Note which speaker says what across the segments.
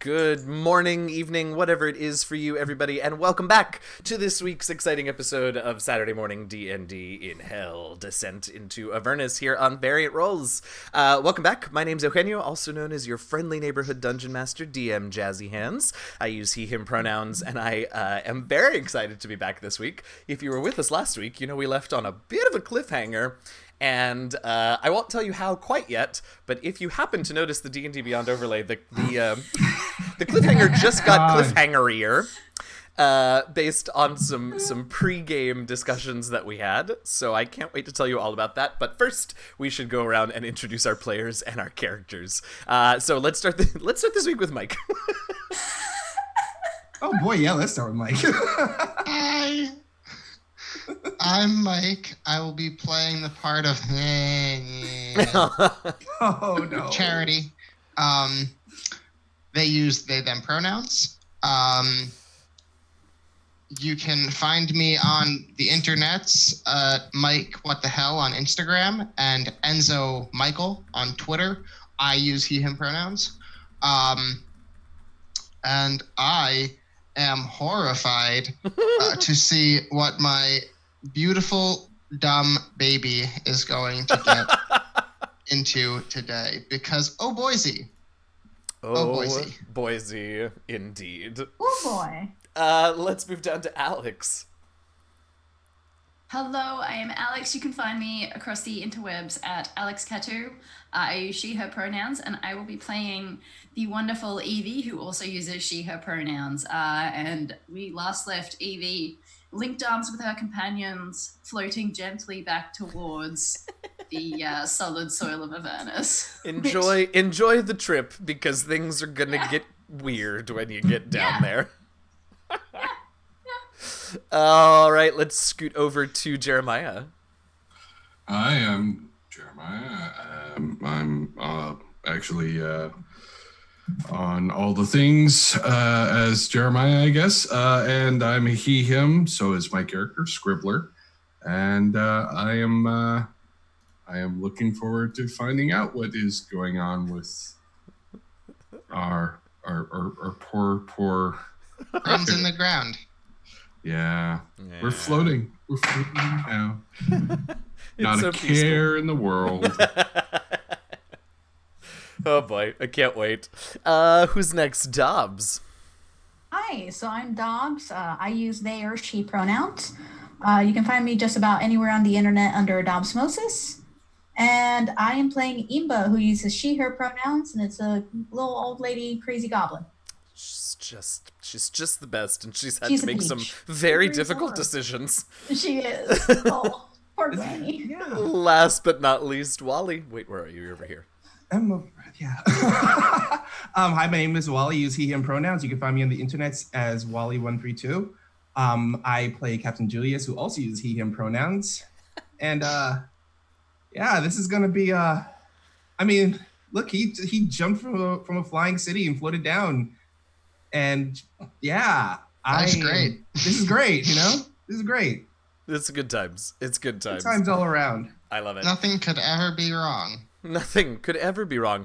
Speaker 1: Good morning, evening, whatever it is for you, everybody, and welcome back to this week's exciting episode of Saturday Morning D&D in Hell, Descent into Avernus here on Variant Rolls. Welcome back. My name's Eugenio, also known as your friendly neighborhood dungeon master, DM Jazzy Hands. I use he, him pronouns, and I am very excited to be back this week. If you were with us last week, you know we left on a bit of a cliffhanger. And I won't tell you how quite yet, but if you happen to notice the D&D Beyond overlay, the cliffhanger just got cliffhangerier based on some pre-game discussions that we had. So I can't wait to tell you all about that. But first, we should go around and introduce our players and our characters. So let's start this week with Mike.
Speaker 2: Oh boy, yeah, let's start with Mike.
Speaker 3: Hi. I'm Mike. I will be playing the part of
Speaker 2: Oh no.
Speaker 3: Charity. They use they them pronouns. You can find me on the internets, Mike What the Hell on Instagram and Enzo Michael on Twitter. I use he him pronouns. And I am horrified to see what my beautiful, dumb baby is going to get into today. Because, oh, Boise. Oh, Boise.
Speaker 1: Boise, indeed.
Speaker 4: Oh, boy.
Speaker 1: Let's move down to Alex.
Speaker 5: Hello, I am Alex. You can find me across the interwebs at Alex Catu. I use she, her pronouns, and I will be playing the wonderful Evie, who also uses she, her pronouns. And we last left Evie linked arms with her companions, floating gently back towards the solid soil of Avernus.
Speaker 1: Enjoy the trip, because things are gonna get weird when you get down there. All right, let's scoot over to Jeremiah.
Speaker 6: Hi, I'm Jeremiah. I'm actually on all the things as Jeremiah, I guess, and I'm a he, him. So is my character, Scribbler, and I am looking forward to finding out what is going on with our poor
Speaker 3: Friends in the ground.
Speaker 6: Yeah. We're floating now. Not
Speaker 1: so
Speaker 6: a care in the world.
Speaker 1: Oh boy, I can't wait. Who's next? Dobbs.
Speaker 4: Hi, so I'm Dobbs. I use they or she pronouns. You can find me just about anywhere on the internet under Dobbsmosis. And I am playing Imba, who uses she, her pronouns, and it's a little old lady crazy goblin.
Speaker 1: She's just the best, and she's to make some very difficult decisions.
Speaker 4: She is. Oh, poor granny.
Speaker 2: Yeah.
Speaker 1: Last but not least, Wally. Wait, where are you? You're over here.
Speaker 2: Yeah. Hi, my name is Wally. Use he, him pronouns. You can find me on the internet as Wally132. I play Captain Julius, who also uses he, him pronouns. And yeah, this is gonna be. I mean, look, he jumped from a flying city and floated down. And yeah,
Speaker 3: That's great.
Speaker 2: This is great, you know? This is great.
Speaker 1: It's good times. It's good times.
Speaker 2: Good times all around.
Speaker 1: I love it.
Speaker 3: Nothing could ever be wrong.
Speaker 1: Nothing could ever be wrong.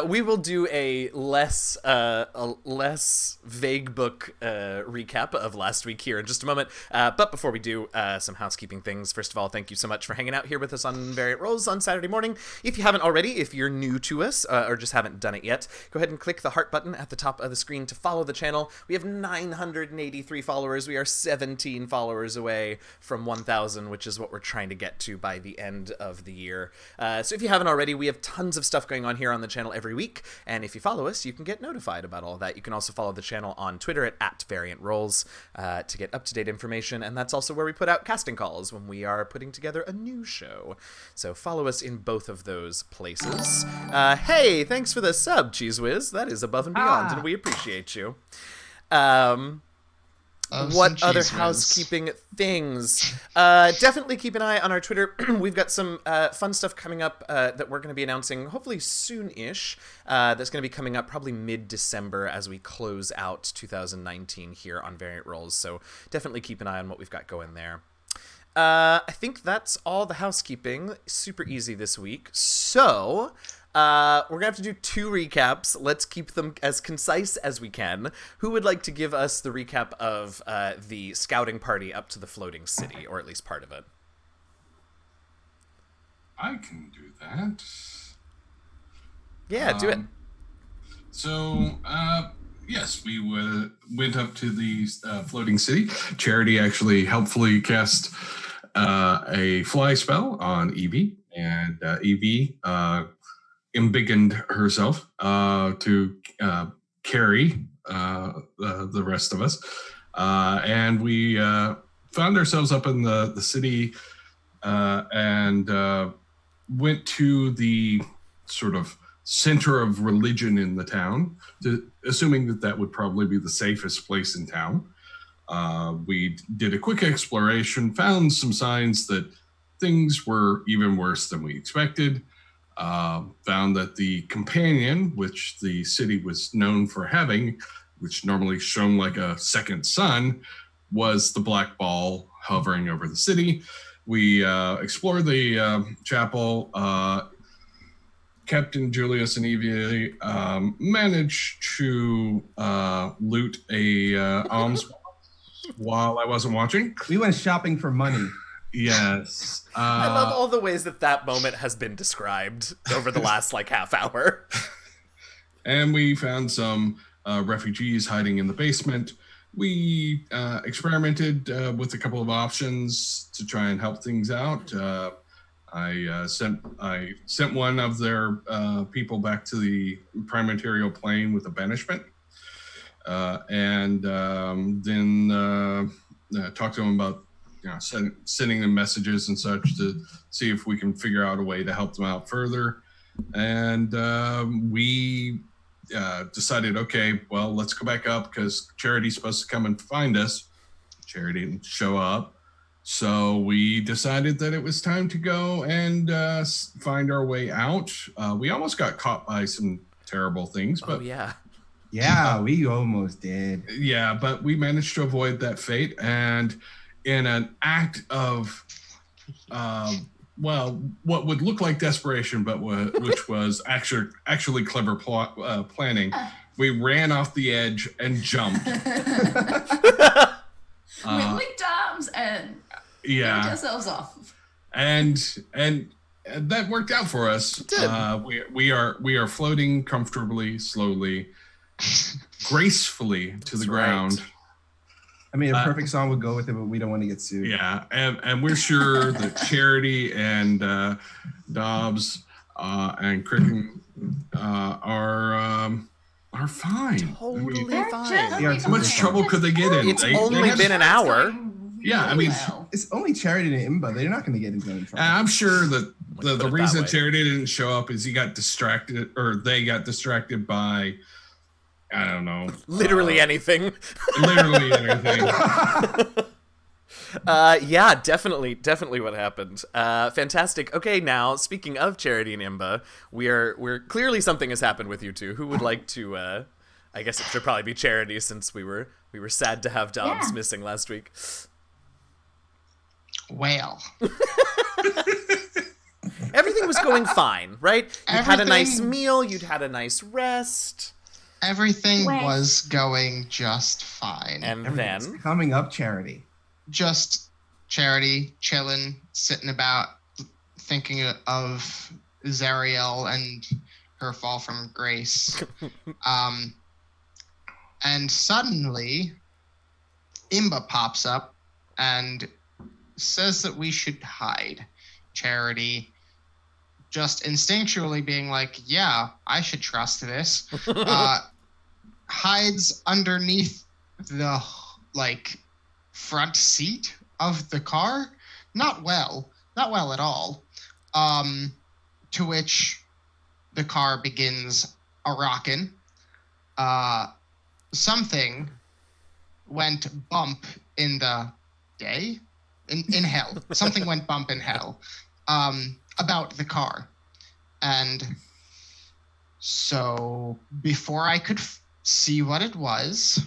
Speaker 1: We will do a less vague book recap of last week here in just a moment. But before we do, some housekeeping things. First of all, thank you so much for hanging out here with us on Variant Rolls on Saturday morning. If you haven't already, if you're new to us or just haven't done it yet, go ahead and click the heart button at the top of the screen to follow the channel. We have 983 followers. We are 17 followers away from 1,000, which is what we're trying to get to by the end of the year. So if you haven't already, we have tons of stuff going on here on the channel every week, and if you follow us, you can get notified about all that. You can also follow the channel on Twitter at @VariantRolls to get up-to-date information, and that's also where we put out casting calls when we are putting together a new show. So follow us in both of those places. Hey, thanks for the sub, Cheese Whiz. That is above and beyond, and we appreciate you. What other housekeeping things? Definitely keep an eye on our Twitter. We've got some fun stuff coming up that we're going to be announcing hopefully soon-ish. That's going to be coming up probably mid-December as we close out 2019 here on Variant Rolls. So definitely keep an eye on what we've got going there. I think that's all the housekeeping. Super easy this week. So, we're going to have to do 2 recaps. Let's keep them as concise as we can. Who would like to give us the recap of the scouting party up to the floating city, or at least part of it?
Speaker 6: I can do that.
Speaker 1: Yeah, do it.
Speaker 6: So, yes, we went up to the floating city. Charity actually helpfully cast a fly spell on Evie, and Evie embiggened herself to carry the rest of us. And we found ourselves up in the city and went to the sort of center of religion in the town, assuming that would probably be the safest place in town. We did a quick exploration, found some signs that things were even worse than we expected. Found that the companion, which the city was known for having, which normally shone like a second sun, was the black ball hovering over the city. We explored the chapel. Captain Julius and Evie managed to loot a alms while I wasn't watching.
Speaker 2: We went shopping for money.
Speaker 6: Yes.
Speaker 1: I love all the ways that moment has been described over the last half hour.
Speaker 6: And we found some refugees hiding in the basement. We experimented with a couple of options to try and help things out. I sent one of their people back to the prime material plane with a banishment, and then talked to them about sending them messages and such to see if we can figure out a way to help them out further. And we decided, okay, well, let's go back up because Charity's supposed to come and find us. Charity didn't show up. So we decided that it was time to go and find our way out. We almost got caught by some terrible things, but
Speaker 2: yeah, we almost did.
Speaker 6: Yeah, but we managed to avoid that fate. And in an act of, what would look like desperation, but which was actually clever planning, we ran off the edge and jumped.
Speaker 5: With linked arms and
Speaker 6: yeah,
Speaker 5: knocked ourselves off.
Speaker 6: And that worked out for us. We are floating comfortably, slowly, gracefully to the ground.
Speaker 2: I mean, a perfect song would go with it, but we don't want to get sued.
Speaker 6: Yeah, and we're sure that Charity and Dobbs and Cricken are fine.
Speaker 1: Totally fine.
Speaker 6: How much trouble could they get in?
Speaker 1: It's only been an hour.
Speaker 6: Yeah, I mean,
Speaker 2: it's only Charity and Imba. They're not going to get into any trouble.
Speaker 6: I'm sure that the reason Charity didn't show up is he got distracted, or they got distracted by, I don't know,
Speaker 1: literally anything.
Speaker 6: Literally anything.
Speaker 1: Yeah, definitely what happened. Fantastic. Okay, now speaking of Charity and Imba, we're clearly something has happened with you two. Who would like to? I guess it should probably be Charity, since we were sad to have Dobbs missing last week.
Speaker 3: Well,
Speaker 1: everything was going fine, right? You'd had a nice meal. You'd had a nice rest.
Speaker 3: Everything was going just fine.
Speaker 1: And then
Speaker 2: coming up, Charity.
Speaker 3: Just Charity chilling, sitting about, thinking of Zariel and her fall from grace. And suddenly, Imba pops up and says that we should hide. Charity, just instinctually being like, yeah, I should trust this, hides underneath the, front seat of the car. Not well at all. To which the car begins a-rockin'. Something went bump in the day? In hell. Something went bump in hell about the car. And so before I could see what it was,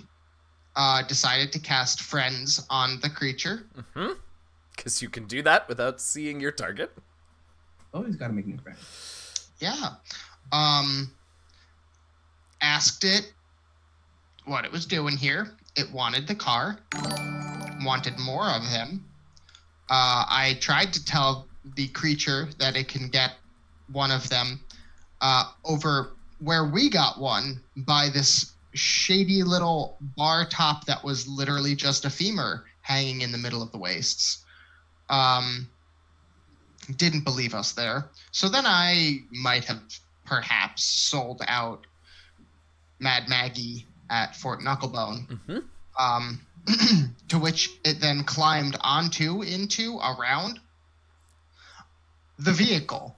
Speaker 3: decided to cast Friends on the creature.
Speaker 1: Mm-hmm. Because you can do that without seeing your target.
Speaker 2: Always got to make new friends.
Speaker 3: Yeah. Asked it what it was doing here. It wanted the car, wanted more of him. I tried to tell the creature that it can get one of them over where we got one by this shady little bar top that was literally just a femur hanging in the middle of the wastes. Didn't believe us there. So then I might have perhaps sold out Mad Maggie at Fort Knucklebone. To which it then climbed around the vehicle,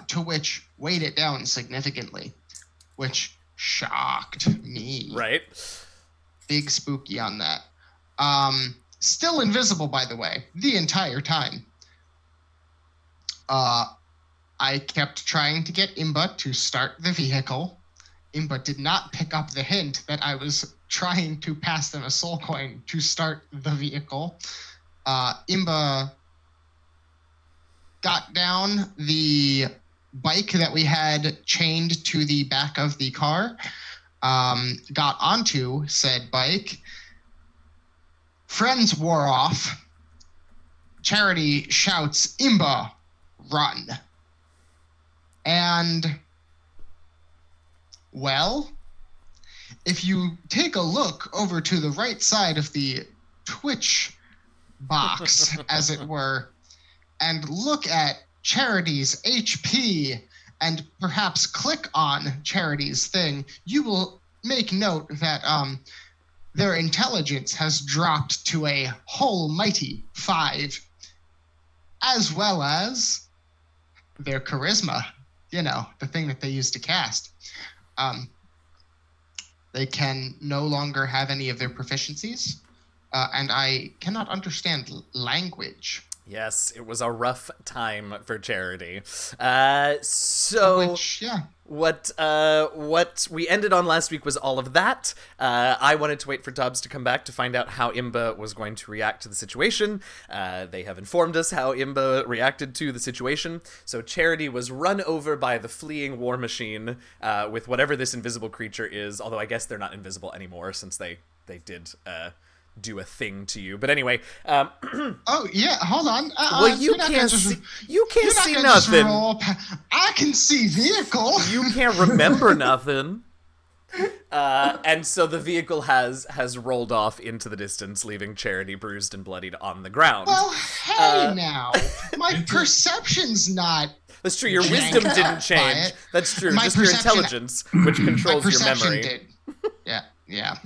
Speaker 3: to which weighed it down significantly, which shocked me.
Speaker 1: Right.
Speaker 3: Big spooky on that. Still invisible, by the way, the entire time. I kept trying to get Imba to start the vehicle. Imba did not pick up the hint that I was trying to pass them a soul coin to start the vehicle. Imba got down the bike that we had chained to the back of the car, got onto said bike. Friends wore off. Charity shouts, "Imba, run." And, well, if you take a look over to the right side of the Twitch box, as it were, and look at Charity's HP and perhaps click on Charity's thing, you will make note that their intelligence has dropped to a whole mighty 5, as well as their charisma, the thing that they use to cast. They can no longer have any of their proficiencies, and I cannot understand language.
Speaker 1: Yes, it was a rough time for Charity. What we ended on last week was all of that. I wanted to wait for Dobbs to come back to find out how Imba was going to react to the situation. They have informed us how Imba reacted to the situation. So Charity was run over by the fleeing war machine with whatever this invisible creature is, although I guess they're not invisible anymore since they did do a thing to you. But anyway,
Speaker 3: oh yeah, hold on.
Speaker 1: Well, you can't see nothing.
Speaker 3: I can see vehicle.
Speaker 1: You can't remember nothing. And so the vehicle has rolled off into the distance, leaving Charity bruised and bloodied on the ground.
Speaker 3: Well, hey now, my perception's not.
Speaker 1: That's true. Your wisdom didn't change. That's true. Just your intelligence, which controls your memory.
Speaker 3: Did. Yeah.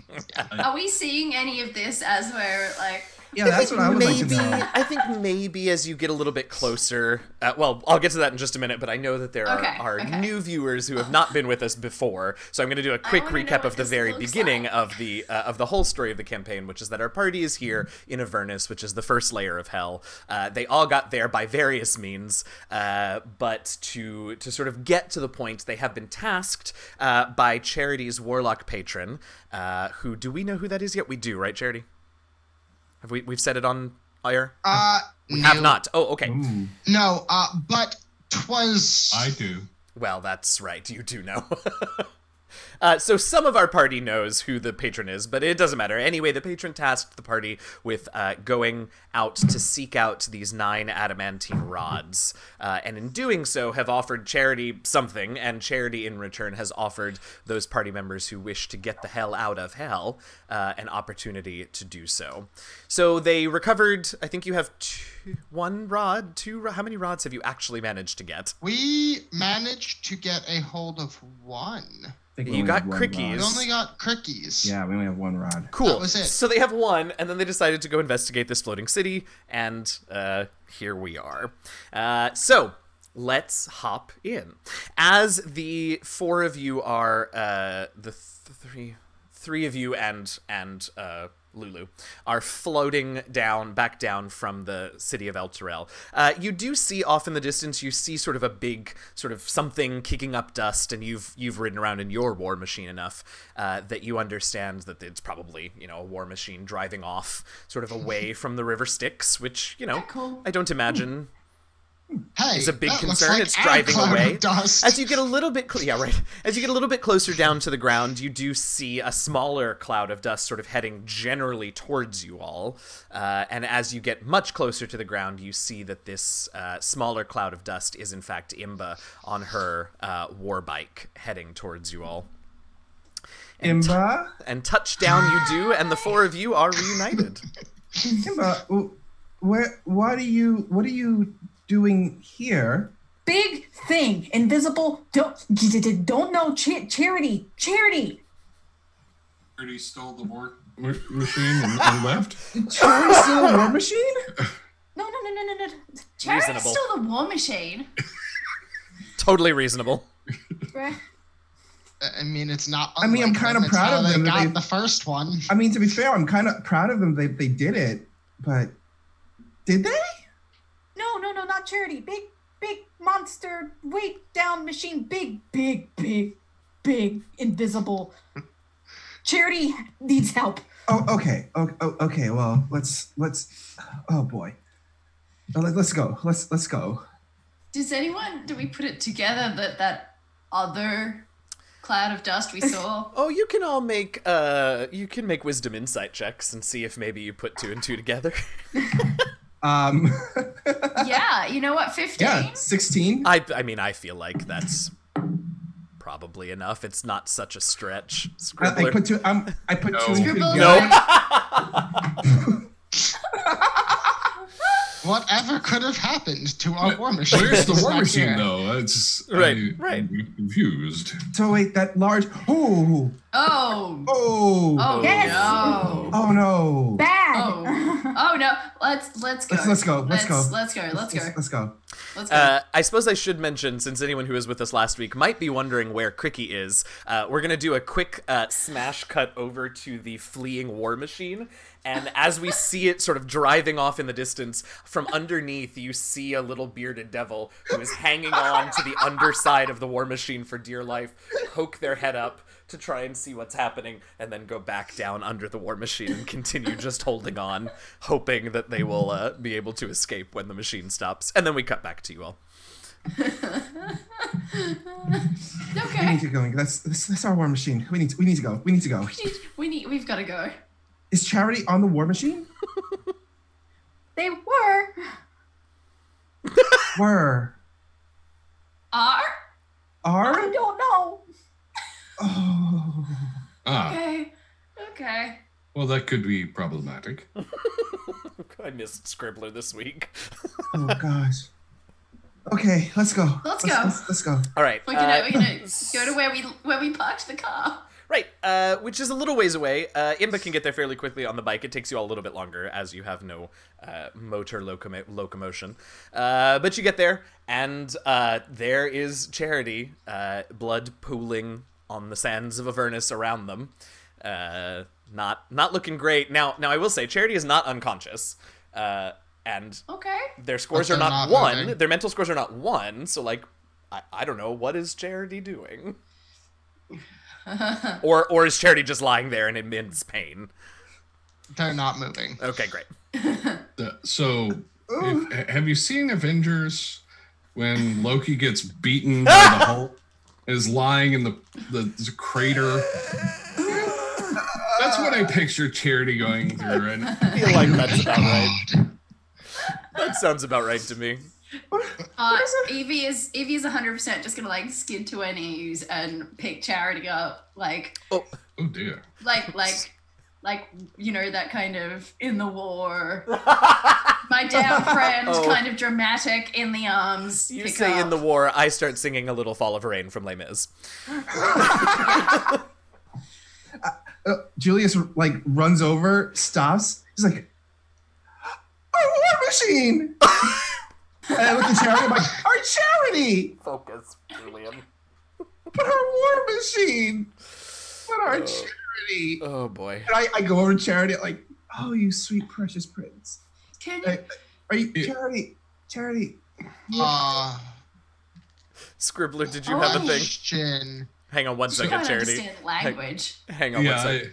Speaker 5: Are we seeing any of this as we're like?
Speaker 2: Yeah, that's what I would like to know.
Speaker 1: I think maybe as you get a little bit closer, well, I'll get to that in just a minute, but I know that there are new viewers who have not been with us before, so I'm going to do a quick recap of the very beginning of the whole story of the campaign, which is that our party is here in Avernus, which is the first layer of hell. They all got there by various means, but to sort of get to the point, they have been tasked by Charity's warlock patron, who, do we know who that is yet? We do, right, Charity? Have we've said it on air? We have not. Oh, okay.
Speaker 2: Ooh.
Speaker 3: No, but 'twas.
Speaker 6: I do.
Speaker 1: Well, that's right. You do know. So some of our party knows who the patron is, but it doesn't matter. Anyway, the patron tasked the party with going out to seek out these 9 adamantine rods, and in doing so have offered Charity something, and Charity in return has offered those party members who wish to get the hell out of hell an opportunity to do so. So they recovered, I think you have 1 rod, 2, how many rods have you actually managed to get?
Speaker 3: We managed to get a hold of 1.
Speaker 1: You got crickies.
Speaker 3: We only got crickies.
Speaker 2: Yeah, we only have 1 rod.
Speaker 1: Cool.
Speaker 3: That was it.
Speaker 1: So they have 1, and then they decided to go investigate this floating city, and here we are. So let's hop in. As the 4 of you are, the three of you and Lulu, are floating back down from the city of Elturel. You do see off in the distance, you see sort of a big sort of something kicking up dust, and you've ridden around in your war machine enough that you understand that it's probably, a war machine driving off sort of away from the river Styx, which,
Speaker 5: Cool.
Speaker 1: I don't imagine
Speaker 3: Hey,
Speaker 1: is a big
Speaker 3: that looks
Speaker 1: concern.
Speaker 3: like
Speaker 1: It's
Speaker 3: our
Speaker 1: driving
Speaker 3: cloud of
Speaker 1: away.
Speaker 3: dust.
Speaker 1: As you get a little bit, As you get a little bit closer down to the ground, you do see a smaller cloud of dust sort of heading generally towards you all. And as you get much closer to the ground, you see that this smaller cloud of dust is in fact Imba on her war bike heading towards you all.
Speaker 2: Imba?
Speaker 1: And touchdown you do, and the four of you are reunited.
Speaker 2: Imba, what are you doing here?
Speaker 4: Big thing. Invisible. Don't know. Charity.
Speaker 6: Charity stole the war machine and left.
Speaker 2: Charity still a war machine?
Speaker 4: No.
Speaker 5: Charity's
Speaker 1: Reasonable.
Speaker 5: still the war machine.
Speaker 1: Totally reasonable.
Speaker 4: Right.
Speaker 3: I mean, it's not.
Speaker 2: I mean, I'm
Speaker 3: unlike
Speaker 2: kind of
Speaker 3: them. It's
Speaker 2: proud
Speaker 3: how
Speaker 2: of them
Speaker 3: They
Speaker 2: that
Speaker 3: got
Speaker 2: they-
Speaker 3: the first one.
Speaker 2: I mean, to be fair, I'm kind of proud of them. They did it, but did they?
Speaker 4: No, not Charity. Big monster, weight down machine. Big, invisible. Charity needs help.
Speaker 2: Oh, okay. Okay. Well, let's. Oh boy. Let's go. Let's go.
Speaker 5: Do we put it together that other cloud of dust we saw?
Speaker 1: Oh, you can all make wisdom insight checks and see if maybe you put two and two together.
Speaker 5: Yeah, you know what, 15?
Speaker 2: Yeah, 16.
Speaker 1: I mean, I feel like that's probably enough. It's not such a stretch. Scribbler.
Speaker 2: I put two. I put two. and two
Speaker 5: Scribble.
Speaker 2: together.
Speaker 1: No.
Speaker 3: Whatever could have happened to our war machine?
Speaker 6: Where's the
Speaker 3: is
Speaker 6: war
Speaker 3: not
Speaker 6: machine,
Speaker 3: here.
Speaker 6: though? It's
Speaker 1: Right.
Speaker 6: I'm confused.
Speaker 2: So wait, that large. Oh.
Speaker 5: Oh
Speaker 4: Yes.
Speaker 5: no.
Speaker 2: Oh no.
Speaker 4: Bad.
Speaker 5: Oh no. Let's go.
Speaker 2: Let's go.
Speaker 5: Let's go.
Speaker 1: I suppose I should mention, since anyone who was with us last week might be wondering where Cricky is, we're going to do a quick smash cut over to the fleeing war machine. And as we see it sort of driving off in the distance, from underneath you see a little bearded devil who is hanging on to the underside of the war machine for dear life, poke their head up to try and see what's happening, and then go back down under the war machine and continue just holding on, hoping that they will be able to escape when the machine stops. And then we cut back to you all.
Speaker 2: We
Speaker 5: Okay.
Speaker 2: need to go. That's our war machine. We need to go.
Speaker 5: We've got to go.
Speaker 2: Is Charity on the war machine?
Speaker 4: They were.
Speaker 2: Where?
Speaker 5: R?
Speaker 2: Are?
Speaker 4: I don't know.
Speaker 2: Oh.
Speaker 5: Okay.
Speaker 6: Well, that could be problematic.
Speaker 1: I missed Scribbler this week.
Speaker 2: Oh gosh. Okay, let's go.
Speaker 5: Let's go.
Speaker 2: Let's go.
Speaker 1: All right.
Speaker 5: We're gonna go to where we parked the car.
Speaker 1: Right, which is a little ways away. Imba can get there fairly quickly on the bike. It takes you all a little bit longer, as you have no motor locomotion. But you get there, and there is Charity, blood pooling on the sands of Avernus around them. Not looking great. Now I will say, Charity is not unconscious, and
Speaker 5: Okay.
Speaker 1: their scores
Speaker 3: But
Speaker 1: are
Speaker 3: they're
Speaker 1: not
Speaker 3: not
Speaker 1: 1.
Speaker 3: moving.
Speaker 1: Their mental scores are not 1, so, like, I don't know, what is Charity doing? Or is Charity just lying there in immense pain?
Speaker 3: They're not moving.
Speaker 1: Okay, great.
Speaker 6: Have you seen Avengers when Loki gets beaten by the Hulk and is lying in the crater? That's what I picture Charity going through, and
Speaker 1: I feel like that's about right. That sounds about right to me.
Speaker 5: Evie is 100% just gonna like skid to her knees and pick Charity up, like
Speaker 6: oh dear.
Speaker 5: like you know, that kind of in the war, my down friend, kind of dramatic in the arms.
Speaker 1: You
Speaker 5: pick
Speaker 1: say
Speaker 5: up.
Speaker 1: in the war, I start singing a little Fall of Rain from Les Mis.
Speaker 2: Julius like runs over, stops. He's like, "Our war machine!" And I look at Charity. I'm like, "Our Charity!
Speaker 1: Focus, Julian.
Speaker 2: But our war machine! But our Charity!" Charity.
Speaker 1: Oh boy.
Speaker 2: And I go over to Charity like, oh, you sweet precious prince.
Speaker 5: Can you?
Speaker 2: Are you Charity?
Speaker 1: Scribbler, did you have a thing?
Speaker 3: Question.
Speaker 1: Hang on one
Speaker 5: You
Speaker 1: second,
Speaker 5: don't
Speaker 1: Charity.
Speaker 5: understand language.
Speaker 1: Hang on one second.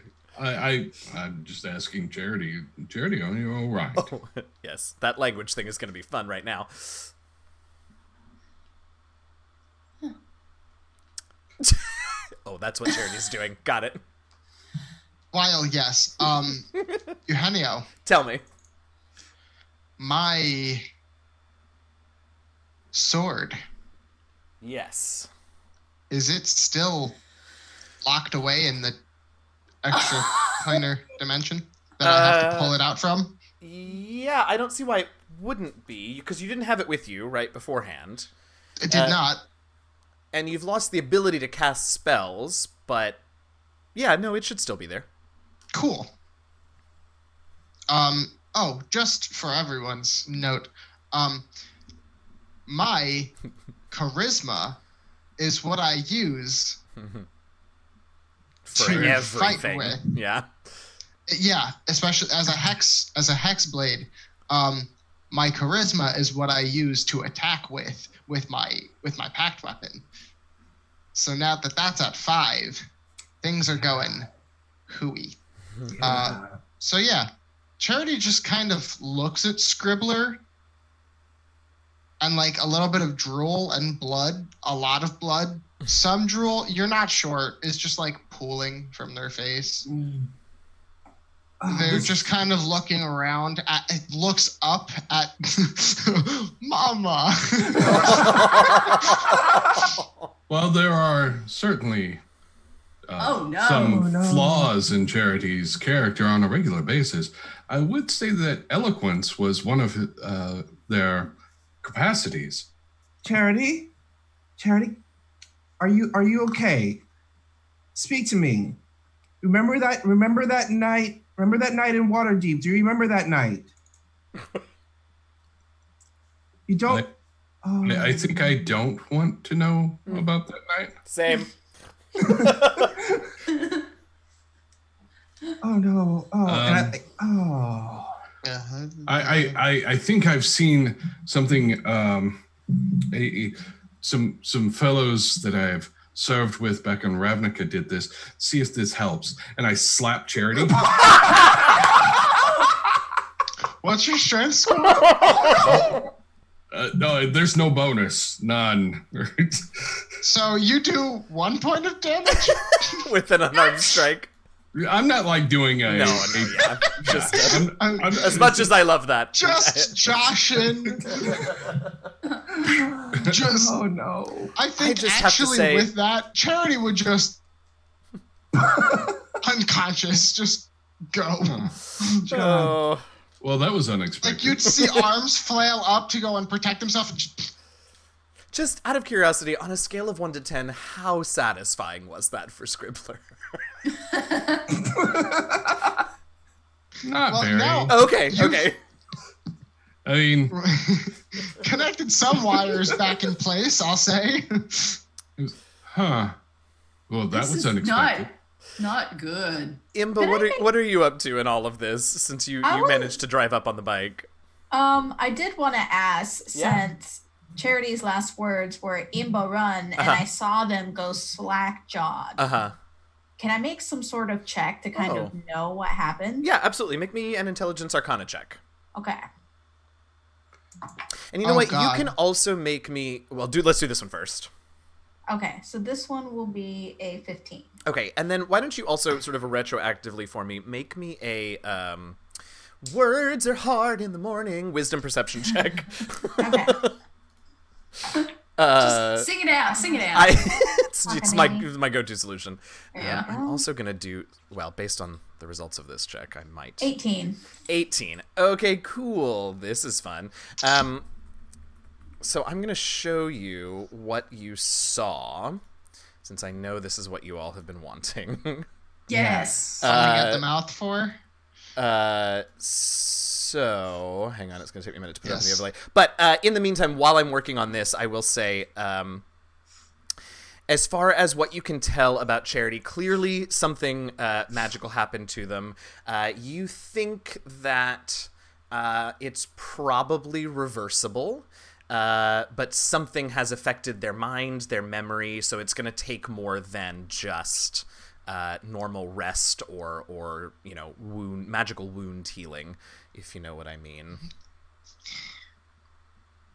Speaker 6: I'm just asking Charity. Charity, are you all right?
Speaker 1: Oh, yes, that language thing is going to be fun right now. Oh, that's what Charity's doing. Got it.
Speaker 3: While yes, Eugenio,
Speaker 1: Tell me.
Speaker 3: my sword,
Speaker 1: Yes.
Speaker 3: is it still locked away in the extra planar dimension that I have to pull it out from?
Speaker 1: Yeah, I don't see why it wouldn't be, because you didn't have it with you, right, beforehand.
Speaker 3: It did not.
Speaker 1: And you've lost the ability to cast spells, but yeah, no, it should still be there.
Speaker 3: Cool. Oh, just for everyone's note, my charisma is what I use
Speaker 1: For
Speaker 3: to fight
Speaker 1: everything.
Speaker 3: with.
Speaker 1: Yeah.
Speaker 3: Yeah, especially as a hex blade. My charisma is what I use to attack with my pact weapon. So now that that's at 5, things are going hooey. So yeah, Charity just kind of looks at Scribbler, and like a little bit of drool and blood, a lot of blood, some drool, you're not sure, is just like pooling from their face. They're just kind of looking around. It looks up at Mama.
Speaker 6: Well, there are certainly some flaws in Charity's character on a regular basis. I would say that eloquence was one of their capacities.
Speaker 2: Charity, are you okay? Speak to me. Remember that night? Remember that night in Waterdeep? Do you remember that night? You don't.
Speaker 6: I think I don't want to know about that night.
Speaker 1: Same.
Speaker 2: Oh no!
Speaker 6: I think I've seen something. Some fellows that I've served with back in Ravnica did this. See if this helps. And I slap Charity.
Speaker 3: What's your strength score?
Speaker 6: No, there's no bonus. None.
Speaker 3: So you do 1 point of damage?
Speaker 1: With an unarmed strike.
Speaker 6: I'm not like doing a.
Speaker 1: No, yeah. Just, as much as I love that.
Speaker 3: Just joshing. Just.
Speaker 2: Oh no!
Speaker 3: I think
Speaker 1: just have to
Speaker 3: actually
Speaker 1: say-
Speaker 3: with that, Charity would just unconscious, just go.
Speaker 1: Oh.
Speaker 6: Well, that was unexpected.
Speaker 3: Like you'd see arms flail up to go and protect himself. And
Speaker 1: Just out of curiosity, on a scale of 1 to 10, how satisfying was that for Scribbler?
Speaker 6: Not very.
Speaker 3: no.
Speaker 1: Okay.
Speaker 6: I mean,
Speaker 3: connected some wires back in place, I'll say.
Speaker 6: huh. Well, that
Speaker 5: This
Speaker 6: was
Speaker 5: is
Speaker 6: unexpected.
Speaker 5: Not good.
Speaker 1: Imba, what are you up to in all of this, since you managed to drive up on the bike?
Speaker 4: I did want to ask,
Speaker 1: Yeah.
Speaker 4: since Charity's last words were Imba run, and I saw them go slack-jawed.
Speaker 1: Uh-huh.
Speaker 4: Can I make some sort of check to kind of know what happened?
Speaker 1: Yeah, absolutely. Make me an intelligence arcana check.
Speaker 4: Okay.
Speaker 1: And you know what?
Speaker 3: God.
Speaker 1: You can also make me... Well, let's do this one first.
Speaker 4: Okay, so this one will be a 15.
Speaker 1: Okay, and then why don't you also sort of retroactively for me, make me a... words are hard in the morning. Wisdom perception check.
Speaker 4: Okay.
Speaker 5: Just sing it out.
Speaker 1: It's my go-to solution.
Speaker 5: Yeah.
Speaker 1: I'm also gonna do based on the results of this check. I might
Speaker 4: 18.
Speaker 1: 18. Okay, cool. This is fun. So I'm gonna show you what you saw, since I know this is what you all have been wanting.
Speaker 5: Yes.
Speaker 3: Something at the mouth for?
Speaker 1: So hang on, it's gonna take me a minute to put it on the
Speaker 3: Yes.
Speaker 1: overlay. But in the meantime, while I'm working on this, I will say As far as what you can tell about Charity, clearly something magical happened to them. You think that it's probably reversible, but something has affected their mind, their memory, so it's going to take more than just normal rest or magical wound healing, if you know what I mean.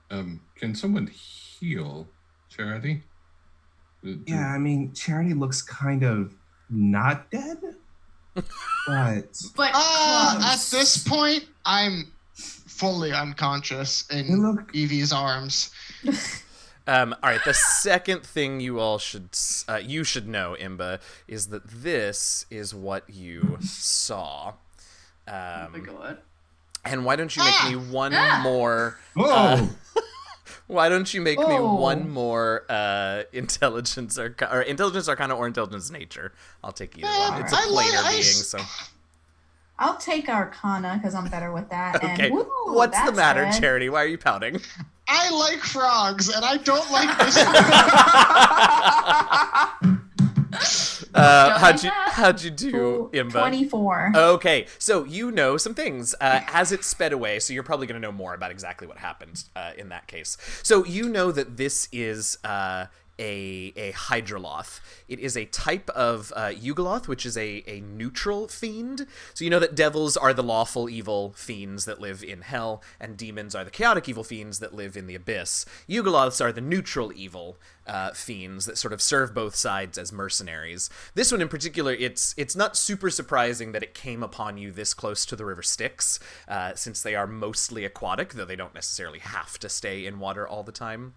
Speaker 6: Can someone heal Charity?
Speaker 2: Yeah, I mean, Charity looks kind of not dead, but
Speaker 5: But
Speaker 3: At
Speaker 5: close.
Speaker 3: this point, I'm fully unconscious in Evie's arms.
Speaker 1: All right, the second thing you all should know, Imba, is that this is what you saw.
Speaker 5: Oh my god.
Speaker 1: And why don't you make me one more?
Speaker 2: whoa!
Speaker 1: Why don't you make me
Speaker 4: Oh.
Speaker 1: one more intelligence or intelligence arcana or intelligence nature? I'll take either one. It's a
Speaker 3: I like-
Speaker 1: planar
Speaker 3: I
Speaker 1: being,
Speaker 3: s-
Speaker 1: so.
Speaker 4: I'll take Arcana because I'm better with that.
Speaker 1: Okay.
Speaker 4: And, woo,
Speaker 1: What's the
Speaker 4: that's
Speaker 1: matter,
Speaker 4: good.
Speaker 1: Charity? Why are you pouting?
Speaker 3: I like frogs, and I don't like this.
Speaker 1: How'd you do,
Speaker 4: Ooh,
Speaker 1: Imba?
Speaker 4: 24.
Speaker 1: Okay, so you know some things as it sped away, so you're probably going to know more about exactly what happened in that case. So you know that this is a Hydroloth. It is a type of Yugoloth, which is a neutral fiend. So you know that devils are the lawful evil fiends that live in hell, and demons are the chaotic evil fiends that live in the abyss. Yugoloths are the neutral evil fiends that sort of serve both sides as mercenaries. This one in particular, it's not super surprising that it came upon you this close to the River Styx, since they are mostly aquatic, though they don't necessarily have to stay in water all the time.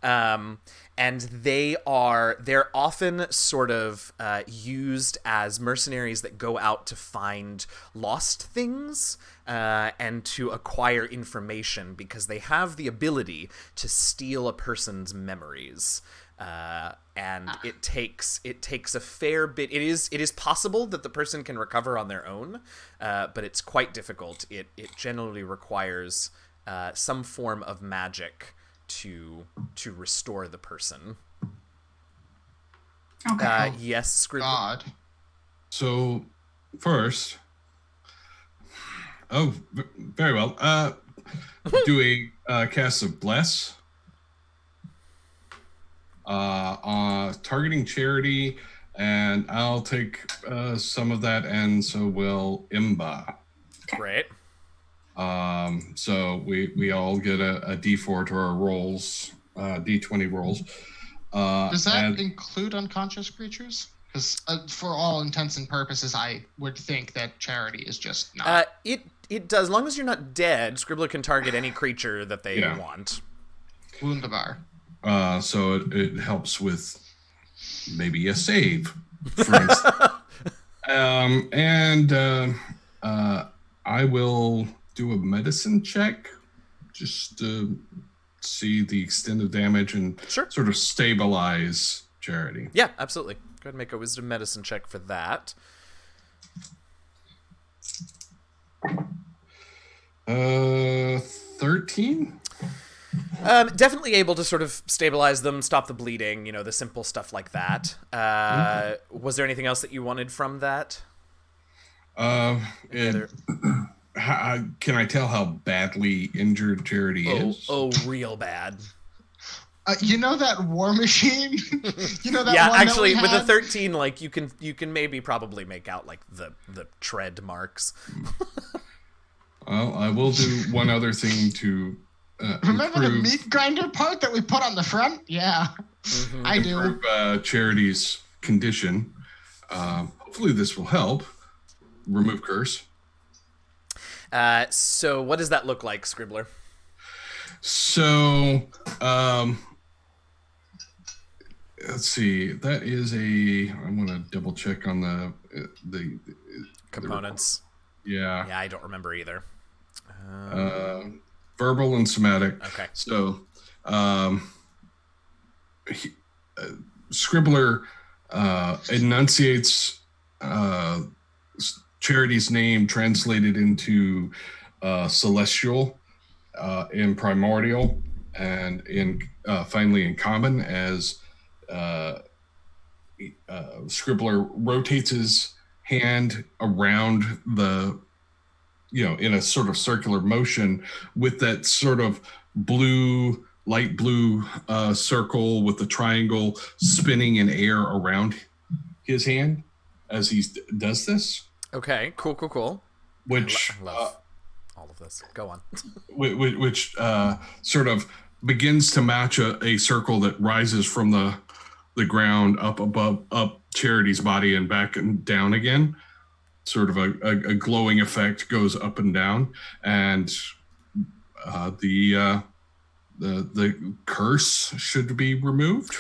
Speaker 1: And they're often sort of used as mercenaries that go out to find lost things and to acquire information because they have the ability to steal a person's memories. And it takes a fair bit. It is possible that the person can recover on their own, but it's quite difficult. It generally requires some form of magic to restore the person.
Speaker 4: Okay.
Speaker 1: Yes, Scribbler.
Speaker 3: God.
Speaker 6: So, first, very well. Do a cast of Bless. Targeting Charity, and I'll take some of that, and so will Imba.
Speaker 1: Great.
Speaker 6: So we all get a D4 to our rolls, D20 rolls.
Speaker 3: Does that
Speaker 6: and-
Speaker 3: include unconscious creatures? Because for all intents and purposes, I would think that Charity is just not.
Speaker 1: It does. As long as you're not dead, Scribbler can target any creature that they
Speaker 6: Yeah.
Speaker 1: want.
Speaker 3: Wunderbar.
Speaker 6: So it helps with maybe a save, for instance. I will do a medicine check just to see the extent of damage and
Speaker 1: Sure.
Speaker 6: sort of stabilize Charity.
Speaker 1: Yeah, absolutely. Go ahead and make a wisdom medicine check for that.
Speaker 6: 13?
Speaker 1: Definitely able to sort of stabilize them, stop the bleeding, the simple stuff like that. Was there anything else that you wanted from that?
Speaker 6: Can I tell how badly injured Charity is?
Speaker 1: Oh, real bad.
Speaker 3: You know that war machine? You know that
Speaker 1: Yeah,
Speaker 3: one
Speaker 1: actually,
Speaker 3: that we
Speaker 1: with a
Speaker 3: had?
Speaker 1: 13, like you can maybe probably make out like the tread marks.
Speaker 6: Well, I will do one other thing to
Speaker 3: Remember the
Speaker 6: improve,
Speaker 3: meat grinder part that we put on the front? Yeah, I do.
Speaker 6: improve Charity's condition. Hopefully this will help. Remove curse.
Speaker 1: So what does that look like, Scribbler?
Speaker 6: So, let's see. That is I want to double check on the
Speaker 1: Components.
Speaker 6: yeah.
Speaker 1: Yeah, I don't remember either.
Speaker 6: Verbal and somatic.
Speaker 1: Okay.
Speaker 6: So, Scribbler enunciates Charity's name translated into celestial, in primordial, and in finally in common as Scribbler rotates his hand around the, in a sort of circular motion with that sort of light blue circle with the triangle spinning in air around his hand as he does this.
Speaker 1: Okay, cool.
Speaker 6: Which
Speaker 1: I love all of this. Go on.
Speaker 6: which sort of begins to match a circle that rises from the ground up Charity's body and back and down again. Sort of a glowing effect goes up and down, and the curse should be removed.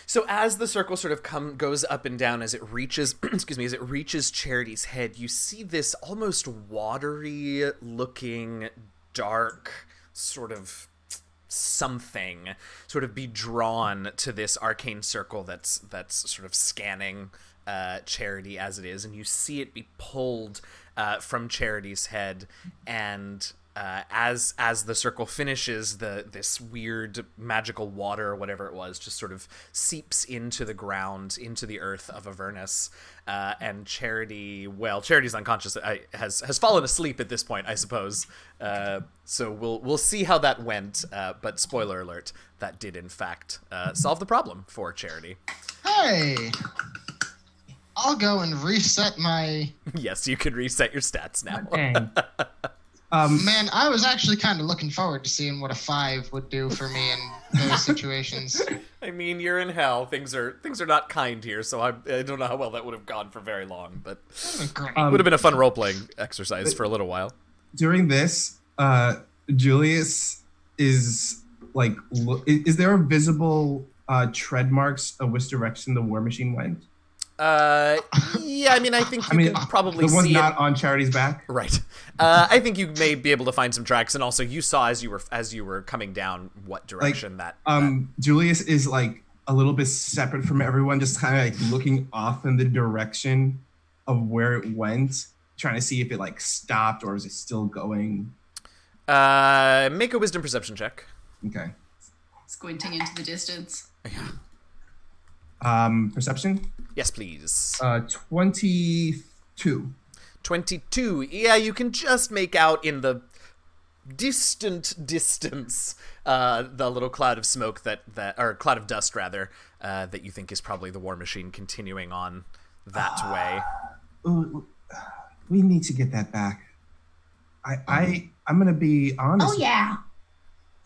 Speaker 1: So as the circle sort of goes up and down as it reaches, as it reaches Charity's head, you see this almost watery looking, dark sort of something sort of be drawn to this arcane circle that's sort of scanning Charity as it is, and you see it be pulled from Charity's head, and as the circle finishes, this weird magical water or whatever it was just sort of seeps into the ground, into the earth of Avernus, and Charity's unconscious, has fallen asleep at this point, I suppose. So we'll see how that went. But spoiler alert, that did in fact solve the problem for Charity.
Speaker 3: Hey, I'll go and reset my.
Speaker 1: Yes, you can reset your stats now.
Speaker 2: Dang.
Speaker 3: Man, I was actually kind of looking forward to seeing what a 5 would do for me in those situations.
Speaker 1: I mean, you're in hell. Things are not kind here, so I don't know how well that would have gone for very long, but
Speaker 3: Great.
Speaker 1: it would have been a fun role-playing exercise for a little while.
Speaker 2: During this, Julius is like, is there a visible tread marks of which direction the war machine went?
Speaker 1: Yeah, I mean, I think you can probably
Speaker 2: the one's
Speaker 1: see
Speaker 2: not
Speaker 1: it.
Speaker 2: on Charity's back.
Speaker 1: Right. I think you may be able to find some tracks, and also you saw as you were coming down what direction that.
Speaker 2: Julius is like a little bit separate from everyone, just kind of like looking off in the direction of where it went, trying to see if it like stopped or is it still going.
Speaker 1: Make a wisdom perception check.
Speaker 2: Okay.
Speaker 5: Squinting into the distance.
Speaker 2: Perception?
Speaker 1: Yes, please.
Speaker 2: 22.
Speaker 1: 22. Yeah, you can just make out in the distant distance the little cloud of smoke or cloud of dust rather, that you think is probably the war machine continuing on that way.
Speaker 2: Ooh, we need to get that back. I'm gonna be honest.
Speaker 4: Oh yeah.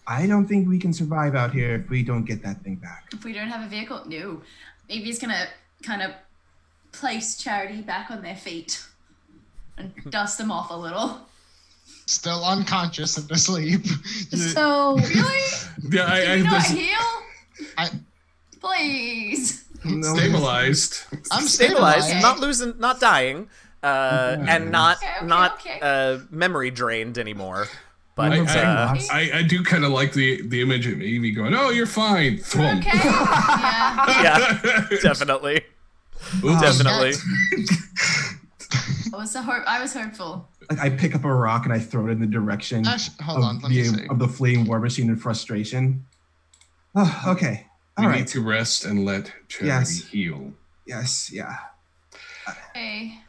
Speaker 2: I don't think we can survive out here if we don't get that thing back.
Speaker 5: If we don't have a vehicle, no. Maybe he's gonna kind of place Charity back on their feet and dust them off a little.
Speaker 3: Still unconscious and asleep.
Speaker 4: So
Speaker 5: Really?
Speaker 6: Yeah,
Speaker 5: Can you not heal? Please.
Speaker 2: No,
Speaker 6: stabilized.
Speaker 3: I'm
Speaker 1: Stabilized,
Speaker 3: stabilized.
Speaker 1: not dying, and not
Speaker 5: Okay.
Speaker 1: memory drained anymore. But
Speaker 6: I do kind of like the image of Amy going, "Oh, you're fine." Thwomp.
Speaker 5: Okay. Yeah.
Speaker 1: yeah, definitely.
Speaker 6: Oops.
Speaker 1: Definitely.
Speaker 5: I was hopeful.
Speaker 2: Like I pick up a rock and I throw it in the direction
Speaker 3: Hold on, let me see.
Speaker 2: of the fleeing war machine in frustration. Oh, okay. All
Speaker 6: We
Speaker 2: right.
Speaker 6: need to rest and let Charity
Speaker 2: Yes.
Speaker 6: heal.
Speaker 2: Yes, yeah.
Speaker 5: Okay.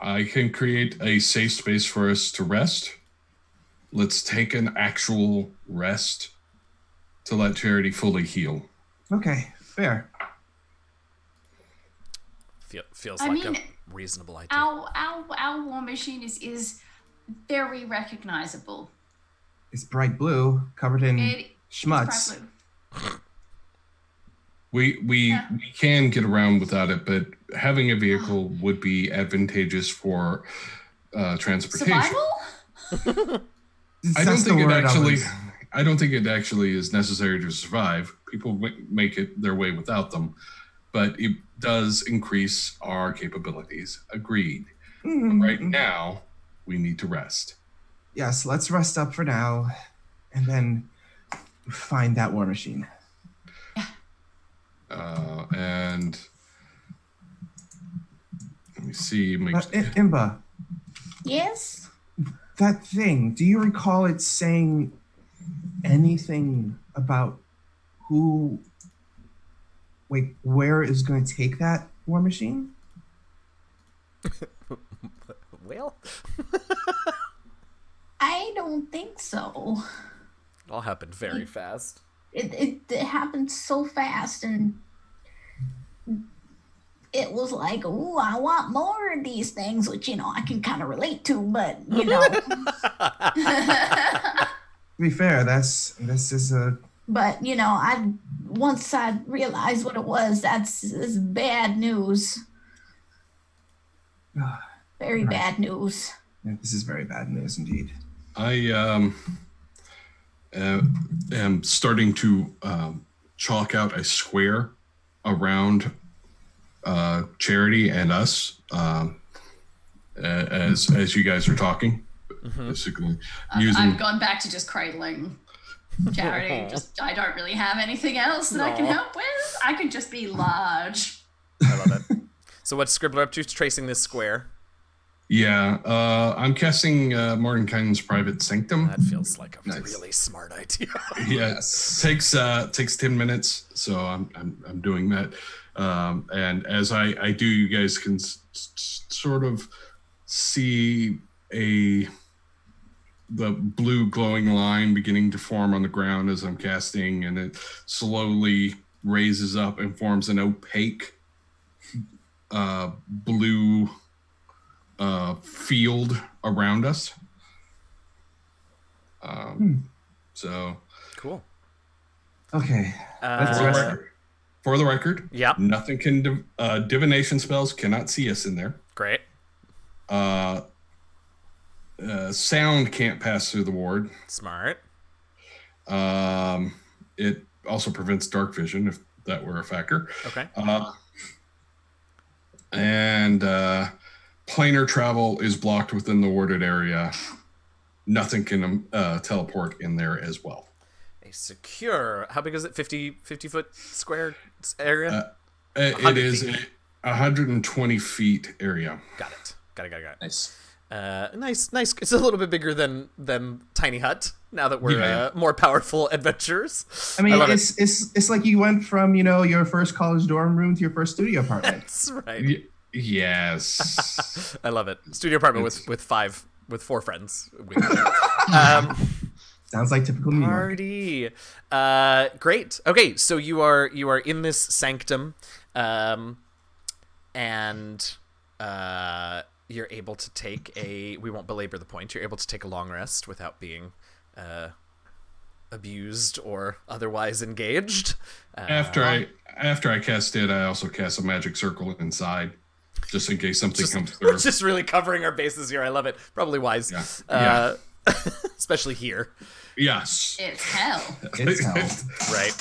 Speaker 6: I can create a safe space for us to rest. Let's take an actual rest to let Charity fully heal.
Speaker 2: Okay, fair.
Speaker 1: Feels
Speaker 5: I
Speaker 1: like
Speaker 5: mean,
Speaker 1: a reasonable idea.
Speaker 5: Our war machine is very recognizable.
Speaker 2: It's bright blue, covered in
Speaker 5: It's
Speaker 2: schmutz.
Speaker 5: bright blue.
Speaker 6: We can get around without it, but having a vehicle would be advantageous for transportation.
Speaker 5: Survival?
Speaker 6: I don't
Speaker 2: That's the
Speaker 6: think it
Speaker 2: word
Speaker 6: actually. I don't think it actually is necessary to survive. People make it their way without them, but it does increase our capabilities. Agreed.
Speaker 2: Mhm.
Speaker 6: Right now, we need to rest.
Speaker 2: Yes, let's rest up for now, and then find that war machine.
Speaker 6: And let me see.
Speaker 2: Imba,
Speaker 4: yes.
Speaker 2: that thing. Do you recall it saying anything about who Wait, where is going to take that war machine?
Speaker 1: Well,
Speaker 4: I don't think so.
Speaker 1: it all happened very fast.
Speaker 4: It happened so fast, and it was like, ooh, I want more of these things, which, I can kind of relate to, but,
Speaker 2: To be fair, this is a
Speaker 4: but, once I realized what it was, it's bad news. Very
Speaker 2: Right.
Speaker 4: bad news.
Speaker 2: yeah, this is very bad news indeed.
Speaker 6: I am starting to chalk out a square around Charity and us as you guys are talking. Basically,
Speaker 5: I've gone back to just cradling Charity. I don't really have anything else that I can help with. I could just be large.
Speaker 1: I love it. So what's Scribbler up to? Tracing this square.
Speaker 6: Yeah, I'm casting Mordenkainen's Private Sanctum.
Speaker 1: That feels like a
Speaker 2: Nice.
Speaker 1: really smart idea.
Speaker 6: Yes, takes 10 minutes, so I'm doing that. And as I do, you guys can sort of see the blue glowing line beginning to form on the ground as I'm casting, and it slowly raises up and forms an opaque blue field around us. So
Speaker 1: Cool.
Speaker 2: Okay. Let's
Speaker 6: for the
Speaker 2: rest.
Speaker 6: record, for the record,
Speaker 1: Yep.
Speaker 6: nothing can divination spells cannot see us in there.
Speaker 1: Great.
Speaker 6: Sound can't pass through the ward.
Speaker 1: Smart.
Speaker 6: It also prevents dark vision if that were a factor.
Speaker 1: Okay.
Speaker 6: And planar travel is blocked within the warded area. Nothing can teleport in there as well.
Speaker 1: A secure. How big is it? 50 foot square area.
Speaker 6: It
Speaker 1: 100
Speaker 6: is
Speaker 1: feet.
Speaker 6: a 120 feet area.
Speaker 1: Got it. Got it.
Speaker 2: Nice.
Speaker 1: Nice. It's a little bit bigger than Tiny Hut. Now that we're
Speaker 6: Yeah.
Speaker 1: more powerful adventurers.
Speaker 2: I mean,
Speaker 1: love
Speaker 2: it's like you went from your first college dorm room to your first studio apartment.
Speaker 1: That's right.
Speaker 6: Yes.
Speaker 1: I love it. Studio apartment with four friends.
Speaker 2: Sounds like typical New York.
Speaker 1: Party. Great. Okay, so you are in this sanctum, and you're able to take we won't belabor the point. You're able to take a long rest without being abused or otherwise engaged.
Speaker 6: After I cast it, I also cast a magic circle inside, just in case something comes through.
Speaker 1: We're just really covering our bases here. I love it. Probably wise.
Speaker 6: Yeah.
Speaker 1: Especially here.
Speaker 6: Yes.
Speaker 5: It's hell.
Speaker 2: It's hell.
Speaker 1: Right.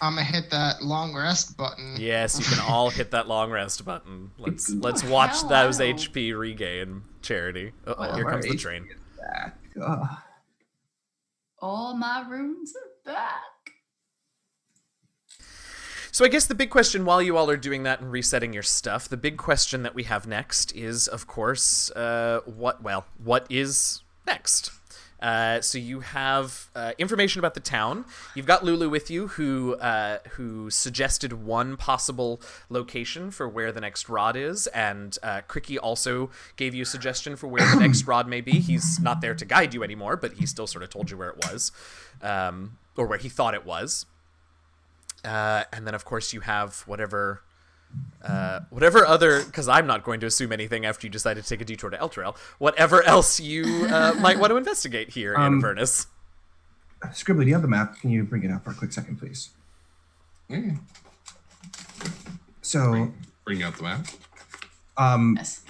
Speaker 3: I'm gonna hit that long rest button.
Speaker 1: Yes, you can all hit that long rest button. Let's watch
Speaker 5: Hello.
Speaker 1: those HP regain, Charity. Oh, here comes the
Speaker 2: Alright.
Speaker 1: train.
Speaker 2: Ugh.
Speaker 5: All my runes are back.
Speaker 1: So I guess the big question while you all are doing that and resetting your stuff, the big question that we have next is, of course, what is next? So you have information about the town. You've got Lulu with you, who suggested one possible location for where the next rod is, and Cricky also gave you a suggestion for where the next rod may be. He's not there to guide you anymore, but he still sort of told you where it was, or where he thought it was. And then, of course, you have whatever other, because I'm not going to assume anything after you decide to take a detour to Elturel, whatever else you might want to investigate here in Avernus.
Speaker 2: Scribbly, do you have the map? Can you bring it up for a quick second, please?
Speaker 6: Mm.
Speaker 2: So,
Speaker 6: Bring out the map.
Speaker 5: Yes.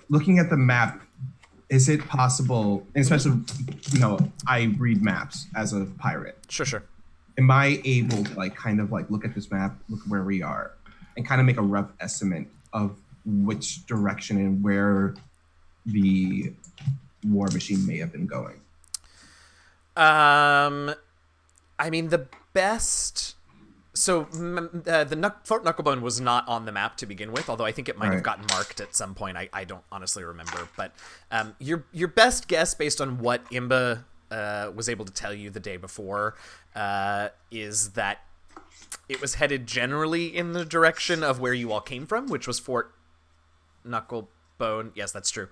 Speaker 2: looking at the map, is it possible, and especially, I read maps as a pirate.
Speaker 1: Sure.
Speaker 2: Am I able to look at this map, look where we are, and kind of make a rough estimate of which direction and where the war machine may have been going?
Speaker 1: I mean, the best... So, Fort Knucklebone was not on the map to begin with, although I think it might have
Speaker 2: Right.
Speaker 1: gotten marked at some point. I don't honestly remember. But your best guess, based on what Imba was able to tell you the day before, is that it was headed generally in the direction of where you all came from, which was Fort Knucklebone. Yes, that's true.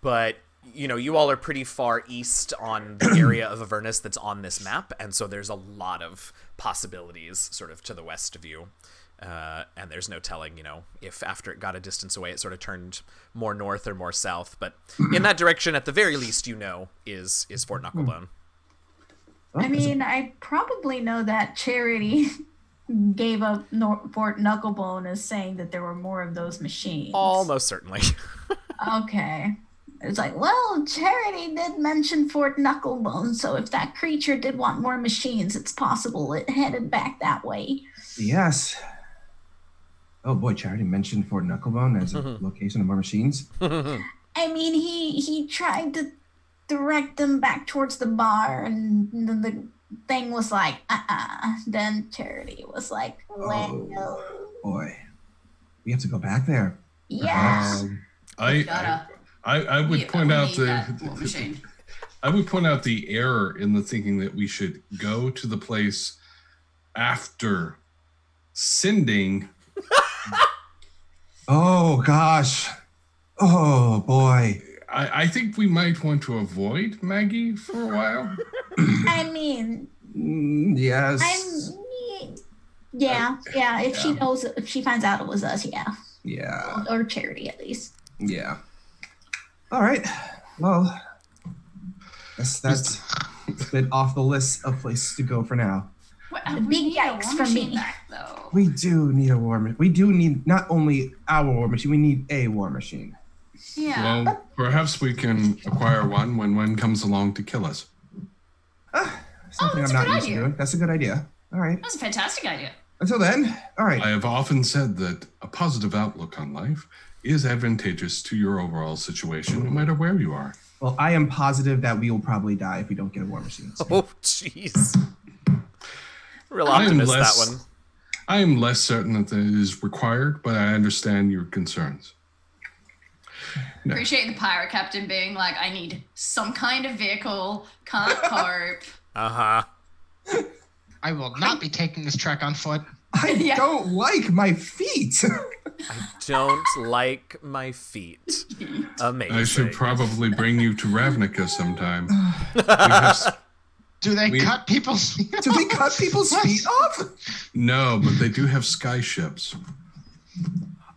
Speaker 1: But, you know, you all are pretty far east on the area of Avernus that's on this map, and so there's a lot of possibilities sort of to the west of you. And there's no telling, you know, if after it got a distance away, it sort of turned more north or more south. But in that direction, at the very least, you know, is Fort Knucklebone.
Speaker 4: I mean, I probably know that Charity gave up Fort Knucklebone as saying that there were more of those machines.
Speaker 1: Almost certainly.
Speaker 4: Okay. It's like, well, Charity did mention Fort Knucklebone, so if that creature did want more machines, it's possible it headed back that way.
Speaker 2: Yes. Oh boy, Charity mentioned Fort Knucklebone as a location of more machines.
Speaker 4: I mean, he tried to direct them back towards the bar, and the thing was like, Then Charity was like, well,
Speaker 2: Oh boy, we have to go back there.
Speaker 4: yeah.
Speaker 6: I would point out
Speaker 5: machine.
Speaker 6: I would point out the error in the thinking that we should go to the place after sending.
Speaker 2: Oh gosh. Oh boy.
Speaker 6: I think we might want to avoid Maggie for a while.
Speaker 4: I mean,
Speaker 2: Yes.
Speaker 4: yeah. If she knows, if she finds out it was us,
Speaker 2: Yeah.
Speaker 4: or Charity at least.
Speaker 2: Yeah. All right. Well, that's a bit off the list of places to go for now.
Speaker 5: Well,
Speaker 4: The
Speaker 5: we
Speaker 4: big
Speaker 5: need a
Speaker 4: yikes
Speaker 5: war
Speaker 4: for
Speaker 5: machine
Speaker 4: me.
Speaker 5: back, though.
Speaker 2: We do need a war machine. We do need not only our war machine, we need a war machine.
Speaker 5: Yeah.
Speaker 6: Well, perhaps we can acquire one when one comes along to kill us.
Speaker 2: Something
Speaker 5: that's
Speaker 2: I'm
Speaker 5: a
Speaker 2: not
Speaker 5: good
Speaker 2: used to
Speaker 5: idea.
Speaker 2: doing. That's a good idea. All right.
Speaker 5: That's a fantastic idea.
Speaker 2: Until then, all right.
Speaker 6: I have often said that a positive outlook on life is advantageous to your overall situation, no matter where you are.
Speaker 2: Well, I am positive that we will probably die if we don't get a war machine. So.
Speaker 1: Oh, jeez. Real
Speaker 6: I am
Speaker 1: optimist,
Speaker 6: less-
Speaker 1: that one.
Speaker 6: I am less certain that it is required, but I understand your concerns. No.
Speaker 5: Appreciate the pirate captain being like, I need some kind of vehicle, can't cope.
Speaker 1: Uh-huh.
Speaker 3: I will not be taking this trek on foot.
Speaker 2: I
Speaker 5: Yeah.
Speaker 2: don't like my feet.
Speaker 1: I don't like my feet. Amazing.
Speaker 6: I should probably bring you to Ravnica sometime. We have-
Speaker 3: Do they cut people's feet?
Speaker 2: Do they cut people's feet off?
Speaker 6: no, but they do have sky ships.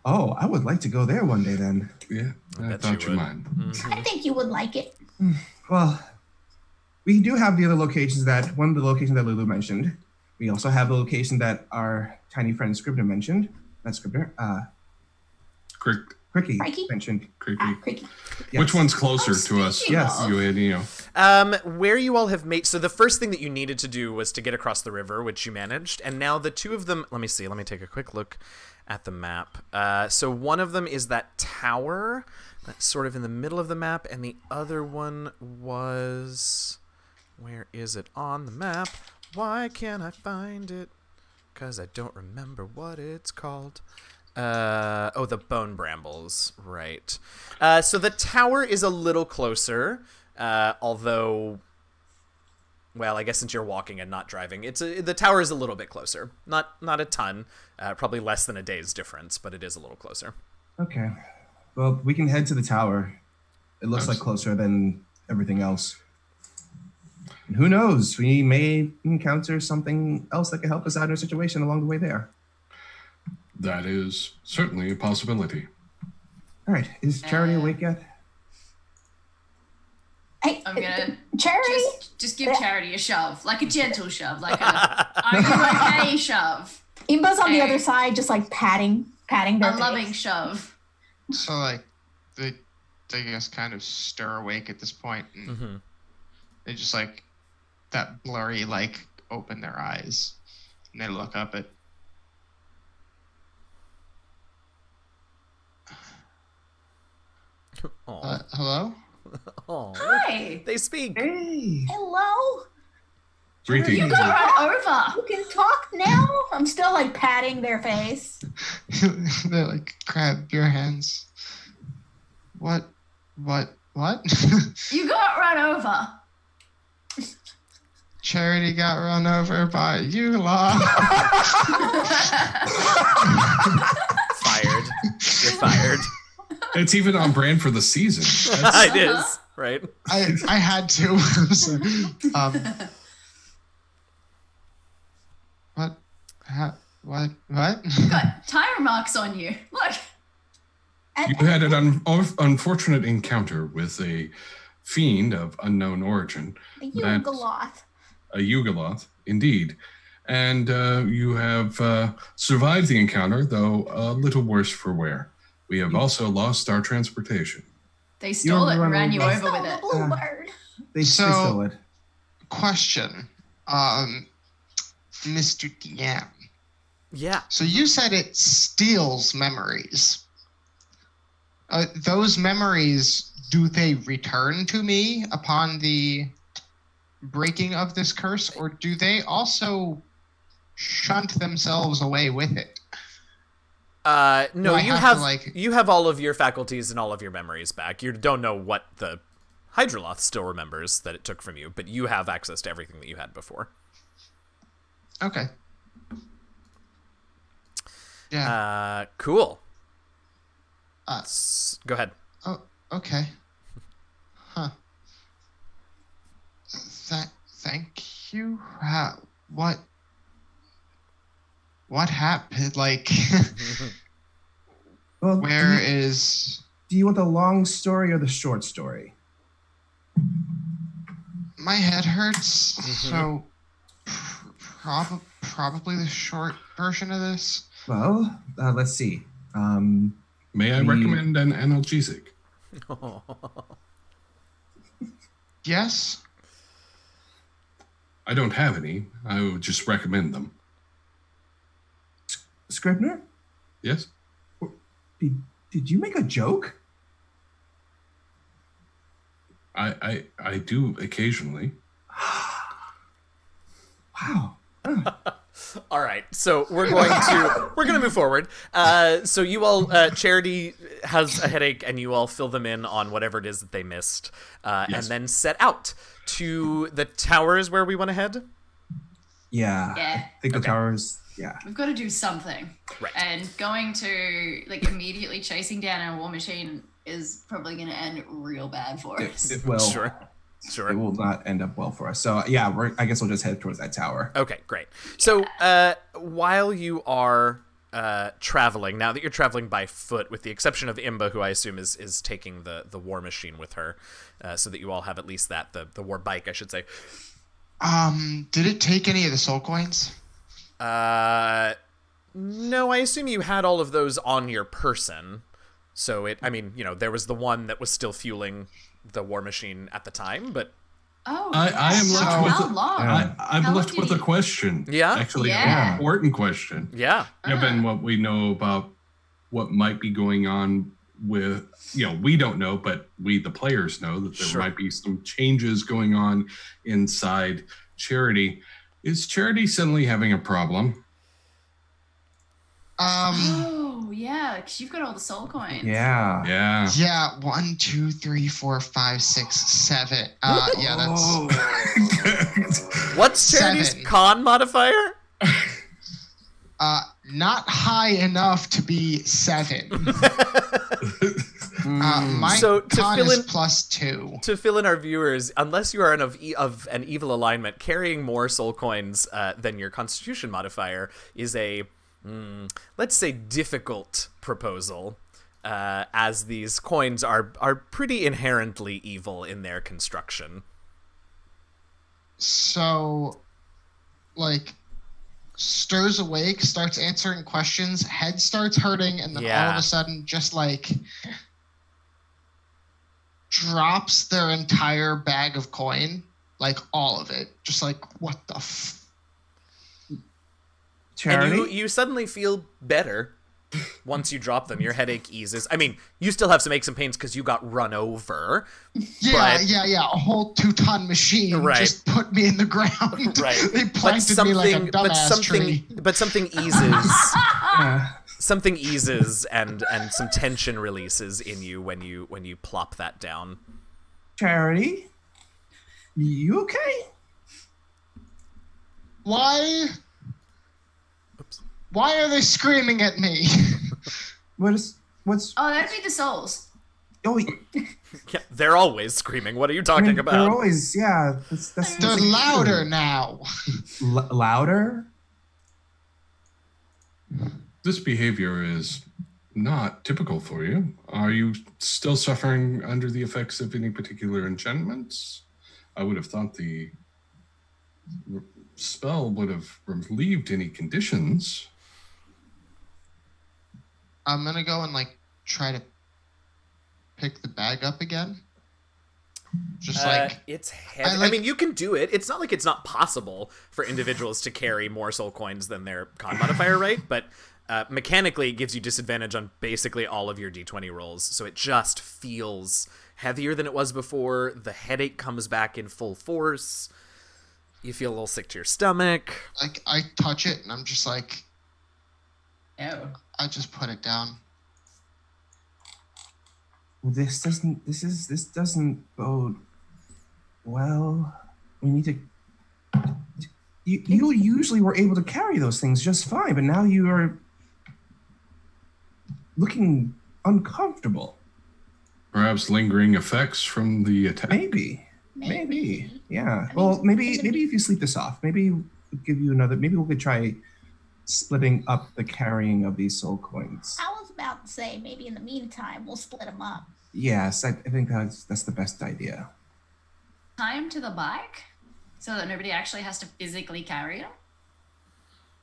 Speaker 2: Oh, I would like to go there one day then.
Speaker 6: Yeah, I
Speaker 1: bet
Speaker 6: thought
Speaker 1: you
Speaker 6: you
Speaker 1: would.
Speaker 6: might.
Speaker 4: I think you would like it.
Speaker 2: Well, we do have the other locations one of the locations that Lulu mentioned. We also have the location that our tiny friend Scribner mentioned. Not Scribner, Cricky
Speaker 4: Crikey?
Speaker 2: mentioned.
Speaker 6: Creepy.
Speaker 4: Cricky.
Speaker 2: Yes.
Speaker 6: Which one's closer to us?
Speaker 5: speaking
Speaker 2: Yes.
Speaker 5: of-
Speaker 6: You and Neo.
Speaker 1: Where you all have made... So the first thing that you needed to do was to get across the river, which you managed. And now the two of them... Let me see. Let me take a quick look at the map. So one of them is that tower that's sort of in the middle of the map. And the other one was... Where is it on the map? Why can't I find it? Because I don't remember what it's called. The bone brambles, right. So the tower is a little closer, although, well, I guess since you're walking and not driving, the tower is a little bit closer. Not a ton, probably less than a day's difference, but it is a little closer.
Speaker 2: Okay. Well, we can head to the tower. It looks like closer than everything else. And who knows? We may encounter something else that could help us out in our situation along the way there.
Speaker 6: That is certainly a possibility.
Speaker 2: All right. Is Charity awake yet?
Speaker 4: Hey,
Speaker 5: I'm gonna
Speaker 4: Charity?
Speaker 5: just give Charity a shove, like a gentle shove, like a are you okay shove,
Speaker 4: Imba's on the
Speaker 5: Hey.
Speaker 4: other side, just like patting their
Speaker 5: a loving
Speaker 4: face.
Speaker 5: shove.
Speaker 3: So like they just kind of stir awake at this point, and
Speaker 1: Mm-hmm.
Speaker 3: they just like that blurry like open their eyes and they look up at hello.
Speaker 1: Oh,
Speaker 5: Hi,
Speaker 1: they speak.
Speaker 2: Hey.
Speaker 4: Hello?
Speaker 6: Greetings.
Speaker 5: you got run over.
Speaker 4: You can talk now? I'm still like patting their face.
Speaker 3: They like grab your hands. What
Speaker 5: You got run over.
Speaker 3: Charity got run over by you lot.
Speaker 1: Fired. You're fired.
Speaker 6: It's even on brand for the season.
Speaker 1: It is, right?
Speaker 3: I had to. So, what? What?
Speaker 5: Got tire marks on you. Look.
Speaker 6: You had an unfortunate encounter with a fiend of unknown origin.
Speaker 4: A Yugoloth.
Speaker 6: A Yugoloth, indeed. And you have survived the encounter, though a little worse for wear. We have also lost our transportation.
Speaker 5: They stole it and ran you
Speaker 4: They
Speaker 5: over
Speaker 4: stole
Speaker 5: with
Speaker 4: the
Speaker 5: it.
Speaker 4: bluebird.
Speaker 2: They
Speaker 3: So-
Speaker 2: stole it.
Speaker 3: Question, Mr. DM.
Speaker 1: Yeah.
Speaker 3: So you said it steals memories. Those memories, do they return to me upon the breaking of this curse, or do they also shunt themselves away with it?
Speaker 1: No,
Speaker 3: Do I
Speaker 1: you
Speaker 3: have
Speaker 1: have
Speaker 3: to, like-
Speaker 1: you have all of your faculties and all of your memories back. You don't know what the Hydroloth still remembers that it took from you, but you have access to everything that you had before.
Speaker 3: Okay. Yeah.
Speaker 1: Cool.
Speaker 3: Uh,
Speaker 1: Go ahead.
Speaker 3: Oh, okay. Huh. Thank you. What happened? Like,
Speaker 2: Well,
Speaker 3: where is
Speaker 2: do you want the long story or the short story?
Speaker 3: my head hurts?
Speaker 1: Mhm.
Speaker 3: So, probably the short version of this.
Speaker 2: Well, let's see.
Speaker 6: May I recommend an analgesic?
Speaker 3: Yes.
Speaker 6: I don't have any. I would just recommend them.
Speaker 2: Scribner,
Speaker 6: Yes?
Speaker 2: did you make a joke?
Speaker 6: I do occasionally.
Speaker 2: Wow. Oh.
Speaker 1: All right, so we're gonna move forward. So you all, Charity has a headache, and you all fill them in on whatever it is that they missed,
Speaker 6: Yes.
Speaker 1: and then set out to the towers where we want to head.
Speaker 2: Yeah.
Speaker 5: Yeah.
Speaker 2: I think the
Speaker 1: Okay.
Speaker 2: towers. Yeah.
Speaker 5: We've got to do something.
Speaker 1: Right.
Speaker 5: And going to, like, immediately chasing down a war machine is probably going to end real bad for us.
Speaker 2: It will.
Speaker 1: Sure.
Speaker 2: It will not end up well for us. So yeah, I guess we'll just head towards that tower.
Speaker 1: Okay, great. So while you are traveling, now that you're traveling by foot, with the exception of Imba, who I assume is taking the war machine with her, so that you all have at least that, the war bike, I should say.
Speaker 3: Did it take any of the soul coins?
Speaker 1: No, I assume you had all of those on your person. So there was the one that was still fueling the war machine at the time, but
Speaker 5: Oh,
Speaker 6: I am
Speaker 5: so
Speaker 6: left with
Speaker 5: how long?
Speaker 6: I'm
Speaker 5: How
Speaker 6: left
Speaker 5: long
Speaker 6: with
Speaker 5: did
Speaker 6: a
Speaker 5: you-
Speaker 6: question.
Speaker 1: Yeah?
Speaker 6: Actually,
Speaker 5: Yeah.
Speaker 6: an important question.
Speaker 1: yeah.
Speaker 6: Given what we know about what might be going on with, we don't know, but we, the players, know that there
Speaker 1: Sure.
Speaker 6: might be some changes going on inside Charity. Is Charity suddenly having a problem?
Speaker 5: Oh, yeah, because you've got all the soul coins.
Speaker 2: Yeah.
Speaker 6: Yeah.
Speaker 3: Yeah, 1, 2, 3, 4, 5, 6, 7. Yeah, that's
Speaker 1: What's Charity's
Speaker 3: 7.
Speaker 1: con modifier?
Speaker 3: not high enough to be 7. My
Speaker 1: So, to
Speaker 3: con
Speaker 1: fill
Speaker 3: is
Speaker 1: in-
Speaker 3: +2.
Speaker 1: To fill in our viewers, unless you are of an evil alignment, carrying more soul coins than your constitution modifier is a, let's say, difficult proposal, as these coins are pretty inherently evil in their construction.
Speaker 3: So, like, stirs awake, starts answering questions, head starts hurting, and then all
Speaker 1: Yeah.
Speaker 3: of a sudden just, like, drops their entire bag of coin. Like, all of it. Just like, what the
Speaker 2: Charity.
Speaker 1: And you suddenly feel better once you drop them. Your headache eases. I mean, you still have some aches and pains because you got run over.
Speaker 3: Yeah,
Speaker 1: But-
Speaker 3: yeah. A whole 2-ton machine
Speaker 1: Right.
Speaker 3: just put me in the ground.
Speaker 1: Right.
Speaker 3: They planted me like a dumbass tree.
Speaker 1: But something eases.
Speaker 2: Yeah.
Speaker 1: Something eases and some tension releases in you when you plop that down.
Speaker 2: Charity. You okay?
Speaker 3: Why?
Speaker 1: Oops.
Speaker 3: Why are they screaming at me?
Speaker 2: What's?
Speaker 5: Oh, that'd be the souls.
Speaker 2: Oh,
Speaker 1: Yeah, they're always screaming. What are you talking
Speaker 2: they're
Speaker 1: about?
Speaker 2: always That's
Speaker 3: They're louder now.
Speaker 2: Louder.
Speaker 6: This behavior is not typical for you. Are you still suffering under the effects of any particular enchantments? I would have thought the spell would have relieved any conditions.
Speaker 3: I'm gonna go and like try to pick the bag up again. Just like
Speaker 1: it's heavy. I mean, you can do it. It's not like it's not possible for individuals to carry more soul coins than their con modifier, right? But mechanically, it gives you disadvantage on basically all of your d20 rolls. So it just feels heavier than it was before. The headache comes back in full force. You feel a little sick to your stomach.
Speaker 3: like I touch it and I'm just like
Speaker 5: Oh.
Speaker 3: I just put it down.
Speaker 2: This doesn't bode well. We need to. You usually were able to carry those things just fine, but now you are looking uncomfortable.
Speaker 6: Perhaps lingering effects from the attack.
Speaker 2: Maybe. Yeah. Well, maybe if you sleep this off, maybe we'll give you another. Maybe we could try splitting up the carrying of these soul coins.
Speaker 4: I was about to say maybe in the meantime we'll split them up.
Speaker 2: Yes, I think that's the best idea.
Speaker 5: Tie him to the bike so that nobody actually has to physically carry him.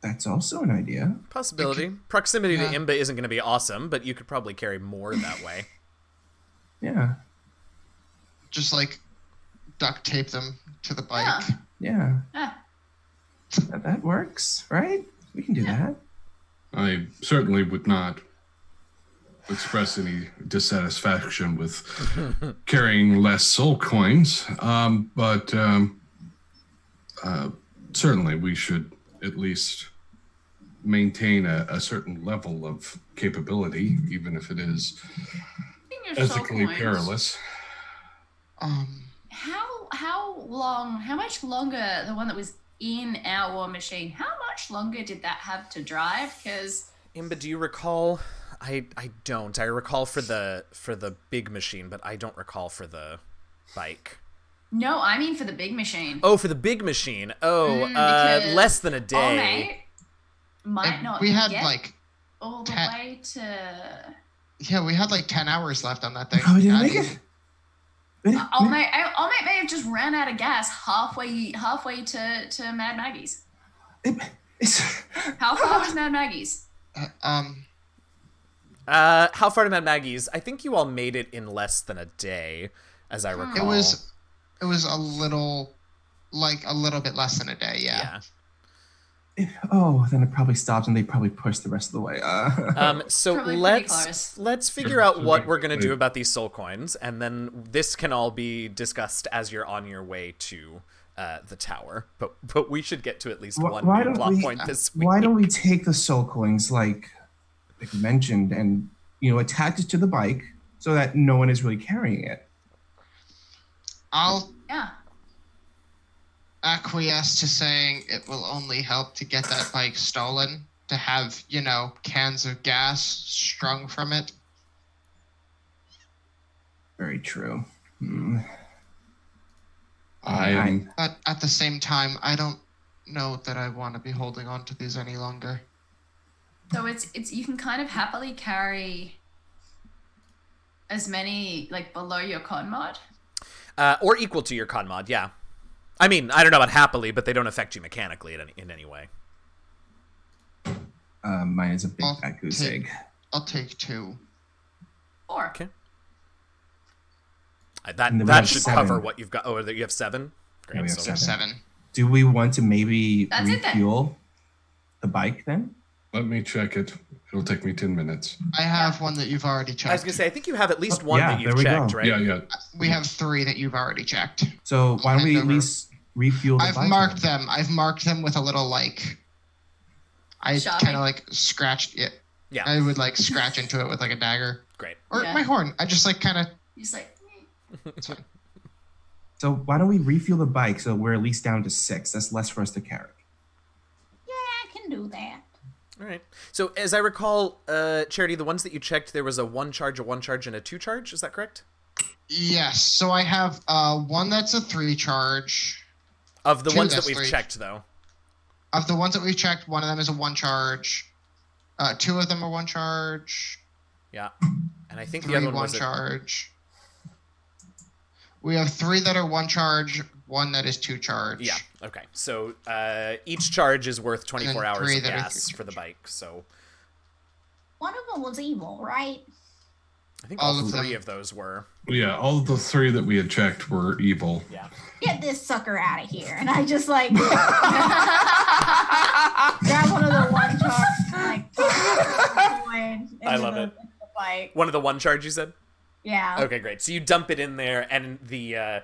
Speaker 2: That's also an idea.
Speaker 1: Possibility. Proximity
Speaker 3: Yeah.
Speaker 1: to Imba isn't going to be awesome, but you could probably carry more that way.
Speaker 2: Yeah.
Speaker 3: Just like duct tape them to the bike.
Speaker 5: Yeah.
Speaker 2: Yeah.
Speaker 5: Ah,
Speaker 2: That works, right? We can do that.
Speaker 6: I certainly would not express any dissatisfaction with carrying less soul coins, but certainly we should at least maintain a certain level of capability, even if it is
Speaker 5: Speaking of soul
Speaker 6: ethically
Speaker 5: coins,
Speaker 6: perilous.
Speaker 5: how much longer the one that was in our war machine, how much longer did that have to drive? Because
Speaker 1: Imba, do you recall? I don't. I recall for the big machine, but I don't recall for the bike.
Speaker 5: no, I mean for the big machine.
Speaker 1: Oh, for the big machine. Oh,
Speaker 5: because
Speaker 1: less than a
Speaker 5: Oh,
Speaker 1: day.
Speaker 5: mate, might
Speaker 3: And
Speaker 5: not
Speaker 3: we had
Speaker 5: get
Speaker 3: like
Speaker 5: all the
Speaker 3: 10
Speaker 5: way to...
Speaker 3: yeah, we had like 10 hours left on that thing.
Speaker 2: Probably didn't
Speaker 3: And
Speaker 2: make it.
Speaker 5: Old mate may have just ran out of gas halfway to Mad Maggie's. How far was Mad Maggie's?
Speaker 1: How far to Mad Maggie's? I think you all made it in less than a day, as I recall.
Speaker 3: It was a little bit less than a day, yeah.
Speaker 2: Oh, then it probably stops and they probably push the rest of the way.
Speaker 1: So
Speaker 5: Probably pretty
Speaker 1: let's
Speaker 5: close.
Speaker 1: figure out what we're gonna do about these soul coins, and then this can all be discussed as you're on your way to the tower. But we should get to at least one
Speaker 2: why
Speaker 1: main
Speaker 2: don't
Speaker 1: plot
Speaker 2: we-
Speaker 1: point this week.
Speaker 2: Why don't we take the soul coins, like mentioned, and attach it to the bike so that no one is really carrying it?
Speaker 3: I'll
Speaker 5: Yeah.
Speaker 3: acquiesce to saying it will only help to get that bike stolen, to have, cans of gas strung from it.
Speaker 2: Very true.
Speaker 3: But at the same time, I don't know that I want to be holding on to these any longer.
Speaker 5: So it's you can kind of happily carry as many like below your con mod.
Speaker 1: Or equal to your con mod, yeah. I mean, I don't know about happily, but they don't affect you mechanically in any way.
Speaker 2: Mine is a big
Speaker 3: I'll
Speaker 2: fat goose
Speaker 3: take-
Speaker 2: egg.
Speaker 3: I'll take 2.
Speaker 5: Or
Speaker 1: Okay.
Speaker 2: And then we
Speaker 1: That
Speaker 2: have
Speaker 1: should
Speaker 2: 7.
Speaker 1: cover what you've got. Oh, that you have 7? Great.
Speaker 2: Yeah, we have
Speaker 1: so-
Speaker 2: 7.
Speaker 3: 7.
Speaker 2: Do we want to maybe
Speaker 5: That's it then.
Speaker 2: refuel the bike then?
Speaker 6: Let me check it. It'll take me 10 minutes.
Speaker 3: I have one that you've already checked.
Speaker 1: I was gonna say, I think you have at least one
Speaker 2: yeah,
Speaker 1: that you've
Speaker 2: there we
Speaker 1: checked,
Speaker 2: go.
Speaker 1: right?
Speaker 6: Yeah.
Speaker 3: We have 3 that you've already checked.
Speaker 2: So why don't we
Speaker 3: hand
Speaker 2: at
Speaker 3: over.
Speaker 2: least refuel the
Speaker 3: I've
Speaker 2: bike?
Speaker 3: marked
Speaker 2: then?
Speaker 3: them. I've marked them with a little like. I
Speaker 5: Sharpie?
Speaker 3: kind of like scratched it.
Speaker 1: Yeah.
Speaker 3: I would like scratch into it with like a dagger
Speaker 1: Great.
Speaker 3: or
Speaker 5: Yeah.
Speaker 3: my horn. I just like kind of.
Speaker 5: he's like,
Speaker 3: It's fine.
Speaker 2: So why don't we refuel the bike so we're at least down to 6? That's less for us to carry.
Speaker 4: do that.
Speaker 1: All right. So as I recall, Charity, the ones that you checked, there was a 1 charge, a 1 charge, and a 2 charge. Is that correct?
Speaker 3: Yes. So I have one that's a 3 charge.
Speaker 1: Of the ones that
Speaker 3: that's
Speaker 1: we've
Speaker 3: 3.
Speaker 1: checked, though.
Speaker 3: Of the ones that we've checked, one of them is a 1 charge. 2 of them are 1 charge.
Speaker 1: Yeah. And I think
Speaker 3: 3
Speaker 1: the other one
Speaker 3: 1
Speaker 1: was
Speaker 3: charge. We have 3 that are 1 charge, 1 that is 2 charge.
Speaker 1: Yeah. Okay. So each charge is worth 24
Speaker 3: And then
Speaker 1: hours
Speaker 3: 3
Speaker 1: of
Speaker 3: that are
Speaker 1: gas
Speaker 3: 3
Speaker 1: for the
Speaker 3: charge.
Speaker 1: bike. So
Speaker 4: One of them was evil, right?
Speaker 1: I think
Speaker 3: All
Speaker 1: all
Speaker 3: of
Speaker 1: 3
Speaker 3: them.
Speaker 1: of those were.
Speaker 6: Yeah, all of the 3 that we had checked were evil.
Speaker 1: Yeah.
Speaker 4: Get this sucker out of here. And I just like grab one of the 1 charge, like
Speaker 1: I love it.
Speaker 4: The bike.
Speaker 1: One of the 1 charge you said?
Speaker 4: Yeah.
Speaker 1: Okay, great. So you dump it in there, and the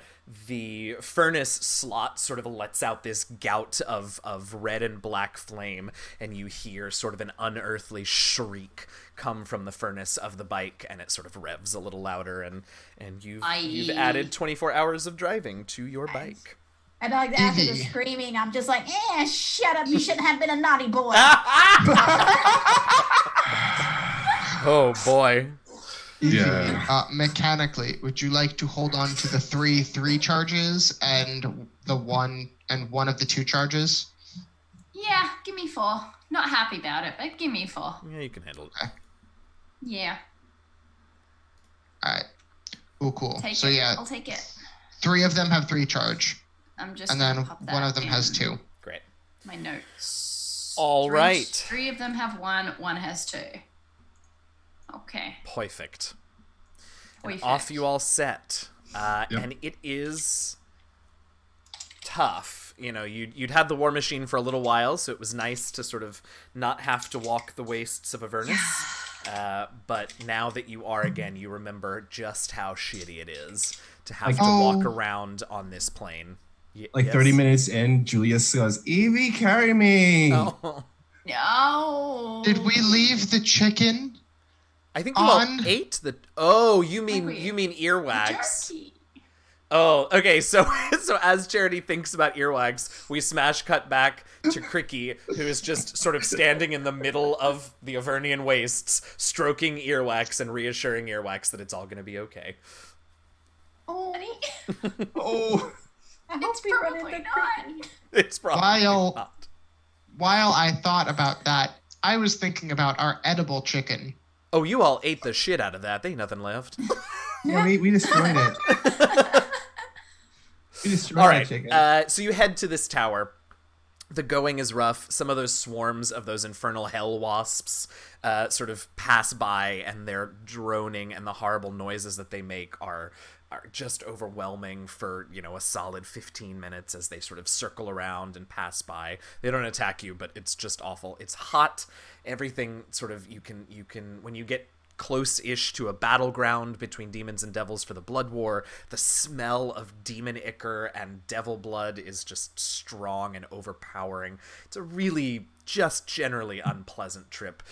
Speaker 1: furnace slot sort of lets out this gout of red and black flame, and you hear sort of an unearthly shriek come from the furnace of the bike, and it sort of revs a little louder, and you've added 24 hours of driving to your bike.
Speaker 4: And like after the
Speaker 3: Evie.
Speaker 4: screaming, I'm just like, shut up! You shouldn't have been a naughty boy.
Speaker 1: Oh boy.
Speaker 6: Yeah.
Speaker 3: Mechanically, would you like to hold on to the 3 charges and one of the 2 charges?
Speaker 5: Yeah, give me 4. Not happy about it, but give me 4.
Speaker 1: Yeah, you can handle it.
Speaker 5: Yeah,
Speaker 3: All right. Cool.
Speaker 5: take
Speaker 3: So
Speaker 5: it.
Speaker 3: yeah,
Speaker 5: I'll take it.
Speaker 3: 3 of them have 3 charge,
Speaker 5: I'm just
Speaker 3: and
Speaker 5: gonna
Speaker 3: then
Speaker 5: pop that
Speaker 3: one of them has
Speaker 5: in
Speaker 3: 2.
Speaker 1: Great.
Speaker 5: My notes.
Speaker 1: All right.
Speaker 5: 3 of them have 1. 1 has 2. Okay.
Speaker 1: Perfect. And
Speaker 5: Perfect.
Speaker 1: off you all set.
Speaker 6: Yep.
Speaker 1: And it is tough. You know, you'd had the war machine for a little while, so it was nice to sort of not have to walk the wastes of Avernus. But now that you are again, you remember just how shitty it is to have to walk around on this plane.
Speaker 2: Like 30 minutes in, Julius goes, Evie, carry me.
Speaker 1: Oh.
Speaker 5: No.
Speaker 3: Did we leave the chicken?
Speaker 1: I think you all
Speaker 3: On-
Speaker 1: ate the. Oh, you mean
Speaker 5: Wait.
Speaker 1: earwax?
Speaker 5: Jerky.
Speaker 1: Oh, okay. So as Charity thinks about earwax, we smash cut back to Cricky, who is just sort of standing in the middle of the Avernian wastes, stroking earwax and reassuring earwax that it's all going to be okay.
Speaker 4: Oh,
Speaker 2: Oh,
Speaker 4: I hope
Speaker 5: It's
Speaker 4: we run
Speaker 5: probably
Speaker 4: into
Speaker 5: not.
Speaker 1: It's probably not.
Speaker 3: While I thought about that, I was thinking about our edible chicken.
Speaker 1: Oh, you all ate the shit out of that. There ain't nothing left.
Speaker 2: yeah, we destroyed it. We destroyed
Speaker 1: All
Speaker 2: that
Speaker 1: right.
Speaker 2: chicken.
Speaker 1: So you head to this tower. The going is rough. Some of those swarms of those infernal hell wasps sort of pass by, and they're droning, and the horrible noises that they make are just overwhelming for, you know, a solid 15 minutes as they sort of circle around and pass by. They don't attack you, but it's just awful. It's hot. Everything sort of you can when you get close-ish to a battleground between demons and devils for the blood war, the smell of demon ichor and devil blood is just strong and overpowering. It's a really just generally unpleasant trip.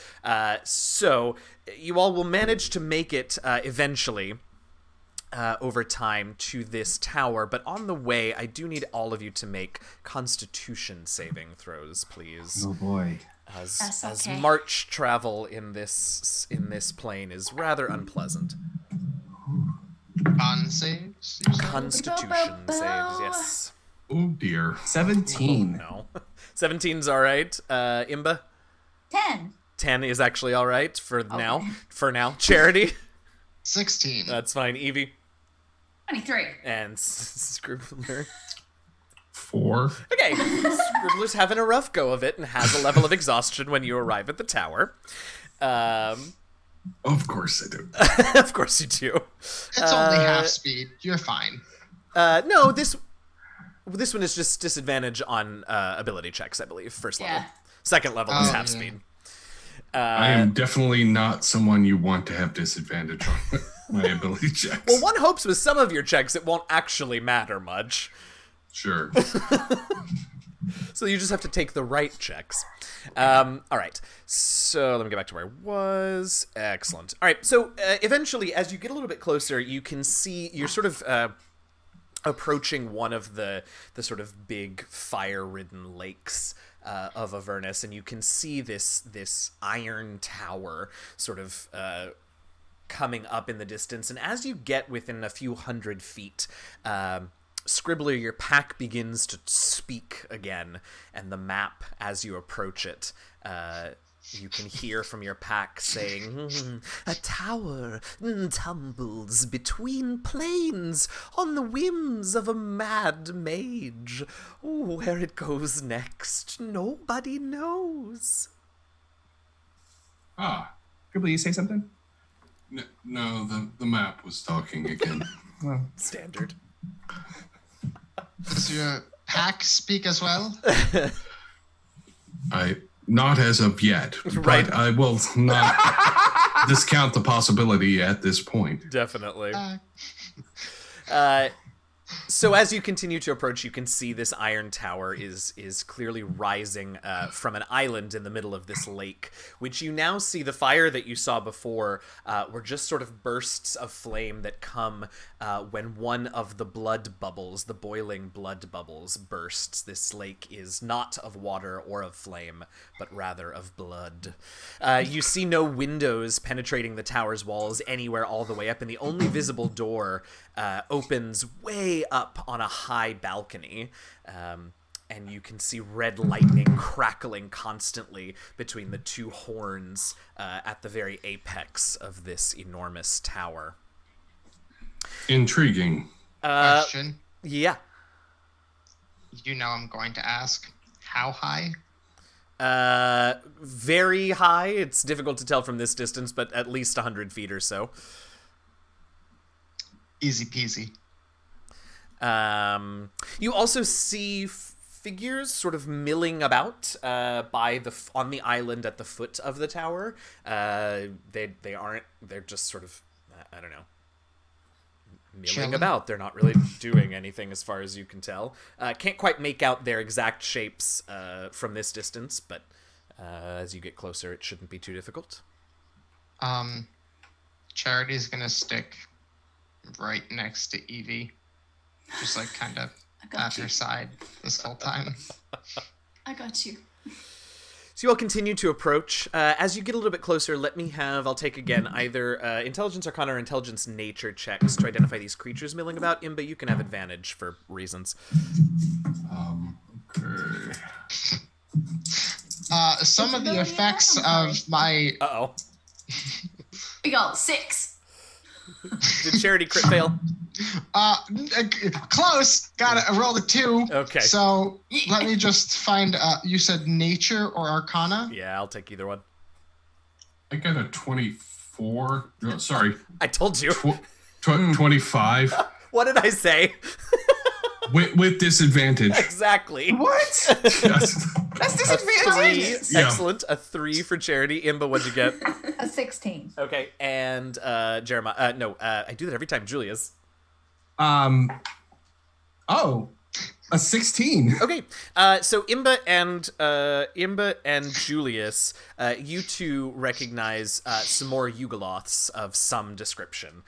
Speaker 1: So you all will manage to make it eventually over time to this tower, but on the way I do need all of you to make Constitution saving throws, please.
Speaker 2: Oh boy.
Speaker 1: As
Speaker 5: okay.
Speaker 1: march travel in this plane is rather unpleasant.
Speaker 3: Con saves? you said?
Speaker 1: Constitution saves, yes.
Speaker 6: Oh dear.
Speaker 2: 17.
Speaker 1: No. 17's alright. Imba?
Speaker 4: 10.
Speaker 1: 10 is actually alright for now. For now. Charity?
Speaker 3: 16.
Speaker 1: That's fine. Evie?
Speaker 5: 23.
Speaker 1: And Scribbler?
Speaker 6: 4.
Speaker 1: Okay, Scribbler's having a rough go of it and has a level of exhaustion when you arrive at the tower.
Speaker 6: Of course I do.
Speaker 1: Of course you do.
Speaker 3: It's only half speed. You're fine.
Speaker 1: No, this one is just disadvantage on ability checks, I believe. First level.
Speaker 5: Yeah.
Speaker 1: Second level is
Speaker 3: Oh,
Speaker 1: half
Speaker 3: yeah.
Speaker 1: speed.
Speaker 6: I am definitely not someone you want to have disadvantage on my ability checks.
Speaker 1: Well, one hopes with some of your checks it won't actually matter much.
Speaker 6: Sure.
Speaker 1: So you just have to take the right checks. All right. So let me get back to where I was. Excellent. All right. So eventually, as you get a little bit closer, you can see you're sort of approaching one of the sort of big fire-ridden lakes of Avernus, and you can see this iron tower sort of coming up in the distance. And as you get within a few hundred feet, Scribbler, your pack begins to speak again, and the map, as you approach it, you can hear from your pack saying, "A tower tumbles between planes on the whims of a mad mage. Where it goes next, nobody knows."
Speaker 2: Scribbler, you say something?
Speaker 6: No, the map was talking again.
Speaker 2: Well,
Speaker 1: Standard.
Speaker 3: Does your pack speak as well?
Speaker 6: Not as of yet,
Speaker 1: Right.
Speaker 6: but I will not discount the possibility at this point.
Speaker 1: Definitely.
Speaker 3: Uh,
Speaker 1: So as you continue to approach, you can see this iron tower is clearly rising from an island in the middle of this lake, which you now see the fire that you saw before were just sort of bursts of flame that come when one of the blood bubbles, the boiling blood bubbles, bursts. This lake is not of water or of flame, but rather of blood. You see no windows penetrating the tower's walls anywhere all the way up, and the only visible door opens way up on a high balcony, and you can see red lightning crackling constantly between the two horns at the very apex of this enormous tower.
Speaker 6: Intriguing.
Speaker 3: Question.
Speaker 1: Yeah.
Speaker 3: You know I'm going to ask. How high?
Speaker 1: Very high. It's difficult to tell from this distance, but at least 100 feet or so.
Speaker 3: Easy peasy.
Speaker 1: You also see figures sort of milling about on the island at the foot of the tower. They're just sort of, I don't know, milling
Speaker 3: Chilling.
Speaker 1: about. They're not really doing anything as far as you can tell. Can't quite make out their exact shapes from this distance, but as you get closer, it shouldn't be too difficult.
Speaker 3: Charity's gonna stick right next to Evie. Just like kind of
Speaker 5: I got
Speaker 3: at
Speaker 5: you.
Speaker 3: her side this whole time.
Speaker 5: I got you.
Speaker 1: So you all continue to approach. As you get a little bit closer, I'll take again either Intelligence Arcana or Intelligence Nature checks to identify these creatures milling about. Imba, you can have advantage for reasons.
Speaker 6: Okay.
Speaker 3: Some of the effects of my
Speaker 1: Uh-oh.
Speaker 5: We got 6.
Speaker 1: Did Charity crit fail?
Speaker 3: close. Got it. I rolled a 2.
Speaker 1: Okay.
Speaker 3: So let me just find. You said nature or arcana?
Speaker 1: Yeah, I'll take either one.
Speaker 6: I got a 24. Oh, sorry,
Speaker 1: I told you.
Speaker 6: 25
Speaker 1: What did I say?
Speaker 6: with disadvantage.
Speaker 1: Exactly.
Speaker 2: what?
Speaker 6: Yes.
Speaker 2: That's
Speaker 1: A 3.
Speaker 2: disadvantageous.
Speaker 6: Yeah.
Speaker 1: Excellent. A 3 for Charity. Imba, what'd you get?
Speaker 4: A 16.
Speaker 1: Okay. And Jeremiah. I do that every time. Julia's.
Speaker 2: Oh, a 16.
Speaker 1: Okay, so Imba and Julius, you two recognize some more Yugoloths of some description.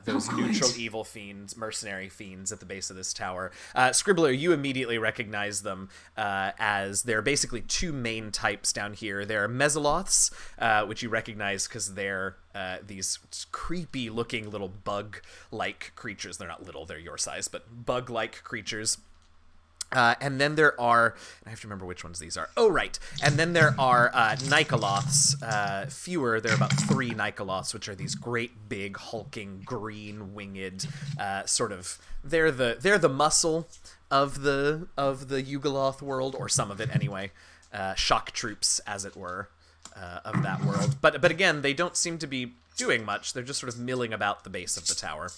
Speaker 1: Those neutral evil fiends, mercenary fiends at the base of this tower. Scribbler, you immediately recognize them as there are basically two main types down here. There are Mesoloths, which you recognize because they're these creepy-looking little bug-like creatures. They're not little, they're your size, but bug-like creatures. And then there are, I have to remember which ones these are. Oh, right. And then there are Nikoloths. Fewer, there are about 3 Nikoloths, which are these great big hulking green winged sort of. They're the muscle of the Yugoloth world, or some of it anyway. Shock troops, as it were, of that world. But again, they don't seem to be doing much. They're just sort of milling about the base of the tower.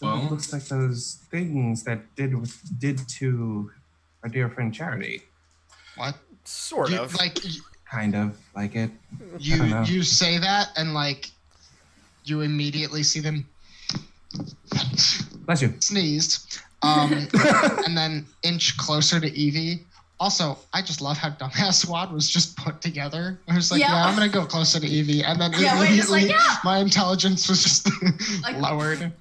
Speaker 2: Well, it looks like those things that did to our dear friend Charity.
Speaker 3: What?
Speaker 1: Sort of.
Speaker 2: Kind of like it.
Speaker 3: You
Speaker 2: I don't know.
Speaker 3: you say that and you immediately see them
Speaker 2: Bless you.
Speaker 3: sneezed, and then inch closer to Evie, Also, I just love how dumbass SWAT was just put together. I was like,
Speaker 5: Yeah.
Speaker 3: yeah, I'm gonna go closer to Evie, and then
Speaker 5: Yeah, we're just like,
Speaker 3: immediately
Speaker 5: yeah.
Speaker 3: my intelligence was just
Speaker 5: Like-
Speaker 3: lowered.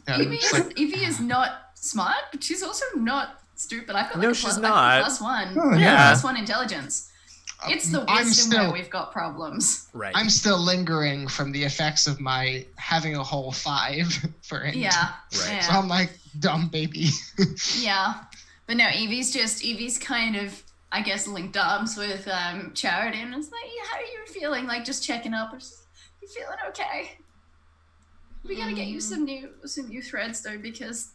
Speaker 3: Yeah,
Speaker 5: Evie
Speaker 3: just like,
Speaker 5: is not smart, but she's also not stupid. I've got
Speaker 1: No,
Speaker 5: like
Speaker 1: she's
Speaker 5: a
Speaker 1: not.
Speaker 5: +1.
Speaker 2: Oh,
Speaker 1: yeah.
Speaker 5: +1 intelligence. It's the
Speaker 3: I'm
Speaker 5: wisdom
Speaker 3: still-
Speaker 5: where we've got problems.
Speaker 1: Right.
Speaker 3: I'm still lingering from the effects of my having a whole 5 for int.
Speaker 5: Yeah.
Speaker 1: Right.
Speaker 3: So I'm like, dumb baby.
Speaker 5: Yeah. But no, Evie's kind of, I guess, linked arms with Charity, and it's like, yeah, how are you feeling? Like, just checking up. You feeling okay? We gotta get you some new threads though, because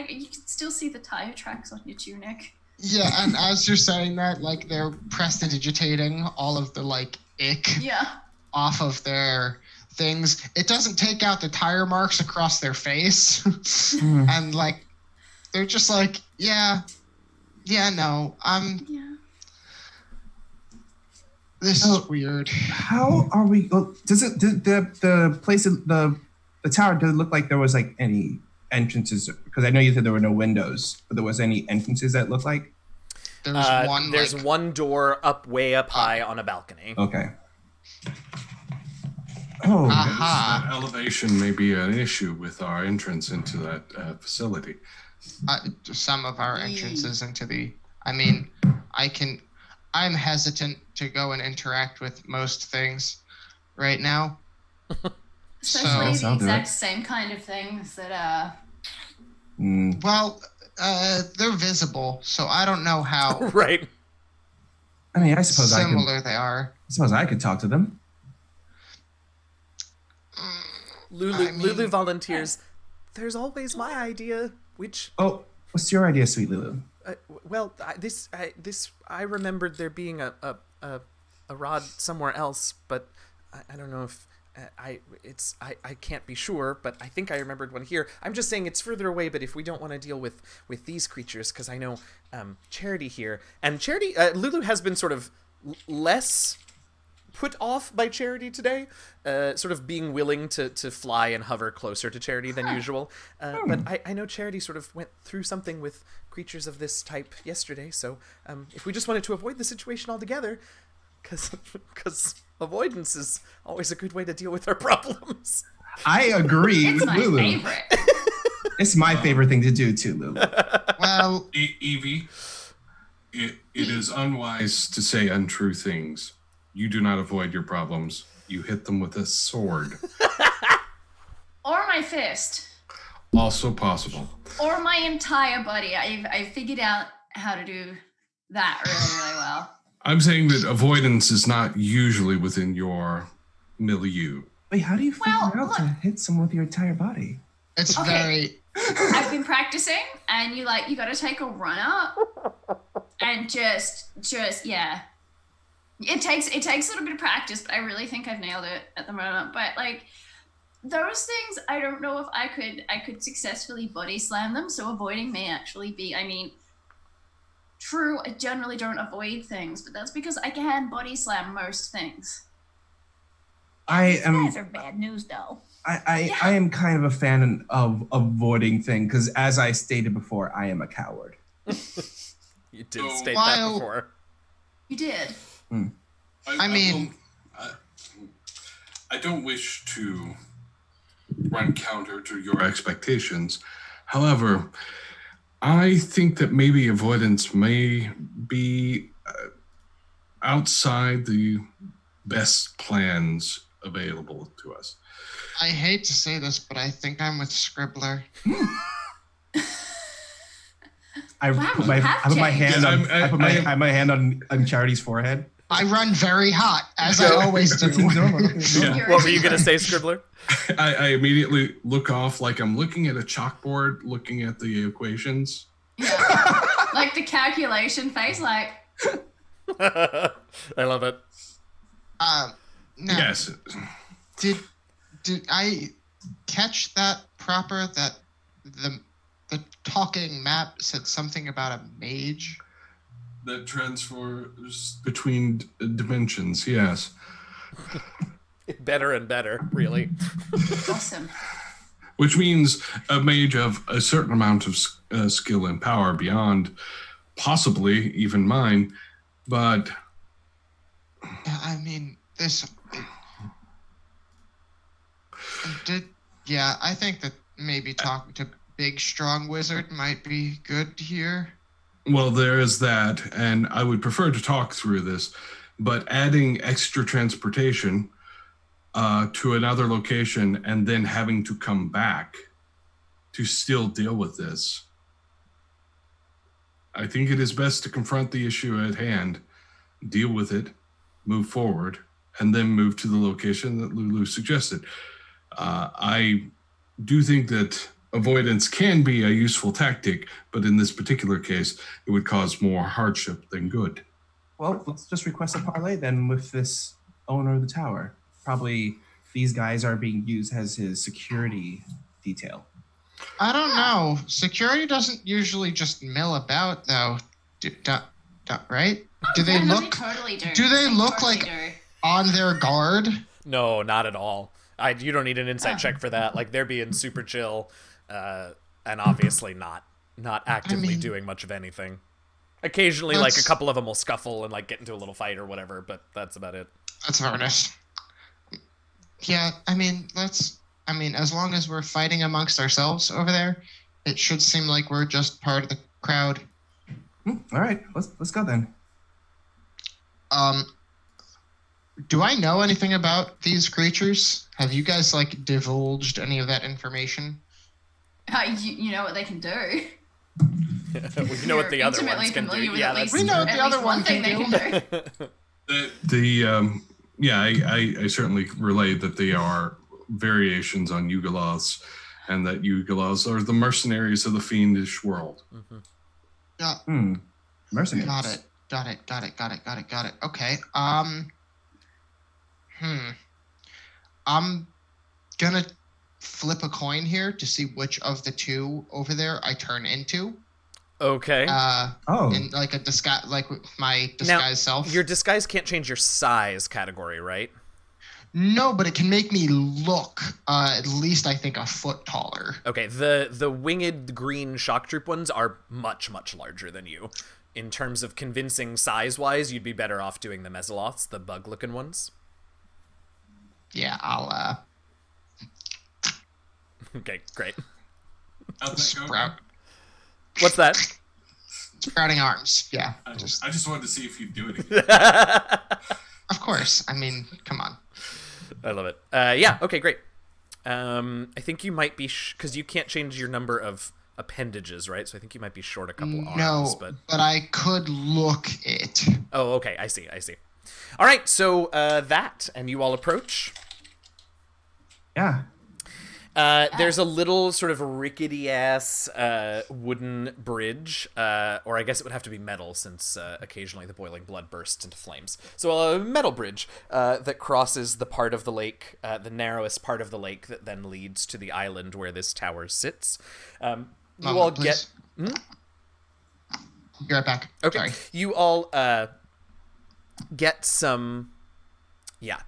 Speaker 5: you can still see the tire tracks on your tunic.
Speaker 3: Yeah, and as you're saying that, like, they're prestidigitating all of the, like, ick
Speaker 5: Yeah.
Speaker 3: off of their things. It doesn't take out the tire marks across their face. And, like, they're just like, yeah, no,
Speaker 5: Yeah.
Speaker 3: this is weird.
Speaker 2: How are we? Well, the place the tower? Does it look like there was like any entrances? Because I know you said there were no windows, but there was any entrances that looked like?
Speaker 3: There's
Speaker 1: one door way up high on a balcony.
Speaker 2: Okay. Oh.
Speaker 3: Aha.
Speaker 6: That elevation may be an issue with our entrance into that facility.
Speaker 3: Some of our entrances into the. I mean, I'm hesitant to go and interact with most things right now.
Speaker 5: Especially
Speaker 2: So-
Speaker 5: the
Speaker 2: I'll do
Speaker 5: exact
Speaker 2: it.
Speaker 5: same kind of things that
Speaker 3: Well, they're visible, so I don't know how
Speaker 1: Right.
Speaker 2: I mean, I suppose
Speaker 3: similar they are.
Speaker 2: I could talk to them.
Speaker 1: Lulu volunteers. There's always my idea, which
Speaker 2: Oh, what's your idea, sweet Lulu?
Speaker 1: well, I remembered there being a rod somewhere else, but I don't know if I can't be sure, but I think I remembered one here. I'm just saying it's further away, but if we don't want to deal with these creatures, because I know Charity here, and Charity, Lulu has been sort of less put off by Charity today, sort of being willing to fly and hover closer to Charity than usual. But I know Charity sort of went through something with creatures of this type yesterday, so if we just wanted to avoid the situation altogether, because avoidance is always a good way to deal with our problems.
Speaker 2: I agree
Speaker 5: it's
Speaker 2: with
Speaker 5: my
Speaker 2: Lulu.
Speaker 5: favorite.
Speaker 2: It's my favorite thing to do too, Lulu.
Speaker 3: Well,
Speaker 6: Evie, it is unwise to say untrue things. You do not avoid your problems. You hit them with a sword.
Speaker 5: Or my fist.
Speaker 6: Also possible.
Speaker 5: Or my entire body. I figured out how to do that really well.
Speaker 6: I'm saying that avoidance is not usually within your milieu.
Speaker 2: Wait, how do you figure
Speaker 5: Well,
Speaker 2: out to
Speaker 5: look.
Speaker 2: hit someone with your entire body?
Speaker 3: it's
Speaker 5: Okay.
Speaker 3: very.
Speaker 5: I've been practicing, and you got to take a run up and just yeah. It takes a little bit of practice, but I really think I've nailed it at the moment. But like those things, I don't know if I could successfully body slam them. So avoiding may actually be. I mean, true, I generally don't avoid things, but that's because I can body slam most things.
Speaker 2: I
Speaker 4: These
Speaker 2: am
Speaker 4: guys are bad news, though.
Speaker 2: I am kind of a fan of avoiding things because, as I stated before, I am a coward.
Speaker 1: You did
Speaker 6: So
Speaker 1: state that
Speaker 3: while-
Speaker 1: before.
Speaker 5: You did.
Speaker 3: I mean-
Speaker 6: I don't wish to run counter to your expectations. However, I think that maybe avoidance may be outside the best plans available to us.
Speaker 3: I hate to say this, but I think I'm with Scribbler.
Speaker 2: I
Speaker 5: Wow,
Speaker 2: put
Speaker 5: you
Speaker 2: my
Speaker 5: have
Speaker 2: I put my
Speaker 5: changed.
Speaker 2: hand on
Speaker 6: Yeah,
Speaker 2: I put my hand on Charity's forehead.
Speaker 3: I run very hot, as I always do.
Speaker 6: Yeah.
Speaker 1: What were you gonna say, Scribbler?
Speaker 6: I immediately look off like I'm looking at a chalkboard, looking at the equations.
Speaker 5: Yeah. Like the calculation face, like
Speaker 1: I love it.
Speaker 3: Now,
Speaker 6: Yes.
Speaker 3: Did I catch that proper? That the talking map said something about a mage?
Speaker 6: That transfers between dimensions, yes.
Speaker 1: Better and better, really.
Speaker 5: awesome.
Speaker 6: Which means a mage of a certain amount of skill and power beyond possibly even mine, but
Speaker 3: I mean, I think that maybe talking to big strong wizard might be good here.
Speaker 6: well, there is that, and I would prefer to talk through this, but adding extra transportation to another location and then having to come back to still deal with this. I think it is best to confront the issue at hand, deal with it, move forward, and then move to the location that Lulu suggested. I do think that avoidance can be a useful tactic, but in this particular case, it would cause more hardship than good.
Speaker 2: Well, let's just request a parlay then with this owner of the tower. Probably these guys are being used as his security detail.
Speaker 3: I don't know. Security doesn't usually just mill about, though. Right? Do they
Speaker 5: No,
Speaker 3: look?
Speaker 5: totally do.
Speaker 3: Do they look
Speaker 5: totally
Speaker 3: like
Speaker 5: do.
Speaker 3: on their guard?
Speaker 1: No, not at all. You don't need an insight check for that. Like, they're being super chill, and obviously not actively doing much of anything. Occasionally, like, a couple of them will scuffle and, like, get into a little fight or whatever, but that's about it.
Speaker 3: That's Avernus. Yeah, as long as we're fighting amongst ourselves over there, it should seem like we're just part of the crowd.
Speaker 2: All right, let's go then.
Speaker 3: Do I know anything about these creatures? Have you guys like divulged any of that information?
Speaker 5: You know what they can do.
Speaker 1: Well, you know what the other
Speaker 5: Intimately
Speaker 1: ones can do.
Speaker 5: familiar with
Speaker 1: Yeah,
Speaker 5: at
Speaker 1: that's
Speaker 5: least,
Speaker 3: We know what
Speaker 5: at
Speaker 3: the other
Speaker 5: least
Speaker 3: one
Speaker 5: thing
Speaker 3: can
Speaker 5: they can do.
Speaker 6: I certainly relate that they are variations on Yugoloths, and that Yugoloths are the mercenaries of the fiendish world.
Speaker 3: Yeah.
Speaker 2: Mercenaries.
Speaker 3: Got it. Okay. I'm gonna flip a coin here to see which of the two over there I turn into.
Speaker 1: Okay.
Speaker 3: In like a disguise, like my disguise self.
Speaker 1: Your disguise can't change your size category, right?
Speaker 3: No, but it can make me look at least I think a foot taller.
Speaker 1: Okay, the winged green shock troop ones are much, much larger than you. In terms of convincing size-wise, you'd be better off doing the Mezzaloths, the bug-looking ones.
Speaker 3: Yeah, I'll
Speaker 1: Okay, great.
Speaker 6: How'd that go?
Speaker 3: sprout.
Speaker 1: What's that?
Speaker 3: Sprouting arms. Yeah.
Speaker 6: I just wanted to see if you'd do it again.
Speaker 3: Of course. I mean, come on.
Speaker 1: I love it. Yeah, okay, great. I think you might be... Because you can't change your number of appendages, right? So I think you might be short a couple arms.
Speaker 3: But I could look it.
Speaker 1: Oh, okay, I see. All right, so that, and you all approach.
Speaker 2: Yeah.
Speaker 1: There's a little sort of rickety-ass wooden bridge, or I guess it would have to be metal since occasionally the boiling blood bursts into flames. So a metal bridge that crosses the part of the lake, the narrowest part of the lake that then leads to the island where this tower sits. You all
Speaker 3: please.
Speaker 1: get...
Speaker 3: Be right back.
Speaker 1: Okay,
Speaker 3: Sorry.
Speaker 1: you all get some... Yeah.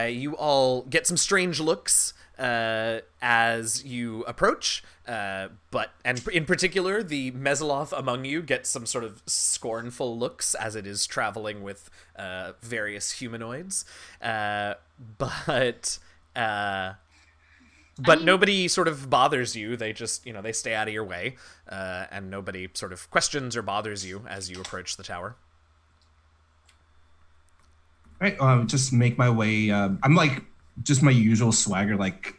Speaker 1: You all get some strange looks as you approach, and in particular, the Mezzaloth among you gets some sort of scornful looks as it is traveling with various humanoids, but nobody sort of bothers you. They just, they stay out of your way, and nobody sort of questions or bothers you as you approach the tower.
Speaker 2: Right, just make my way. I'm like just my usual swagger, like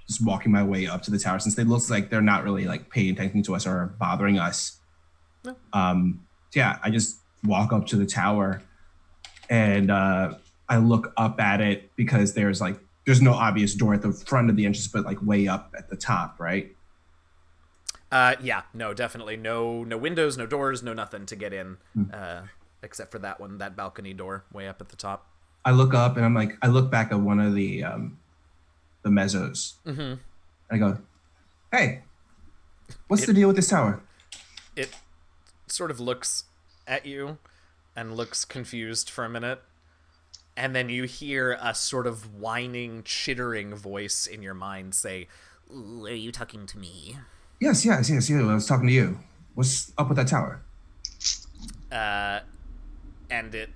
Speaker 2: just walking my way up to the tower since they look like they're not really like paying attention to us or bothering us.
Speaker 1: No.
Speaker 2: Yeah, I just walk up to the tower and I look up at it because there's no obvious door at the front of the entrance, but like way up at the top, right?
Speaker 1: Yeah, no, definitely no windows, no doors, no nothing to get in, except for that balcony door way up at the top.
Speaker 2: I look up and I look back at one of the mezzos. Mm-hmm. And I go, "Hey, what's the deal with this tower?"
Speaker 1: It sort of looks at you and looks confused for a minute, and then you hear a sort of whining, chittering voice in your mind say, "Are you talking to me?"
Speaker 2: Yes, I was talking to you. What's up with that tower?
Speaker 1: And it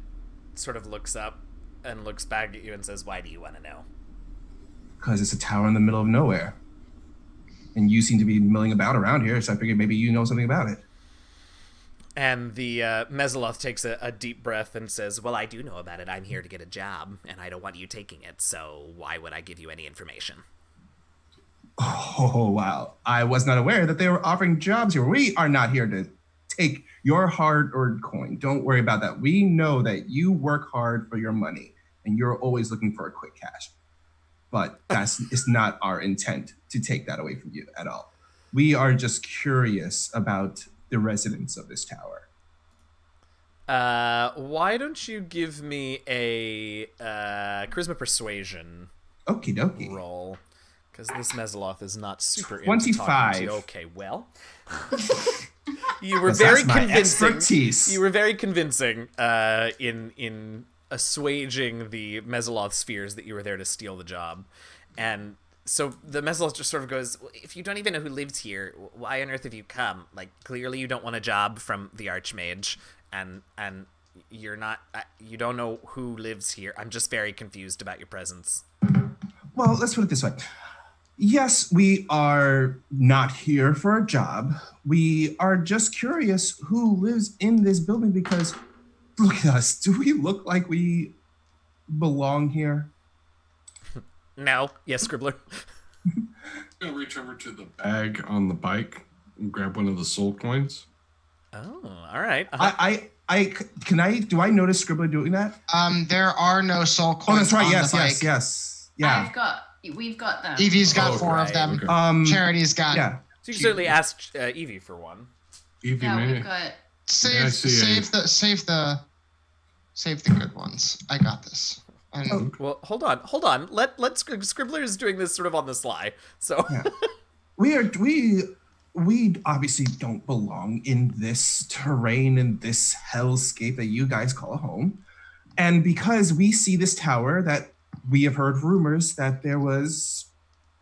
Speaker 1: sort of looks up and looks back at you and says, "Why do you want to know?"
Speaker 2: Because it's a tower in the middle of nowhere. And you seem to be milling about around here, so I figured maybe you know something about it.
Speaker 1: And the Mesoloth takes a deep breath and says, "Well, I do know about it. I'm here to get a job, and I don't want you taking it, so why would I give you any information?"
Speaker 2: Oh, wow. I was not aware that they were offering jobs here. We are not here to take your hard-earned coin. Don't worry about that. We know that you work hard for your money, and you're always looking for a quick cash. But it's not our intent to take that away from you at all. We are just curious about the residents of this tower.
Speaker 1: Why don't you give me a charisma persuasion
Speaker 2: Okie dokie.
Speaker 1: roll? Because this Mesoloth is not super into
Speaker 2: 25.
Speaker 1: talking to you. Okay, well, you were
Speaker 2: Yes,
Speaker 1: very
Speaker 2: that's my
Speaker 1: convincing.
Speaker 2: expertise.
Speaker 1: You were very convincing in assuaging the Mesoloth's fears that you were there to steal the job, and so the Mesoloth just sort of goes, "Well, if you don't even know who lives here, why on earth have you come? Like, clearly you don't want a job from the Archmage, and you're not. You don't know who lives here. I'm just very confused about your presence."
Speaker 2: Well, let's put it this way. Yes, we are not here for a job. We are just curious who lives in this building because look at us. Do we look like we belong here?
Speaker 1: No, yes, Scribbler.
Speaker 6: I'm gonna reach over to the bag on the bike and grab one of the soul coins.
Speaker 1: Oh, all right.
Speaker 2: Do I notice Scribbler doing that?
Speaker 3: There are no soul coins.
Speaker 2: Oh, that's right.
Speaker 3: on
Speaker 2: Yes,
Speaker 3: the bike.
Speaker 2: yes. Yeah.
Speaker 5: We've got them.
Speaker 3: Evie's got
Speaker 6: Oh,
Speaker 3: 4 of
Speaker 1: right,
Speaker 3: them.
Speaker 6: okay.
Speaker 3: Charity's got.
Speaker 2: Yeah.
Speaker 1: So you can certainly ask Evie for one.
Speaker 6: Evie,
Speaker 5: Yeah,
Speaker 6: may
Speaker 5: we've got.
Speaker 6: Yeah, I see
Speaker 3: Save the good ones. I got this. And
Speaker 2: Oh.
Speaker 1: Well, hold on. Let Scribbler is doing this sort of on the sly. So
Speaker 2: Yeah. We obviously don't belong in this terrain, in this hellscape that you guys call home. And because we see this tower, that we have heard rumors that there was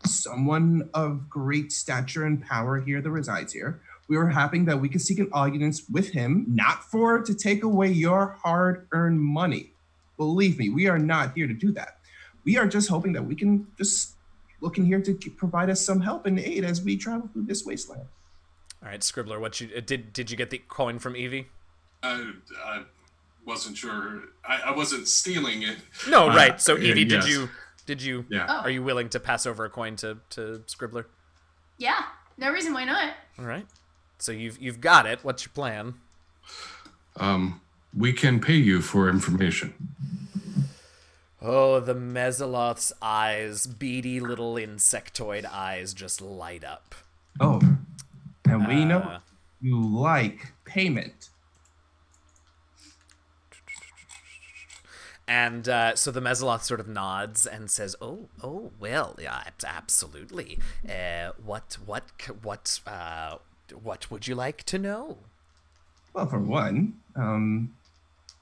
Speaker 2: someone of great stature and power here that resides here. We were hoping that we could seek an audience with him, not to take away your hard-earned money. Believe me, we are not here to do that. We are just hoping that we can just look in here to provide us some help and aid as we travel through this wasteland.
Speaker 1: all right, Scribbler, what you did you get the coin from Evie?
Speaker 6: I wasn't sure. I wasn't stealing it.
Speaker 1: No, right. So
Speaker 6: yeah,
Speaker 1: Evie,
Speaker 6: yes.
Speaker 1: did you
Speaker 6: Yeah.
Speaker 5: Oh.
Speaker 1: are you willing to pass over a coin to Scribbler?
Speaker 5: Yeah, no reason why not.
Speaker 1: All right. So you've got it. What's your plan?
Speaker 6: We can pay you for information.
Speaker 1: Oh, the Mesoloth's eyes, beady little insectoid eyes, just light up.
Speaker 2: Oh, and we know you like payment.
Speaker 1: And so the Mesoloth sort of nods and says, "Oh, well, yeah, absolutely. What would you like to know?"
Speaker 2: Well, for one,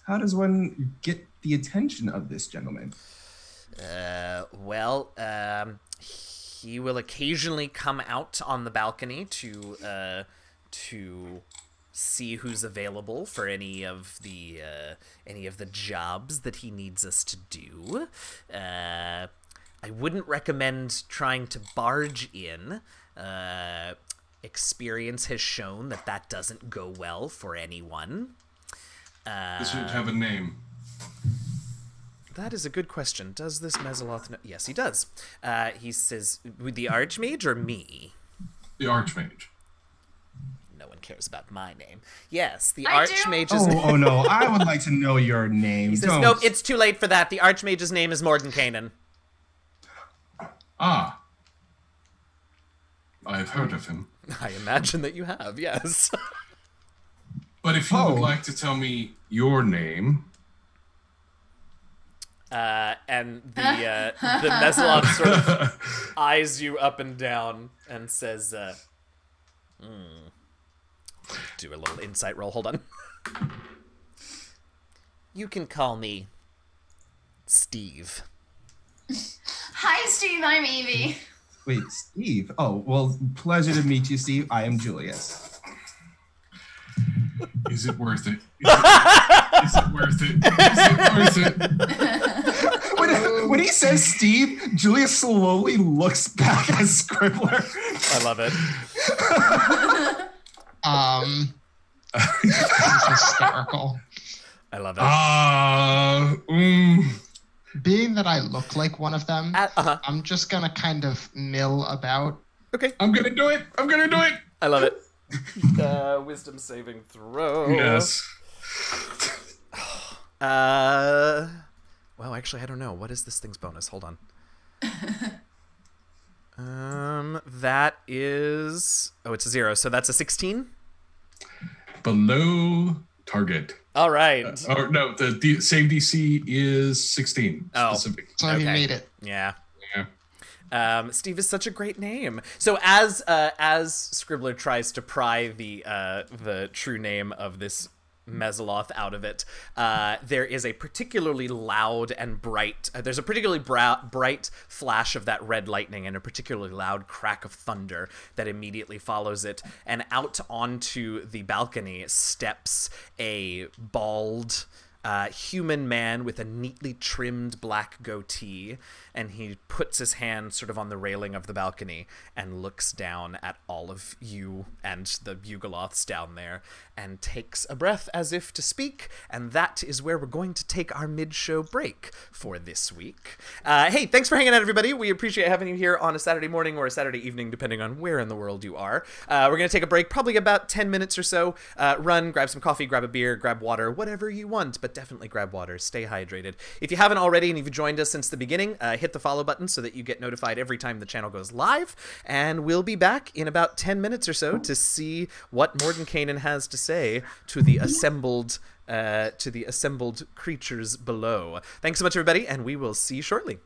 Speaker 2: how does one get the attention of this gentleman?
Speaker 1: Well, he will occasionally come out on the balcony to see who's available for any of the jobs that he needs us to do. I wouldn't recommend trying to barge in. Experience has shown that doesn't go well for anyone.
Speaker 6: This would have a name.
Speaker 1: That is a good question. Does this Mesoloth know? Yes, he does. He says, "With the Archmage or me?"
Speaker 6: The Archmage.
Speaker 1: No one cares about my name. Yes, the
Speaker 5: I do.
Speaker 1: Archmage's
Speaker 2: Oh no, I would like to know your name.
Speaker 1: He says,
Speaker 2: Don't.
Speaker 1: "Nope, it's too late for that. The Archmage's name is Mordenkainen."
Speaker 6: Ah. I've heard of him.
Speaker 1: I imagine that you have, yes.
Speaker 6: But if you
Speaker 2: Oh.
Speaker 6: would like to tell me your name,
Speaker 1: And the Mesoloth sort of eyes you up and down and says, do a little insight roll. Hold on. You can call me Steve.
Speaker 5: Hi, Steve. I'm Evie.
Speaker 2: Wait, Steve. Oh, well, pleasure to meet you, Steve. I am Julius.
Speaker 6: Is it worth it? Is it worth it? Is it worth it?
Speaker 2: When he says Steve, Julia slowly looks back at Scribbler.
Speaker 1: I love it.
Speaker 3: This is hysterical.
Speaker 1: I love it.
Speaker 3: Being that I look like one of them, I'm just gonna kind of mill about.
Speaker 1: Okay.
Speaker 6: I'm gonna do it.
Speaker 1: I love it. Wisdom saving throw.
Speaker 6: Yes.
Speaker 1: Well, actually, I don't know. What is this thing's bonus? Hold on. That is... Oh, it's a 0. So that's a 16?
Speaker 6: Below target.
Speaker 1: All right.
Speaker 6: Or no, the save DC is 16 specific.
Speaker 3: So he made it.
Speaker 1: Yeah.
Speaker 6: Yeah.
Speaker 1: Steve is such a great name. So as Scribbler tries to pry the true name of this Mesoloth out of it, there is a particularly loud and bright, there's a particularly bright flash of that red lightning and a particularly loud crack of thunder that immediately follows it, and out onto the balcony steps a bald human man with a neatly trimmed black goatee, and he puts his hand sort of on the railing of the balcony and looks down at all of you and the Yugoloths down there and takes a breath as if to speak, and that is where we're going to take our mid-show break for this week. Hey, thanks for hanging out, everybody. We appreciate having you here on a Saturday morning or a Saturday evening, depending on where in the world you are. We're going to take a break, probably about 10 minutes or so. Run, grab some coffee, grab a beer, grab water, whatever you want, but definitely grab water. Stay hydrated. If you haven't already and you've joined us since the beginning, hit the follow button so that you get notified every time the channel goes live, and we'll be back in about 10 minutes or so to see what Mordenkainen has to say to the assembled creatures below. Thanks so much, everybody, and we will see you shortly.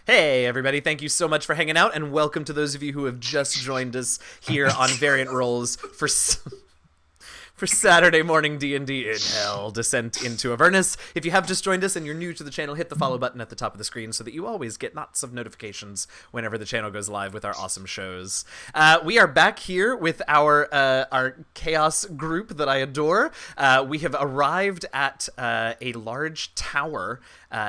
Speaker 1: Hey, everybody. Thank you so much for hanging out, and welcome to those of you who have just joined us here on Variant Roles for Saturday morning D&D in Hell, Descent into Avernus. If you have just joined us and you're new to the channel, hit the follow button at the top of the screen so that you always get lots of notifications whenever the channel goes live with our awesome shows. We are back here with our chaos group that I adore. We have arrived at a large tower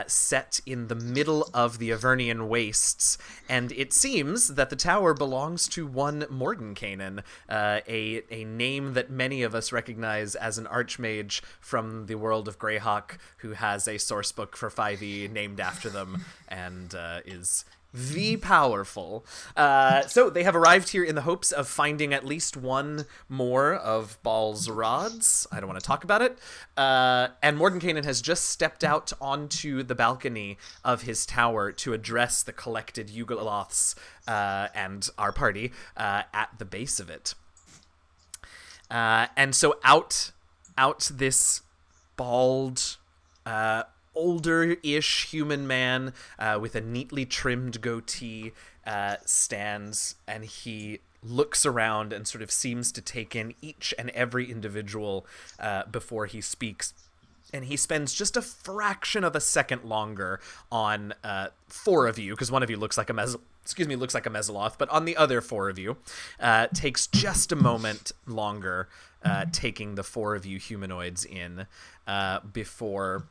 Speaker 1: set in the middle of the Avernian wastes, and it seems that the tower belongs to one Mordenkainen, a name that many of us recognize as an archmage from the world of Greyhawk, who has a sourcebook for 5e named after them, and is the powerful. So they have arrived here in the hopes of finding at least one more of Baal's rods. I don't want to talk about it. And Mordenkainen has just stepped out onto the balcony of his tower to address the collected Yugoloths and our party at the base of it. And so out this bald, older-ish human man with a neatly trimmed goatee stands, and he looks around and sort of seems to take in each and every individual before he speaks. And he spends just a fraction of a second longer on 4 of you, because one of you looks like a Mesoloth, but on the other 4 of you, takes just a moment longer taking the 4 of you humanoids in before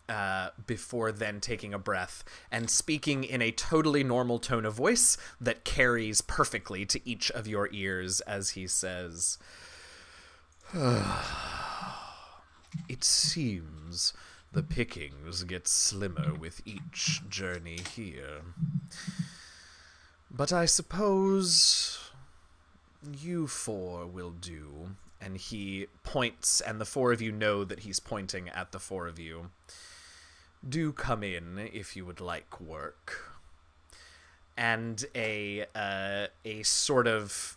Speaker 1: then taking a breath and speaking in a totally normal tone of voice that carries perfectly to each of your ears as he says, "It seems the pickings get slimmer with each journey here. But I suppose you 4 will do." And he points, and the 4 of you know that he's pointing at the 4 of you. "Do come in if you would like work." And a sort of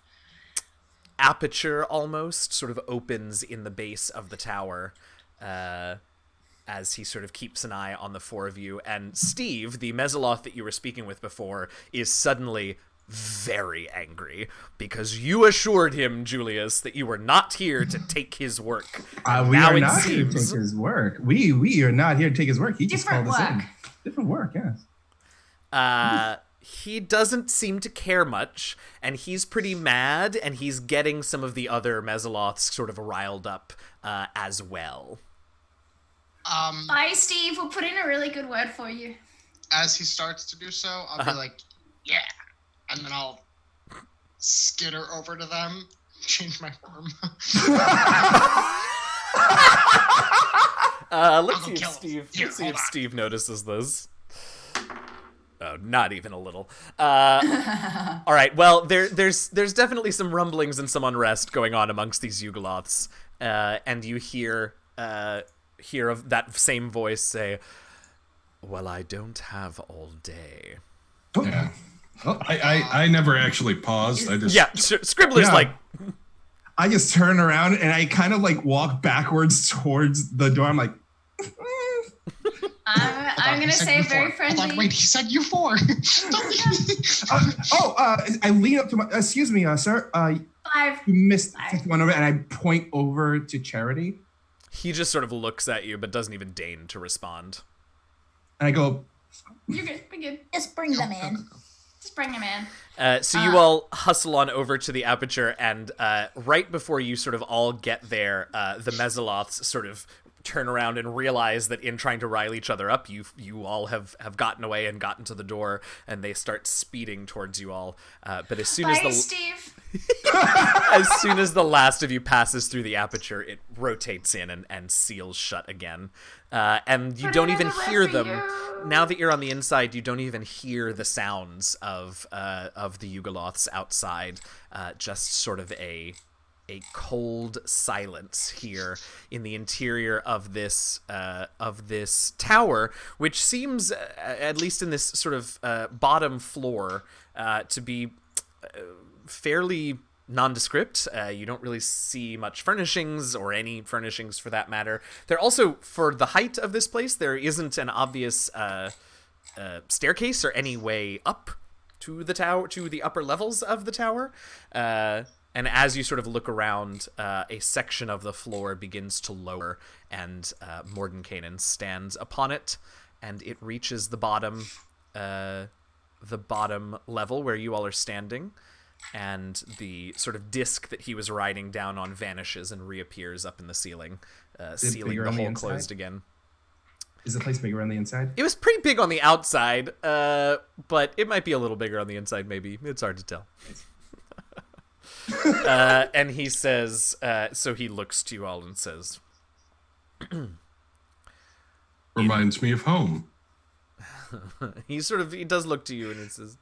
Speaker 1: aperture almost sort of opens in the base of the tower as he sort of keeps an eye on the 4 of you. And Steve, the Mesoloth that you were speaking with before, is suddenly very angry because you assured him, Julius, that you were not here to take his work.
Speaker 2: We are not here to take his work. We are not here to take his work. He just called us in. Different work, yes.
Speaker 1: He doesn't seem to care much, and he's pretty mad, and he's getting some of the other Mesoloths sort of riled up as well.
Speaker 5: Bye, Steve. We'll put in a really good word for you.
Speaker 3: As he starts to do so, I'll be like, "Yeah," and then I'll skitter over to them, change my form.
Speaker 1: Let's see if Steve notices this. Oh, not even a little. All right. Well, there's definitely some rumblings and some unrest going on amongst these Yugoloths, and you hear of that same voice say, "Well, I don't have all day."
Speaker 6: Yeah. I never actually paused. I just
Speaker 1: Scribbler's like.
Speaker 2: I just turn around and I kind of like walk backwards towards the door. I'm like.
Speaker 5: I'm gonna say very friendly.
Speaker 3: Wait, he said you 4.
Speaker 2: I lean up to my. Excuse me, sir.
Speaker 5: 5.
Speaker 2: You missed one over, and I point over to Charity.
Speaker 1: He just sort of looks at you, but doesn't even deign to respond.
Speaker 2: And I go,
Speaker 5: "You're good. We're good.
Speaker 4: Just bring them in."
Speaker 5: Just bring him in.
Speaker 1: So you all hustle on over to the aperture, and right before you sort of all get there, the Mesoloths sort of turn around and realize that in trying to rile each other up, you all have gotten away and gotten to the door, and they start speeding towards you all. But as soon
Speaker 5: Steve.
Speaker 1: as soon as the last of you passes through the aperture, it rotates in and seals shut again. And you don't even hear them. Now that you're on the inside, you don't even hear the sounds of the Yugoloths outside. Just sort of a cold silence here in the interior of this tower, which seems, at least in this sort of bottom floor, to be fairly nondescript. You don't really see much furnishings, or any furnishings for that matter. There also, for the height of this place, there isn't an obvious staircase or any way up to the tower, to the upper levels of the tower. And as you sort of look around, a section of the floor begins to lower, and Mordenkainen stands upon it, and it reaches the bottom level where you all are standing, and the sort of disc that he was riding down on vanishes and reappears up in the ceiling, sealing the hole closed again.
Speaker 2: Is the place bigger on the inside?
Speaker 1: It was pretty big on the outside, but it might be a little bigger on the inside, maybe. It's hard to tell. And he says, so he looks to you all and says,
Speaker 6: Reminds me of home.
Speaker 1: he does look to you and he says,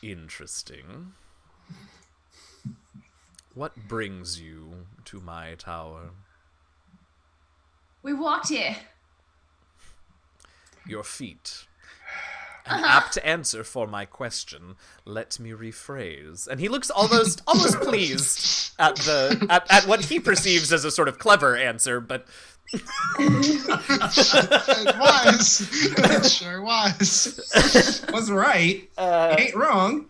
Speaker 1: interesting. What brings you to my tower?
Speaker 5: We walked here.
Speaker 1: Your feet. An apt answer for my question. Let me rephrase. And he looks almost pleased at what he perceives as a sort of clever answer, but
Speaker 3: It was. It sure was.
Speaker 2: Was right. Ain't wrong.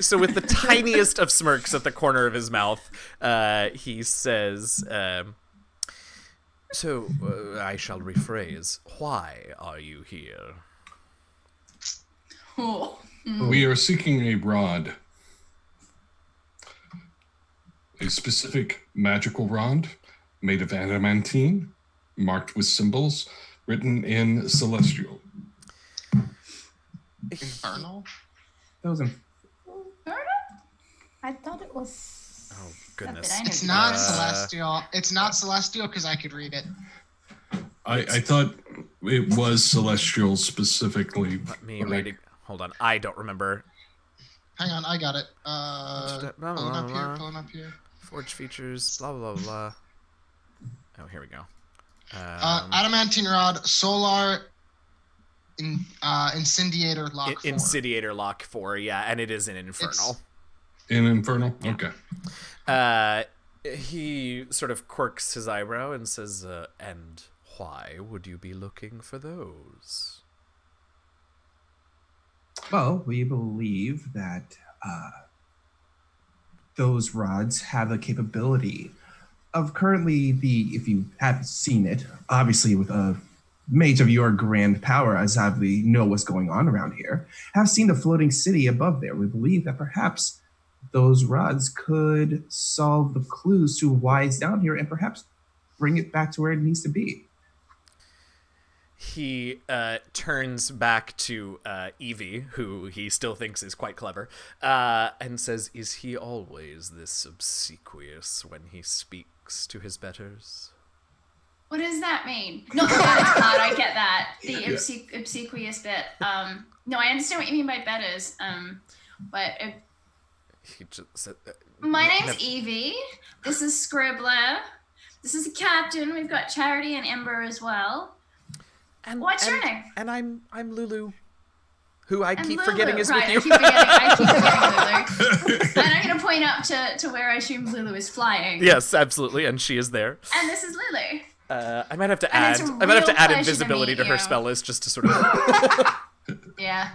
Speaker 1: so with the tiniest of smirks at the corner of his mouth, he says, so I shall rephrase. Why are you here?
Speaker 5: Oh.
Speaker 6: We are seeking a rod. A specific magical rod made of adamantine, marked with symbols, written in
Speaker 3: Infernal?
Speaker 2: That was
Speaker 4: I thought it was.
Speaker 1: Oh, goodness.
Speaker 5: I know
Speaker 3: It's
Speaker 5: the
Speaker 3: not
Speaker 5: difference.
Speaker 3: celestial. It's not celestial because I could read it.
Speaker 6: I thought it was celestial specifically.
Speaker 1: Let me read it. Hold on. I don't remember.
Speaker 3: Hang on, I got it. Pulling up here.
Speaker 1: Forge features, blah, blah, blah, blah. Oh, here we go.
Speaker 3: Adamantine rod, solar, incendiator lock 4.
Speaker 1: Incendiator lock 4, yeah, and it is an infernal.
Speaker 6: In Infernal? Okay.
Speaker 1: He sort of quirks his eyebrow and says, and why would you be looking for those?
Speaker 2: Well, we believe that those rods have the capability of currently if you have seen it, obviously with a mage of your grand power, as we know what's going on around here, have seen the floating city above there. We believe that perhaps those rods could solve the clues to why it's down here and perhaps bring it back to where it needs to be.
Speaker 1: He turns back to Evie, who he still thinks is quite clever, and says, is he always this obsequious when he speaks to his betters?
Speaker 5: What does that mean? Not the betters part, I get that. The obsequious bit. No, I understand what you mean by betters. But
Speaker 1: He just said,
Speaker 5: my name's Evie. This is Scribbler. This is the captain. We've got Charity and Ember as well.
Speaker 1: and,
Speaker 5: What's your name?
Speaker 1: And I'm Lulu, who I
Speaker 5: And
Speaker 1: keep
Speaker 5: Lulu.
Speaker 1: forgetting is
Speaker 5: right,
Speaker 1: with you.
Speaker 5: I keep forgetting Lulu. And I'm going to point up to where I assume Lulu is flying.
Speaker 1: Yes, absolutely, and she is there.
Speaker 5: And this is Lulu.
Speaker 1: I might have to
Speaker 5: And
Speaker 1: add.
Speaker 5: it's a
Speaker 1: I might have to
Speaker 5: real
Speaker 1: add
Speaker 5: pleasure to
Speaker 1: invisibility
Speaker 5: meet
Speaker 1: to her
Speaker 5: you.
Speaker 1: spell list just to sort of.
Speaker 5: Yeah.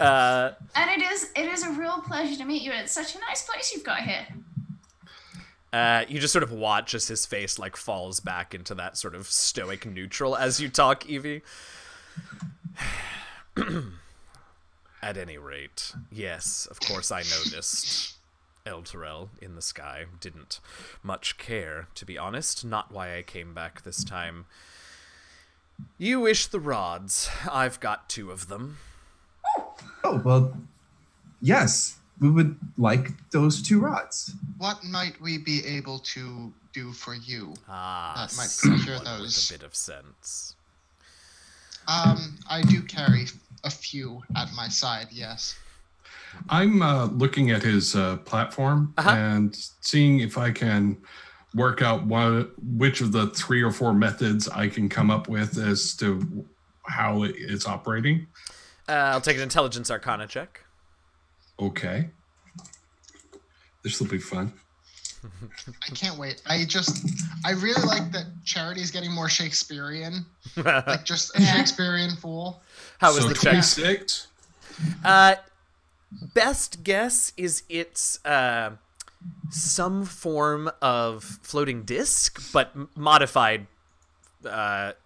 Speaker 1: uh,
Speaker 5: And it is a real pleasure to meet you. It's such a nice place you've got here.
Speaker 1: You just sort of watch as his face like falls back into that sort of stoic neutral as you talk, Evie. At any rate, yes, of course I noticed. Elturel in the sky didn't much care, to be honest. Not why I came back this time. You wish the rods. I've got 2 of them.
Speaker 2: Oh, well, yes, we would like those 2 rods.
Speaker 3: What might we be able to do for you?
Speaker 1: Ah,
Speaker 3: That might pleasure
Speaker 1: someone with
Speaker 3: those.
Speaker 1: a bit of sense.
Speaker 3: I do carry a few at my side, yes.
Speaker 6: I'm looking at his platform and seeing if I can work out which of the 3 or 4 methods I can come up with as to how it's operating.
Speaker 1: I'll take an intelligence arcana check.
Speaker 6: Okay. This will be fun.
Speaker 3: I can't wait. I really like that Charity's getting more Shakespearean, like just a Shakespearean fool.
Speaker 1: How was
Speaker 6: So
Speaker 1: the check?
Speaker 6: 26.
Speaker 1: Best guess is it's some form of floating disc, but modified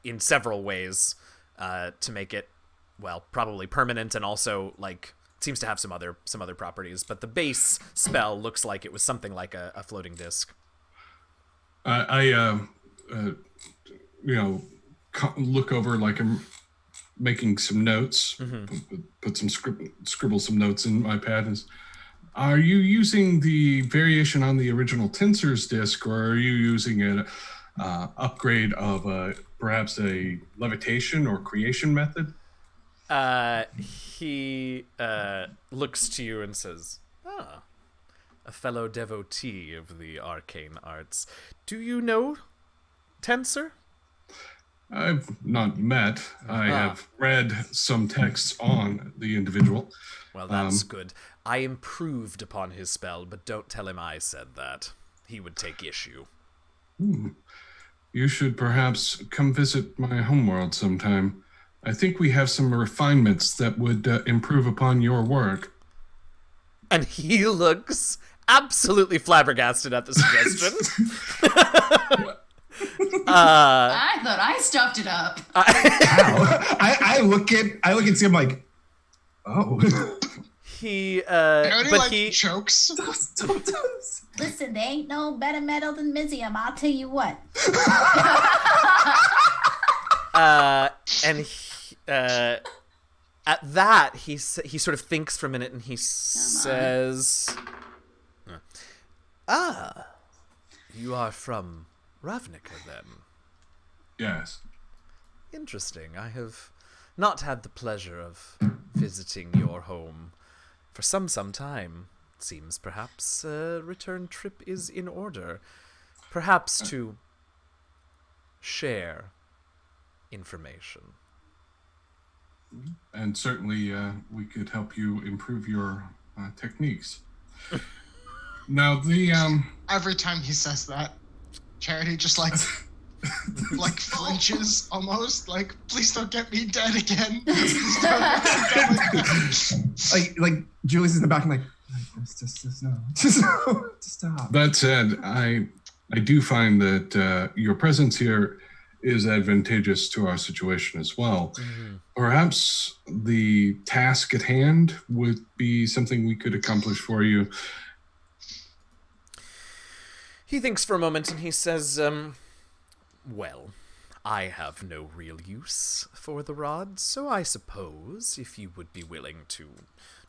Speaker 1: in several ways to make it, well, probably permanent, and also like it seems to have some other properties. But the base spell looks like it was something like a floating disc.
Speaker 6: Look over like I'm making some notes, put some scribble some notes in my pad. Are you using the variation on the original Tensor's disc, or are you using an upgrade of perhaps a levitation or creation method?
Speaker 1: He looks to you and says, "Ah, a fellow devotee of the arcane arts. Do you know Tensor?"
Speaker 6: I've not met. I have read some texts on the individual.
Speaker 1: Well, that's good. I improved upon his spell, but don't tell him I said that. He would take issue.
Speaker 6: You should perhaps come visit my homeworld sometime. I think we have some refinements that would improve upon your work.
Speaker 1: And he looks absolutely flabbergasted at the suggestion.
Speaker 5: I thought I stuffed it up.
Speaker 2: Wow. I look at Sam like, oh.
Speaker 3: He chokes.
Speaker 4: Listen, there ain't no better metal than Mizium, I'll tell you what.
Speaker 1: And he, at that, he sort of thinks for a minute, and he says, "Ah, you are from Ravnica, then?"
Speaker 6: Yes.
Speaker 1: Interesting. I have not had the pleasure of visiting your home for some time. It seems perhaps a return trip is in order. Perhaps to share information.
Speaker 6: And certainly we could help you improve your techniques. Now,
Speaker 3: Every time he says that, Charity just like flinches almost. Like, please don't get me dead again. Please don't get me dead.
Speaker 2: like Julius is in the back and like, just no. Just stop.
Speaker 6: That said, I do find that your presence here is advantageous to our situation as well. Perhaps the task at hand would be something we could accomplish for you.
Speaker 1: He thinks for a moment and he says, well, I have no real use for the rods, so I suppose if you would be willing to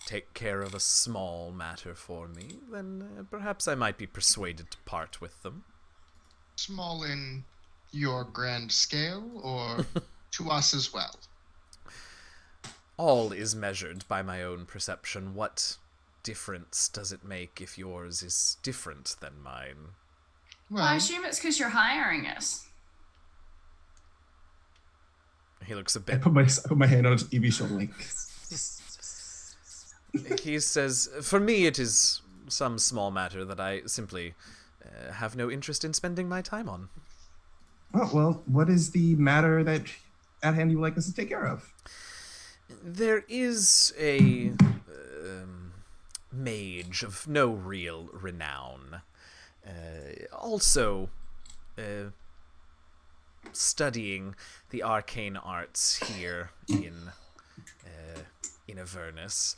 Speaker 1: take care of a small matter for me, then perhaps I might be persuaded to part with them.
Speaker 3: Small in your grand scale, or to us as well?
Speaker 1: All is measured by my own perception. What difference does it make if yours is different than mine?
Speaker 5: Well, I assume it's because you're hiring us.
Speaker 1: He looks a
Speaker 2: I
Speaker 1: bit...
Speaker 2: put my hand on Evie's shoulder like...
Speaker 1: He says, for me it is some small matter that I simply have no interest in spending my time on.
Speaker 2: Oh, well, what is the matter that at hand you would like us to take care of?
Speaker 1: There is a mage of no real renown. Also studying the arcane arts here in Avernus.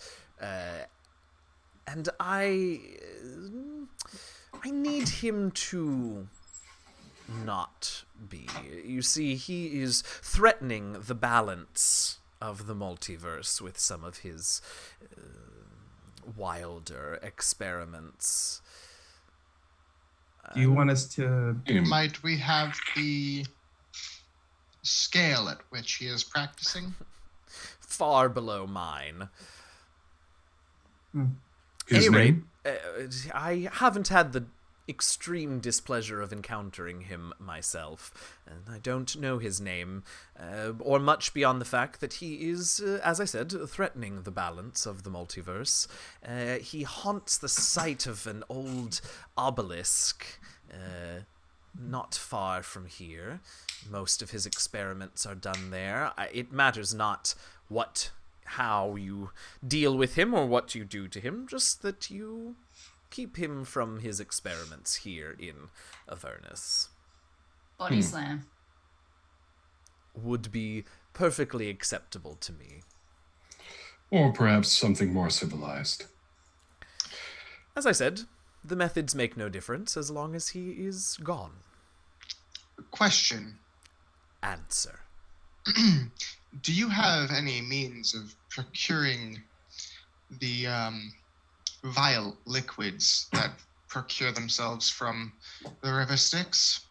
Speaker 1: And I need him to not be. You see, he is threatening the balance of the multiverse with some of his wilder experiments.
Speaker 2: Do you want us to...
Speaker 3: Might we have the scale at which he is practicing?
Speaker 1: Far below mine.
Speaker 6: His
Speaker 1: Anyway,
Speaker 6: name?
Speaker 1: I haven't had the extreme displeasure of encountering him myself, and I don't know his name, or much beyond the fact that he is, as I said, threatening the balance of the multiverse. He haunts the site of an old obelisk, not far from here. Most of his experiments are done there. It matters not how you deal with him or what you do to him, just that you keep him from his experiments here in Avernus.
Speaker 5: Body slam.
Speaker 1: Would be perfectly acceptable to me.
Speaker 6: Or perhaps something more civilized.
Speaker 1: As I said, the methods make no difference as long as he is gone.
Speaker 3: Question.
Speaker 1: Answer.
Speaker 3: Do you have any means of procuring the vile liquids that procure themselves from the river Styx?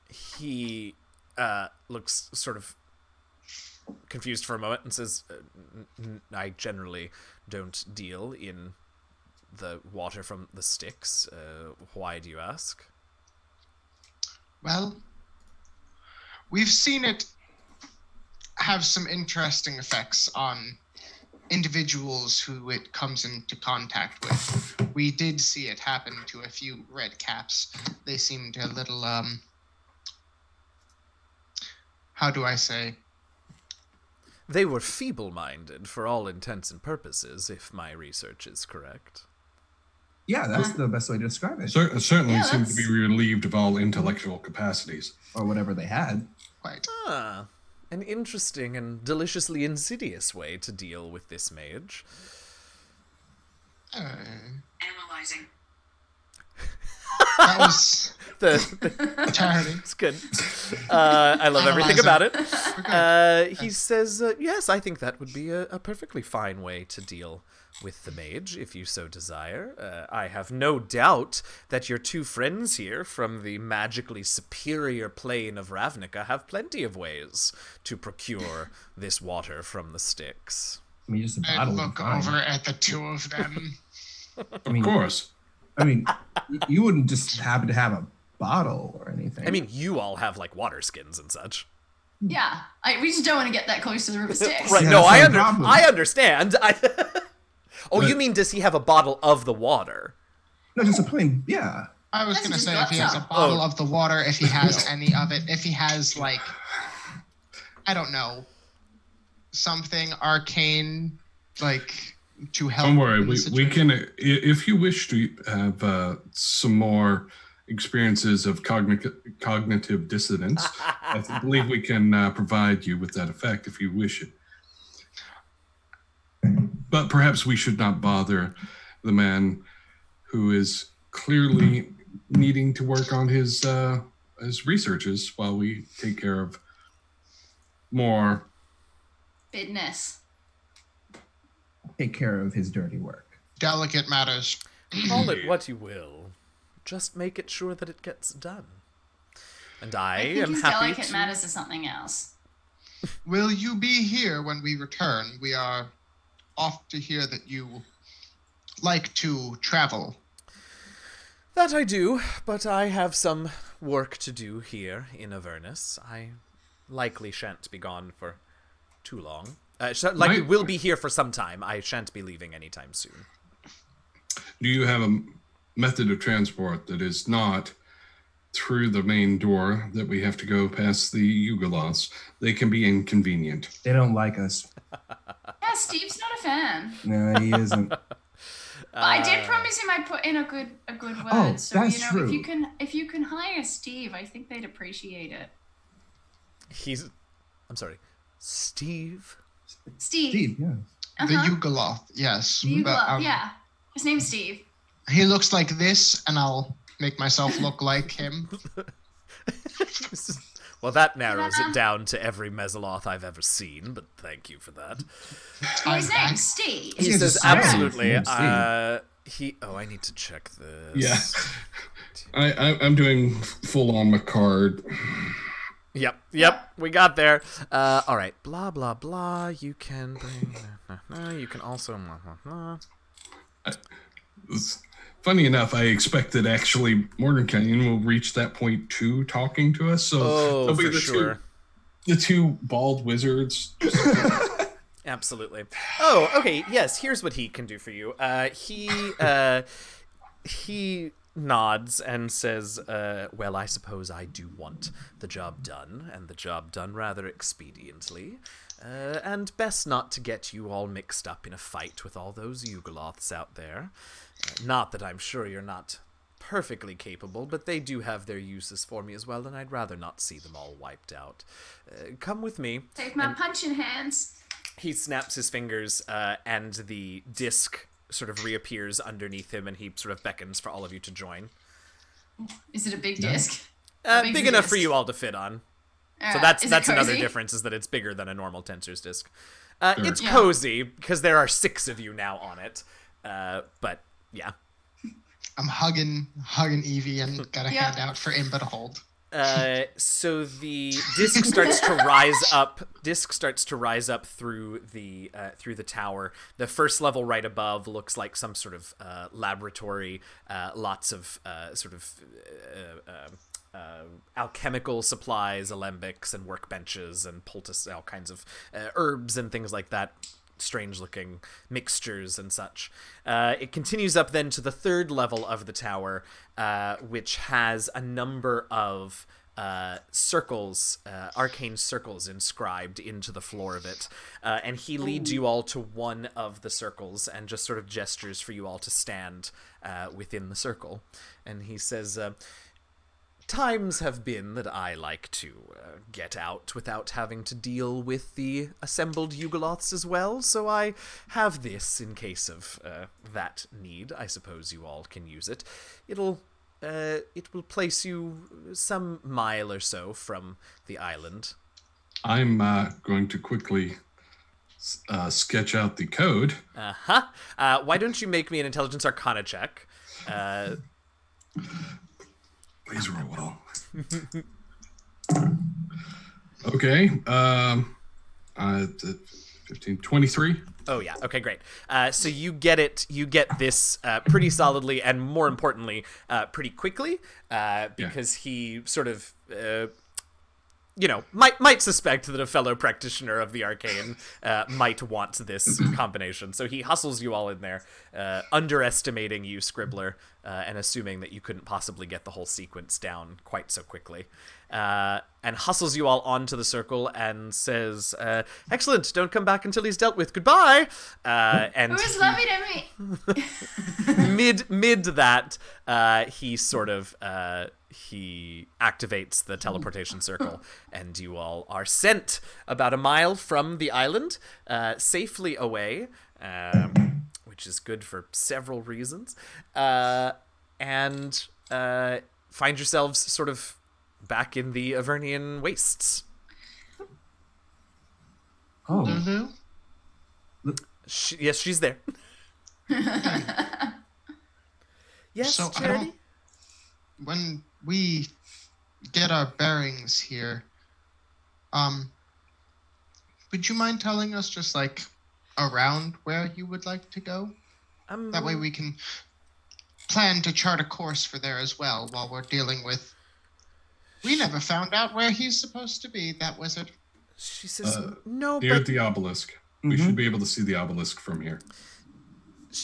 Speaker 1: He looks sort of confused for a moment and says, I generally don't deal in the water from the Styx. Why do you ask?
Speaker 3: Well, we've seen it have some interesting effects on individuals who it comes into contact with. We did see it happen to a few red caps. They seemed a little, how do I say?
Speaker 1: They were feeble-minded for all intents and purposes, if my research is correct.
Speaker 2: Yeah, that's the best way to describe it.
Speaker 6: Certainly
Speaker 5: Yeah,
Speaker 6: seem to be relieved of all intellectual capacities.
Speaker 2: Or whatever they had.
Speaker 3: Quite.
Speaker 1: Ah, an interesting and deliciously insidious way to deal with this mage.
Speaker 5: Analyzing.
Speaker 3: That was
Speaker 1: Charity. It's good. I love everything about it. He says, yes, I think that would be a perfectly fine way to deal with the mage, if you so desire. I have no doubt that your two friends here from the magically superior plane of Ravnica have plenty of ways to procure this water from the Styx.
Speaker 2: I mean, just a
Speaker 3: I
Speaker 2: bottle would
Speaker 3: look
Speaker 2: be fine.
Speaker 3: over at the two of them.
Speaker 6: Of course.
Speaker 2: I mean, you wouldn't just happen to have a bottle or anything.
Speaker 1: I mean, you all have, like, water skins and such.
Speaker 5: Yeah, we just don't want to get that close to the river Styx.
Speaker 1: Right,
Speaker 2: Yeah,
Speaker 1: no,
Speaker 2: that's not a problem.
Speaker 1: I understand. Oh, you mean does he have a bottle of the water?
Speaker 2: No, just a plain, yeah.
Speaker 3: I was
Speaker 5: That's
Speaker 3: going to
Speaker 5: just
Speaker 3: say
Speaker 5: got
Speaker 3: if he has a
Speaker 5: some.
Speaker 3: bottle of the water, if he has any of it, if he has, like, I don't know, something arcane, like, to help.
Speaker 6: Don't worry,
Speaker 3: in the
Speaker 6: we
Speaker 3: situation.
Speaker 6: can, if you wish to have some more experiences of cognitive dissonance, I believe we can provide you with that effect if you wish it. But perhaps we should not bother the man who is clearly needing to work on his researches while we take care of more.
Speaker 5: Business.
Speaker 2: Take care of his dirty work.
Speaker 3: Delicate matters.
Speaker 1: Call it what you will. Just make it sure that it gets done. And I
Speaker 5: I think
Speaker 1: am
Speaker 5: his
Speaker 1: happy
Speaker 5: delicate
Speaker 1: to...
Speaker 5: matters is something else.
Speaker 3: Will you be here when we return? We are off to hear that you like to travel.
Speaker 1: That I do, but I have some work to do here in Avernus. I likely shan't be gone for too long. Likely will be here for some time. I shan't be leaving anytime soon.
Speaker 6: Do you have a method of transport that is not through the main door that we have to go past the Yugolos? They can be inconvenient.
Speaker 2: They don't like us.
Speaker 5: Yeah, Steve's not a fan.
Speaker 2: No, he isn't.
Speaker 5: But I did promise him I'd put in a good word.
Speaker 2: Oh,
Speaker 5: so
Speaker 2: that's true.
Speaker 5: if you can hire Steve, I think they'd appreciate it.
Speaker 1: I'm sorry. Steve?
Speaker 2: Steve, yeah.
Speaker 3: The Yugoloth, yes.
Speaker 5: You
Speaker 3: But,
Speaker 5: yeah. His name's Steve.
Speaker 3: He looks like this, and I'll make myself look like him.
Speaker 1: Well, that narrows it down to every Mesoloth I've ever seen, but thank you for that.
Speaker 5: His name's Steve.
Speaker 1: He
Speaker 2: Yes,
Speaker 1: says,
Speaker 2: it's
Speaker 1: absolutely.
Speaker 2: Steve.
Speaker 1: I need to check this.
Speaker 6: Yeah. I'm doing full on McCard.
Speaker 1: Yep, we got there. All right, blah, blah, blah. You can bring... You can also...
Speaker 6: funny enough, I expected actually Mordenkainen will reach that point too, talking to us. So they'll be
Speaker 1: for sure.
Speaker 6: The two bald wizards.
Speaker 1: Absolutely. Oh, okay. Yes, here's what he can do for you. He nods and says, well, I suppose I do want the job done, and the job done rather expediently. And best not to get you all mixed up in a fight with all those Yugoloths out there. Not that I'm sure you're not perfectly capable, but they do have their uses for me as well, and I'd rather not see them all wiped out. Come with me.
Speaker 5: Take my punching hands.
Speaker 1: He snaps his fingers, and the disc sort of reappears underneath him, and he sort of beckons for all of you to join.
Speaker 5: Is it a big disc?
Speaker 1: Big enough for you all to fit on. So that's another difference, is that it's bigger than a normal Tensor's disc. It's cozy, because there are 6 of you now on it. But, yeah.
Speaker 3: I'm hugging Evie and got a hand out for Imba to hold.
Speaker 1: So the disc starts to rise up. Disc starts to rise up through the tower. The first level right above looks like some sort of laboratory. Lots of alchemical supplies, alembics, and workbenches, and poultice, all kinds of herbs and things like that. Strange-looking mixtures and such. It continues up then to the 3rd level of the tower, which has a number of circles, arcane circles inscribed into the floor of it. And he leads you all to one of the circles and just sort of gestures for you all to stand within the circle. And he says, times have been that I like to get out without having to deal with the assembled Yugoloths as well, so I have this in case of that need. I suppose you all can use it. It will place you some mile or so from the island.
Speaker 6: I'm going to quickly sketch out the code.
Speaker 1: Why don't you make me an Intelligence Arcana check?
Speaker 6: Please roll well. Okay. 15, 23.
Speaker 1: Oh, yeah. Okay, great. So you get this pretty solidly, and more importantly, pretty quickly, because he sort of, might suspect that a fellow practitioner of the arcane might want this combination. So he hustles you all in there, underestimating you, Scribbler, and assuming that you couldn't possibly get the whole sequence down quite so quickly. And hustles you all onto the circle and says, excellent, don't come back until he's dealt with. Goodbye! And
Speaker 5: who's laughing at me?
Speaker 1: mid that, he sort of... he activates the teleportation circle, and you all are sent about a mile from the island, safely away, which is good for several reasons, and find yourselves sort of back in the Avernian wastes.
Speaker 2: Oh.
Speaker 3: Lulu?
Speaker 1: Yes, she's there. Yes,
Speaker 3: So
Speaker 1: Charity?
Speaker 3: When we get our bearings here, would you mind telling us just like around where you would like to go? That way we can plan to chart a course for there as well while we're dealing with... We never found out where he's supposed to be, that wizard.
Speaker 1: She says, no,
Speaker 6: Near
Speaker 1: but...
Speaker 6: the obelisk. We should be able to see the obelisk from here.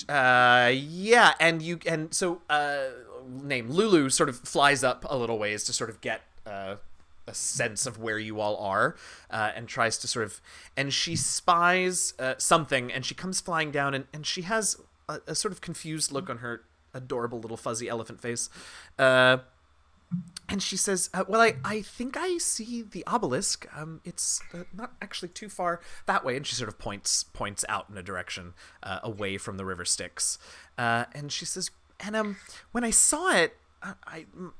Speaker 1: Yeah, and so Lulu sort of flies up a little ways to sort of get a sense of where you all are, and tries to sort of, and she spies something, and she comes flying down, and she has a sort of confused look on her adorable little fuzzy elephant face, and she says, well, I think I see the obelisk. It's not actually too far that way. And she sort of points out in a direction away from the river Styx. And she says, and when I saw it,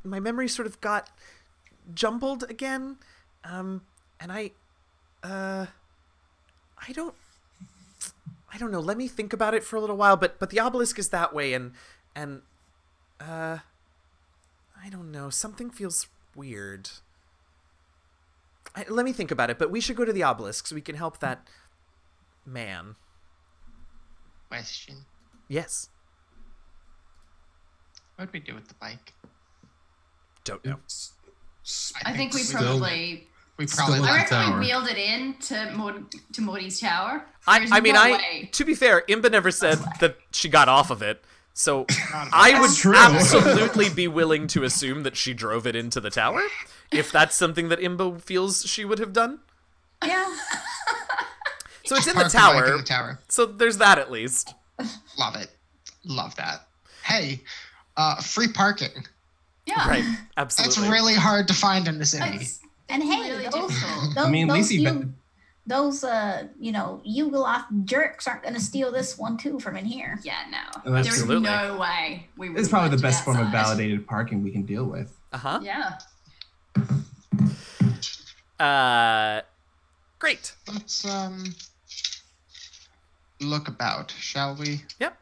Speaker 1: my memory sort of got jumbled again. And I don't know. Let me think about it for a little while. But the obelisk is that way, and I don't know. Something feels weird. Let me think about it, but we should go to the obelisk so we can help that man.
Speaker 3: Question.
Speaker 1: Yes.
Speaker 3: What'd we do with the bike?
Speaker 1: Don't know.
Speaker 5: I think we
Speaker 6: Still-
Speaker 5: probably.
Speaker 3: We
Speaker 6: Still
Speaker 3: probably
Speaker 6: at
Speaker 5: I
Speaker 6: the
Speaker 3: left.
Speaker 5: reckon
Speaker 6: tower.
Speaker 5: we wheeled it in to Morty's tower. There's
Speaker 1: I mean,
Speaker 5: no way.
Speaker 1: to be fair, Imba never said that she got off of it, so I would
Speaker 2: That's true.
Speaker 1: absolutely be willing to assume that she drove it into the tower, if that's something that Imba feels she would have done.
Speaker 4: Yeah.
Speaker 1: So it's in the
Speaker 3: Park the bike in
Speaker 1: tower,
Speaker 3: the tower.
Speaker 1: so there's that at least.
Speaker 3: Love it. Love that. Hey, free parking.
Speaker 5: Yeah.
Speaker 1: Right,
Speaker 3: That's
Speaker 1: absolutely.
Speaker 3: really hard to find in the city.
Speaker 5: It's
Speaker 4: And hey,
Speaker 5: really
Speaker 4: those,
Speaker 5: difficult.
Speaker 4: those,
Speaker 2: I mean,
Speaker 4: those,
Speaker 2: Lacey,
Speaker 4: those Yugoloth jerks aren't gonna steal this one too from in here.
Speaker 5: Yeah, no.
Speaker 2: That's-
Speaker 5: There's
Speaker 1: Absolutely.
Speaker 5: no way we would
Speaker 2: It's probably the
Speaker 5: have
Speaker 2: best form of
Speaker 5: outside.
Speaker 2: validated parking we can deal with.
Speaker 1: Uh-huh.
Speaker 5: Yeah.
Speaker 1: Great.
Speaker 3: Let's look about, shall we?
Speaker 1: Yep.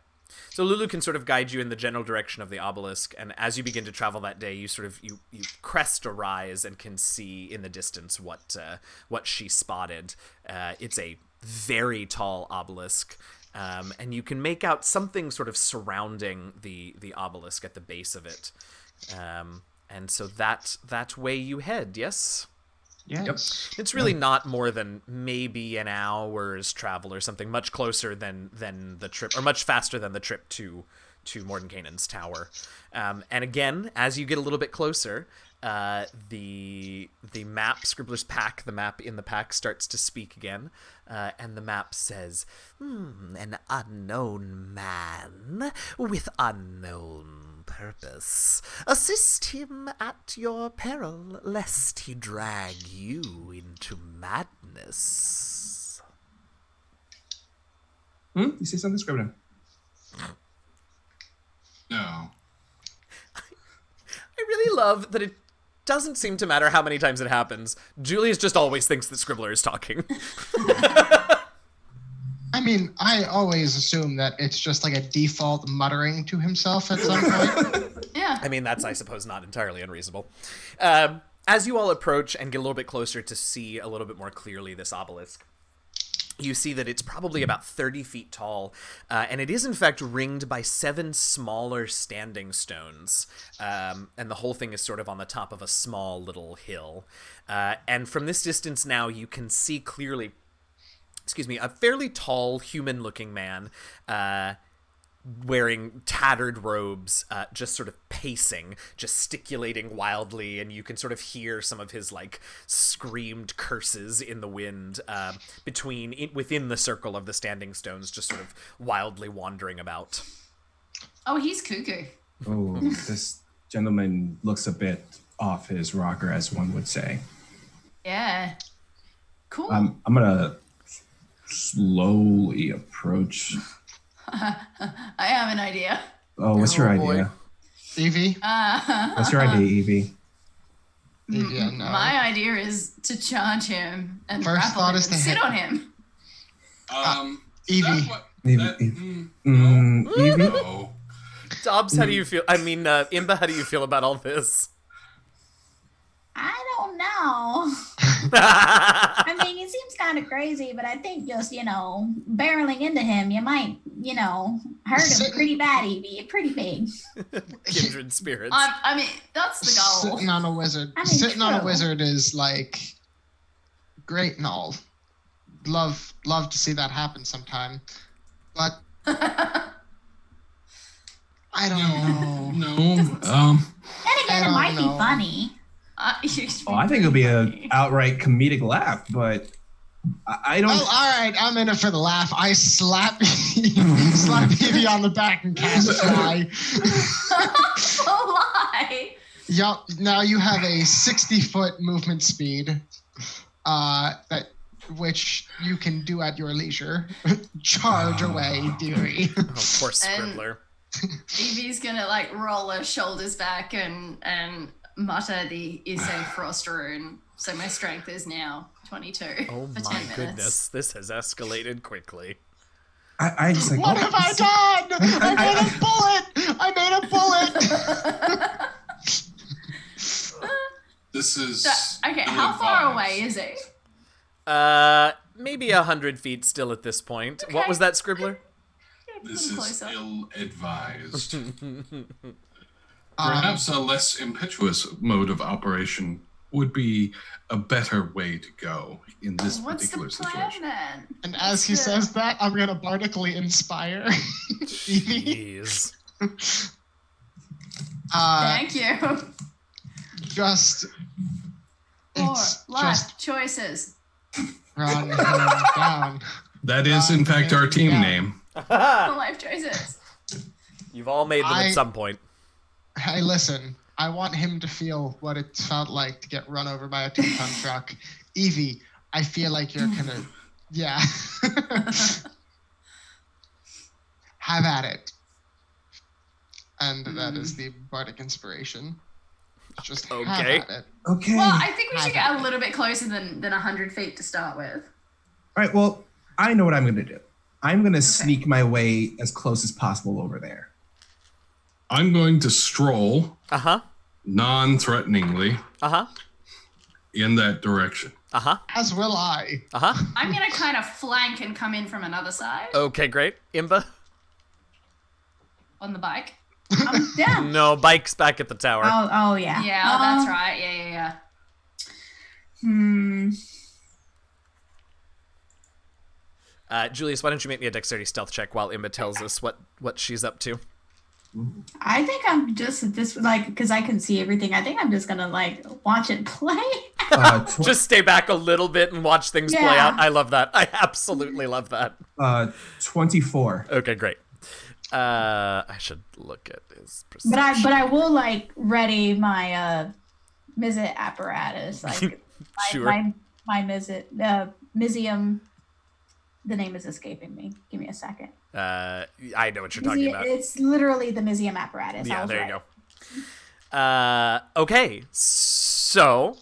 Speaker 1: So Lulu can sort of guide you in the general direction of the obelisk, and as you begin to travel that day, you sort of you crest a rise and can see in the distance what she spotted. It's a very tall obelisk, and you can make out something sort of surrounding the obelisk at the base of it. And so that way you head. Yes.
Speaker 3: Yes.
Speaker 1: It's really not more than maybe an hour's travel or something, much closer than the trip, or much faster than the trip to Mordenkainen's tower. And again, as you get a little bit closer, the map, Scribbler's Pack, the map in the pack starts to speak again, and the map says, an unknown man with unknown purpose. Assist him at your peril, lest he drag you into madness.
Speaker 2: You see something, Scribbler?
Speaker 6: No.
Speaker 1: I really love that it doesn't seem to matter how many times it happens. Julius just always thinks that Scribbler is talking.
Speaker 3: I mean, I always assume that it's just like a default muttering to himself at some point.
Speaker 5: Yeah.
Speaker 1: I mean, that's, I suppose, not entirely unreasonable. As you all approach and get a little bit closer to see a little bit more clearly this obelisk, you see that it's probably about 30 feet tall, and it is in fact ringed by 7 smaller standing stones, and the whole thing is sort of on the top of a small little hill. And from this distance now, you can see clearly, a fairly tall human-looking man, wearing tattered robes, just sort of pacing, gesticulating wildly, and you can sort of hear some of his like screamed curses in the wind, within the circle of the standing stones, just sort of wildly wandering about.
Speaker 5: Oh, he's cuckoo.
Speaker 2: Oh, this gentleman looks a bit off his rocker, as one would say.
Speaker 5: Yeah. Cool.
Speaker 2: I'm gonna slowly approach.
Speaker 5: I have an idea.
Speaker 2: Oh, what's your
Speaker 1: Oh, boy.
Speaker 2: idea?
Speaker 3: Evie?
Speaker 2: What's your idea, Evie?
Speaker 3: Evie, I know.
Speaker 5: My idea is to charge him and
Speaker 3: First
Speaker 5: grapple
Speaker 3: thought
Speaker 5: him
Speaker 3: is
Speaker 5: and
Speaker 3: to
Speaker 5: sit
Speaker 3: hit-
Speaker 5: on him.
Speaker 3: Evie.
Speaker 2: Evie?
Speaker 6: No.
Speaker 1: Dobbs, how do you feel? I mean, Imba, how do you feel about all this?
Speaker 4: I don't know. I mean, it seems kind of crazy, but I think just, barreling into him, you might, hurt him pretty bad, Evie. Pretty big.
Speaker 1: Kindred spirits.
Speaker 5: I mean, that's the goal.
Speaker 3: Sitting on a wizard.
Speaker 4: I mean,
Speaker 3: Sitting on a
Speaker 4: true.
Speaker 3: wizard is like great and all. Love to see that happen sometime. But I don't know.
Speaker 6: No.
Speaker 4: And again,
Speaker 3: I
Speaker 4: it might
Speaker 3: don't know.
Speaker 4: be funny.
Speaker 2: Oh, I think it'll be an outright comedic laugh, but I don't.
Speaker 3: Well, all right, I'm in it for the laugh. I slap Evie on the back and cast Fly.
Speaker 5: Why?
Speaker 3: Yup. Now you have a 60-foot movement speed, which you can do at your leisure. Charge away, dearie.
Speaker 1: Oh, poor Scribbler.
Speaker 5: Evie's gonna roll her shoulders back and mutter the Issei Frost rune. So my strength is now 22
Speaker 1: Oh
Speaker 5: for 10
Speaker 1: my
Speaker 5: minutes.
Speaker 1: goodness, this has escalated quickly.
Speaker 2: I just like.
Speaker 3: What have I done? I made a bullet.
Speaker 6: This is.
Speaker 5: So, okay, how far away is it?
Speaker 1: Maybe 100 feet still at this point. What
Speaker 5: Okay.
Speaker 1: was that, Scribbler?
Speaker 6: This
Speaker 5: Come
Speaker 6: is
Speaker 5: closer.
Speaker 6: ill-advised. Perhaps a less impetuous mode of operation would be a better way to go in this
Speaker 5: What's the
Speaker 6: particular
Speaker 5: plan
Speaker 6: situation.
Speaker 5: then?
Speaker 3: And as he says that, I'm gonna bardically inspire.
Speaker 1: Jeez.
Speaker 5: Thank you.
Speaker 3: Just
Speaker 5: Four
Speaker 3: it's
Speaker 5: life
Speaker 3: just
Speaker 5: choices.
Speaker 3: run him down.
Speaker 6: That is, in fact, our team
Speaker 3: Yeah.
Speaker 6: name.
Speaker 5: Life choices.
Speaker 1: You've all made them at some point.
Speaker 3: Hey, listen. I want him to feel what it felt like to get run over by a 2-ton truck. Evie, I feel like you're gonna, yeah. Have at it. And that is the bardic inspiration. Just have
Speaker 1: Okay.
Speaker 3: at it.
Speaker 2: Okay.
Speaker 5: Well, I think we should get a little bit closer than 100 feet to start with.
Speaker 2: All right, well, I know what I'm going to do. I'm going to sneak my way as close as possible over there.
Speaker 6: I'm going to stroll
Speaker 1: Uh-huh.
Speaker 6: non-threateningly
Speaker 1: Uh-huh.
Speaker 6: in that direction.
Speaker 1: Uh-huh.
Speaker 3: As will I.
Speaker 1: Uh-huh.
Speaker 5: I'm going to kind of flank and come in from another side
Speaker 1: Okay, great. Imba?
Speaker 5: on the bike.
Speaker 4: Yeah.
Speaker 1: No, Bike's back at the tower.
Speaker 4: Oh yeah.
Speaker 5: Yeah, that's right. Yeah.
Speaker 1: Julius, why don't you make me a dexterity stealth check while Imba tells us what she's up to?
Speaker 4: I think I'm just like, because I can see everything. I think I'm just gonna like watch it play.
Speaker 1: Just stay back a little bit and watch things play
Speaker 4: Yeah.
Speaker 1: out. I love that. I absolutely love that.
Speaker 2: 24.
Speaker 1: Okay, great. I should look at his perception.
Speaker 4: But I will like ready my Mizzet apparatus, like
Speaker 1: Sure.
Speaker 4: my Mizzet Mizium. The name is escaping me. Give me a second.
Speaker 1: I know what you're talking about.
Speaker 4: It's literally the Mizium apparatus.
Speaker 1: Yeah, there you go. Okay, so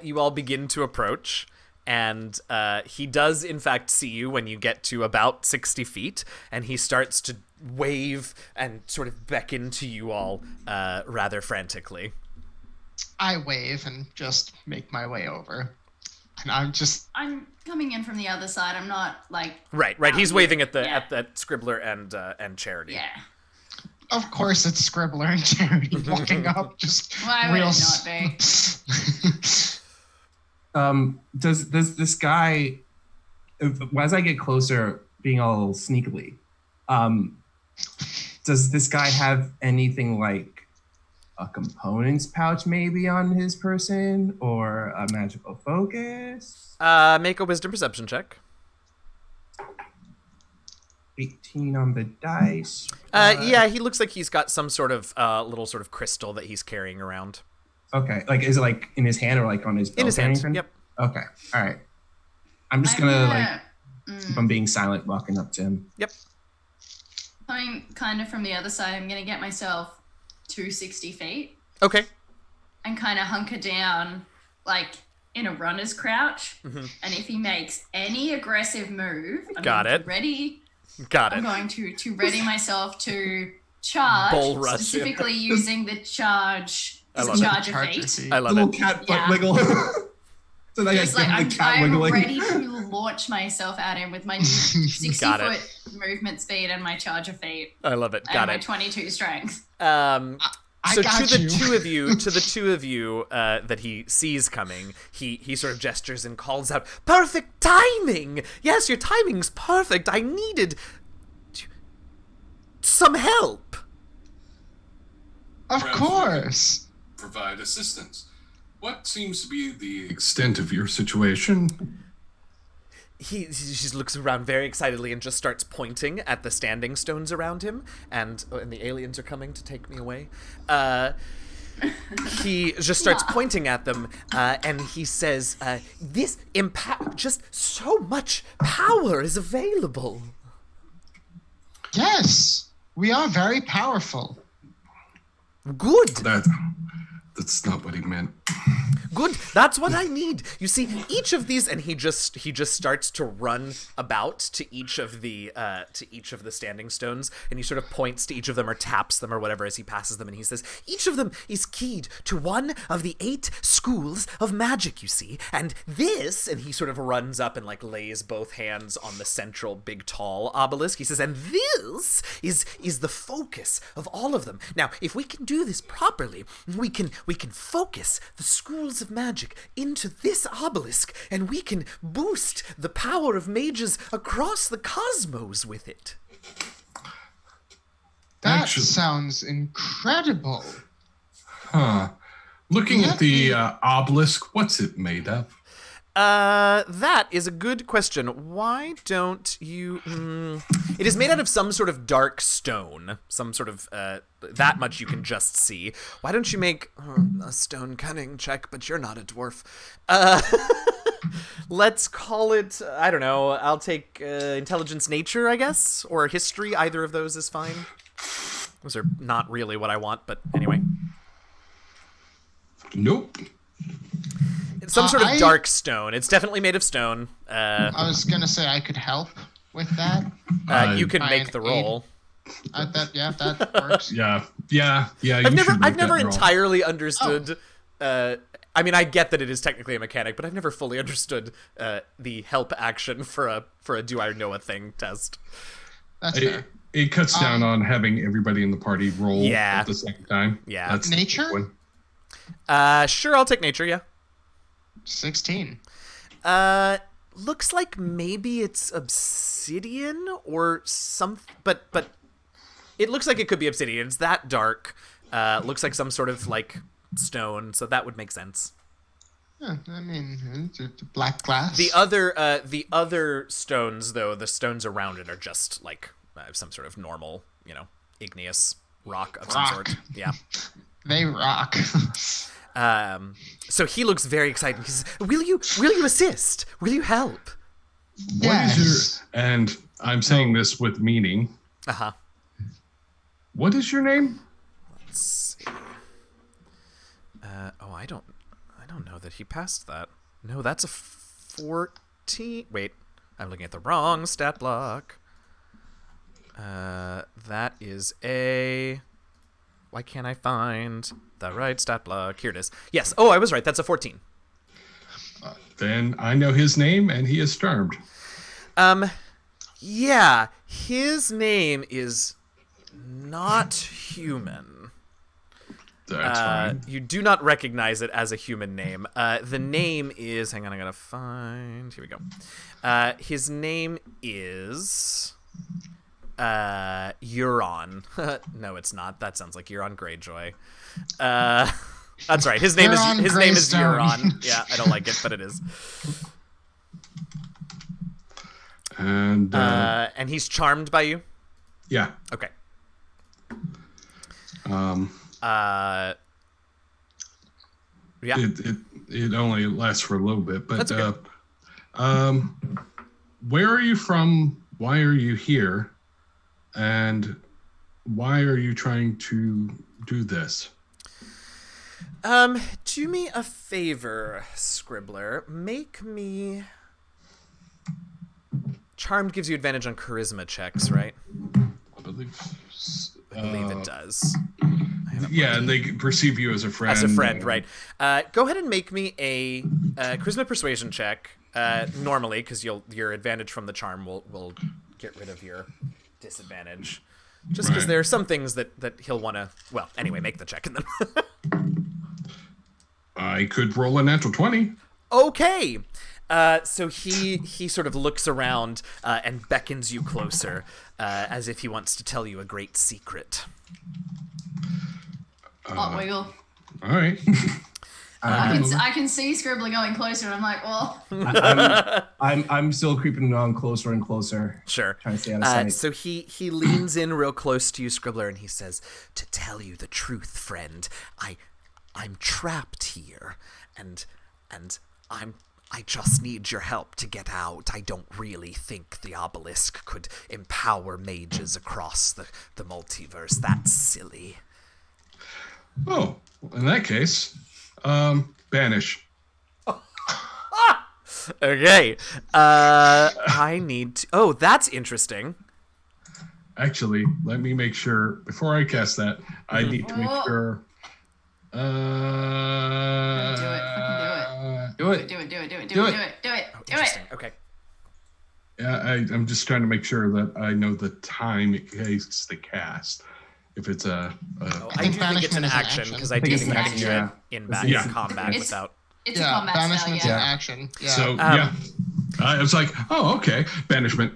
Speaker 1: you all begin to approach, and he does in fact see you when you get to about 60 feet, and he starts to wave and sort of beckon to you all rather frantically.
Speaker 3: I wave and just make my way over. And
Speaker 5: I'm coming in from the other side. I'm not like
Speaker 1: Right. He's
Speaker 5: here.
Speaker 1: waving at the
Speaker 5: Yeah.
Speaker 1: at that Scribbler and Charity.
Speaker 5: Yeah.
Speaker 3: of course it's Scribbler and Charity walking up, just
Speaker 5: Why would
Speaker 3: real
Speaker 5: it not be?
Speaker 2: Does this guy, as I get closer, being all sneakily, does this guy have anything like a components pouch maybe on his person, or a magical focus?
Speaker 1: Make a wisdom perception check.
Speaker 2: 18 on the dice.
Speaker 1: Yeah, he looks like he's got some sort of little sort of crystal that he's carrying around.
Speaker 2: Okay, like is it like in his hand or like on his belt
Speaker 1: In his
Speaker 2: or
Speaker 1: hand.
Speaker 2: anything?
Speaker 1: Yep.
Speaker 2: Okay, all right. I'm just gonna like keep on being silent, walking up to him.
Speaker 1: Yep.
Speaker 5: Coming kind of from the other side, I'm gonna get myself to 60 feet
Speaker 1: Okay.
Speaker 5: and kind of hunker down like in a runner's crouch.
Speaker 1: Mm-hmm.
Speaker 5: And if he makes any aggressive move, I'm
Speaker 1: Got
Speaker 5: going
Speaker 1: it.
Speaker 5: to ready.
Speaker 1: Got
Speaker 5: I'm
Speaker 1: it.
Speaker 5: going to ready myself to charge,
Speaker 1: Bull rush him.
Speaker 5: specifically using the charge.
Speaker 1: I
Speaker 5: Is
Speaker 1: love
Speaker 5: it
Speaker 1: it.
Speaker 5: charge of
Speaker 3: Charger
Speaker 5: fate?
Speaker 3: feet.
Speaker 1: I love
Speaker 2: Little
Speaker 1: it.
Speaker 2: cat foot
Speaker 5: Yeah.
Speaker 2: wiggle. So like,
Speaker 5: It's like
Speaker 2: I
Speaker 5: I'm,
Speaker 2: give the cat
Speaker 5: I'm
Speaker 2: wiggling.
Speaker 5: ready to launch myself at him with my new 60
Speaker 1: Got it.
Speaker 5: foot movement speed and my charge of feet
Speaker 1: I love it.
Speaker 5: and
Speaker 1: Got
Speaker 5: my
Speaker 1: it.
Speaker 5: 22 strength.
Speaker 3: I
Speaker 1: So
Speaker 3: got
Speaker 1: to the
Speaker 3: you.
Speaker 1: two of you that he sees coming, he sort of gestures and calls out, "Perfect timing! Yes, your timing's perfect. I needed some help."
Speaker 3: Of course.
Speaker 6: Provide assistance. What seems to be the extent of your situation?
Speaker 1: He just looks around very excitedly and just starts pointing at the standing stones around him, and the aliens are coming to take me away. He just starts pointing at them, and he says, "This just so much power is available."
Speaker 3: Yes. We are very powerful.
Speaker 1: Good.
Speaker 6: That's not what he meant.
Speaker 1: Good. That's what I need. You see, each of these, and he just starts to run about to each of the standing stones, and he sort of points to each of them or taps them or whatever as he passes them, and he says, "Each of them is keyed to one of the 8 schools of magic, you see. And this, and he sort of runs up and like lays both hands on the central big tall obelisk. He says, and this is the focus of all of them. Now, if we can do this properly, we can focus the schools of magic into this obelisk, and we can boost the power of mages across the cosmos with it.
Speaker 3: That sounds incredible.
Speaker 6: Huh. Looking at the obelisk, what's it made of?
Speaker 1: That is a good question. Why don't you... It is made out of some sort of dark stone. Some sort of... that much you can just see. Why don't you make a stone cunning check, but you're not a dwarf. Let's call it... I don't know. I'll take intelligence nature, I guess? Or history. Either of those is fine. Those are not really what I want, but anyway.
Speaker 6: Nope.
Speaker 1: It's some sort of dark stone. It's definitely made of stone.
Speaker 3: I was gonna say I could help with that.
Speaker 1: You can make the roll.
Speaker 3: That works.
Speaker 6: Yeah.
Speaker 1: I've never entirely understood. I mean, I get that it is technically a mechanic, but I've never fully understood the help action for a do I know a thing test.
Speaker 3: That's fair.
Speaker 6: It cuts down on having everybody in the party roll
Speaker 1: Yeah.
Speaker 6: at the same time.
Speaker 1: Yeah.
Speaker 6: That's
Speaker 3: Nature?
Speaker 6: the one.
Speaker 1: Sure, I'll take nature. Yeah.
Speaker 3: 16.
Speaker 1: Looks like maybe it's obsidian or some, but it looks like it could be obsidian. It's that dark. Looks like some sort of like stone, so that would make sense.
Speaker 3: Yeah, I mean, it's black glass.
Speaker 1: The other stones, though, the stones around it are just like some sort of normal, igneous rock of some sort. Yeah.
Speaker 3: They rock.
Speaker 1: So he looks very excited. He says, "Will you assist? Will you help?"
Speaker 3: Yes.
Speaker 6: What is your... And I'm saying this with meaning.
Speaker 1: Uh-huh.
Speaker 6: What is your name?
Speaker 1: Let's see. I don't know that he passed that. No, that's a 14. Wait, I'm looking at the wrong stat block. That is a... Why can't I find the right stat block? Here it is. Yes. Oh, I was right. That's a 14.
Speaker 6: Then I know his name, and he is charmed.
Speaker 1: Yeah. His name is not human.
Speaker 6: That's fine.
Speaker 1: You do not recognize it as a human name. The name is... Hang on, I gotta find... Here we go. His name is... Euron. No, it's not. That sounds like Euron Greyjoy. That's right. His name is Euron. Yeah, I don't like it, but it is. And he's charmed by you?
Speaker 6: Yeah.
Speaker 1: Okay. Yeah.
Speaker 6: It only lasts for a little bit, but
Speaker 1: That's okay.
Speaker 6: Where are you from? Why are you here? And why are you trying to do this?
Speaker 1: Do me a favor, Scribbler. Make me... Charmed gives you advantage on charisma checks, right?
Speaker 6: I believe
Speaker 1: it does.
Speaker 6: Yeah, and they perceive you as a friend.
Speaker 1: As a friend, right. Go ahead and make me a charisma persuasion check. Normally, because your advantage from the charm will get rid of your disadvantage. Just because there are some things that he'll want to... Well, anyway, make the check and then...
Speaker 6: I could roll a natural 20.
Speaker 1: Okay. So he sort of looks around and beckons you closer, as if he wants to tell you a great secret.
Speaker 5: Hot wiggle.
Speaker 6: All right.
Speaker 5: I can see Scribbler going closer, and I'm like, well.
Speaker 2: I'm still creeping on closer and closer.
Speaker 1: Sure.
Speaker 2: Trying to stay out of sight.
Speaker 1: So he leans in real close to you, Scribbler, and he says, "To tell you the truth, friend, I'm trapped here, and I just need your help to get out. I don't really think the obelisk could empower mages across the multiverse. That's silly."
Speaker 6: Oh, in that case, banish.
Speaker 1: Okay. I need to... Oh, that's interesting.
Speaker 6: Actually, let me make sure, before I cast that, I need to make sure...
Speaker 5: Do it.
Speaker 3: Do it.
Speaker 1: Interesting. Okay.
Speaker 6: Yeah, I'm just trying to make sure that I know the time it takes to cast. If it's a
Speaker 1: I do think it's an action because I do think I can do it in combat without.
Speaker 5: It's a combat
Speaker 3: banishment's
Speaker 5: spell,
Speaker 3: an action. Yeah.
Speaker 6: So I was like, oh, okay, banishment.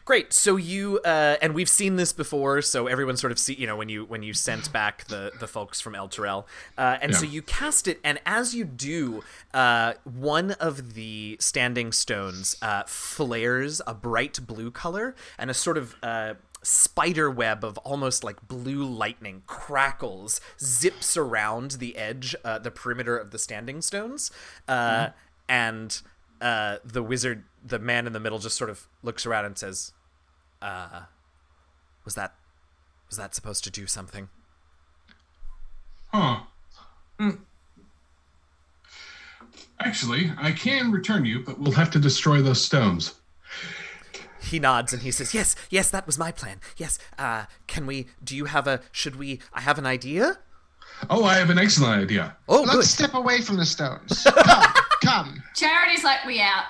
Speaker 1: Great. So you and we've seen this before, so everyone sort of see when you sent back the folks from El Terrell, so you cast it, and as you do, one of the standing stones flares a bright blue color, and a sort of spider web of almost like blue lightning crackles, zips around the edge, the perimeter of the standing stones, and the wizard, the man in the middle, just sort of looks around and says, was that supposed to do something?
Speaker 6: Huh. Actually, I can return you, but we'll have to destroy those stones.
Speaker 1: He nods and he says, yes, that was my plan. Yes, I have an idea?
Speaker 6: Oh, I have an excellent idea.
Speaker 1: Oh,
Speaker 3: Let's
Speaker 1: good.
Speaker 3: step away from the stones. Come.
Speaker 5: Charity's like, we out.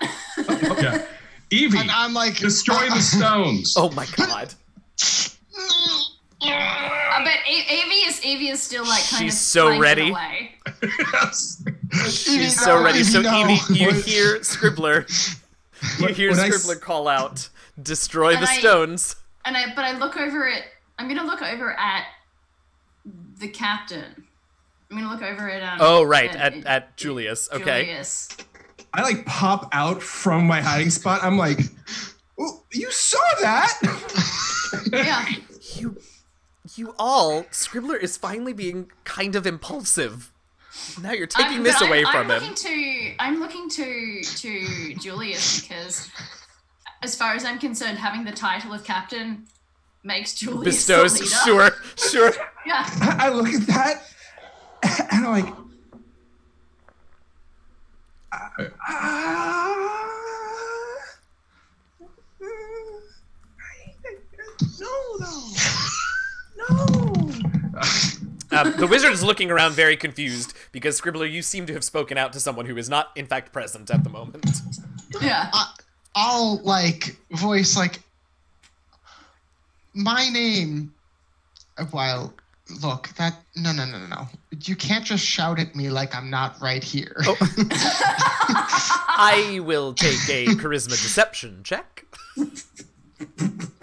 Speaker 6: Yeah. Evie,
Speaker 3: And I'm like,
Speaker 6: destroy the stones.
Speaker 1: Oh my god.
Speaker 5: But Evie is still like kind of
Speaker 1: She's so
Speaker 5: flanking
Speaker 1: ready.
Speaker 5: away.
Speaker 6: Yes.
Speaker 1: She's so ready. So
Speaker 3: no.
Speaker 1: Evie, you hear Scribbler. You hear
Speaker 2: When I
Speaker 1: Scribbler call out, destroy
Speaker 5: And
Speaker 1: the
Speaker 5: I-
Speaker 1: stones.
Speaker 5: But I look over at. I'm gonna look over at the captain. I'm gonna look over at.
Speaker 1: Oh, right, at Julius. Okay.
Speaker 5: Julius.
Speaker 2: I like pop out from my hiding spot. I'm like, oh, you saw that?
Speaker 5: Yeah.
Speaker 1: Scribbler is finally being kind of impulsive. Now you're taking this away from him.
Speaker 5: I'm looking to Julius because, as far as I'm concerned, having the title of captain makes Julius
Speaker 1: Bestows,
Speaker 5: the leader.
Speaker 1: sure.
Speaker 5: Yeah.
Speaker 2: I look at that and I'm like, no.
Speaker 1: The wizard is looking around very confused because Scribbler, you seem to have spoken out to someone who is not, in fact, present at the moment.
Speaker 5: Yeah.
Speaker 3: I'll like voice like my name. While look, that no. You can't just shout at me like I'm not right here.
Speaker 1: Oh. I will take a charisma deception check.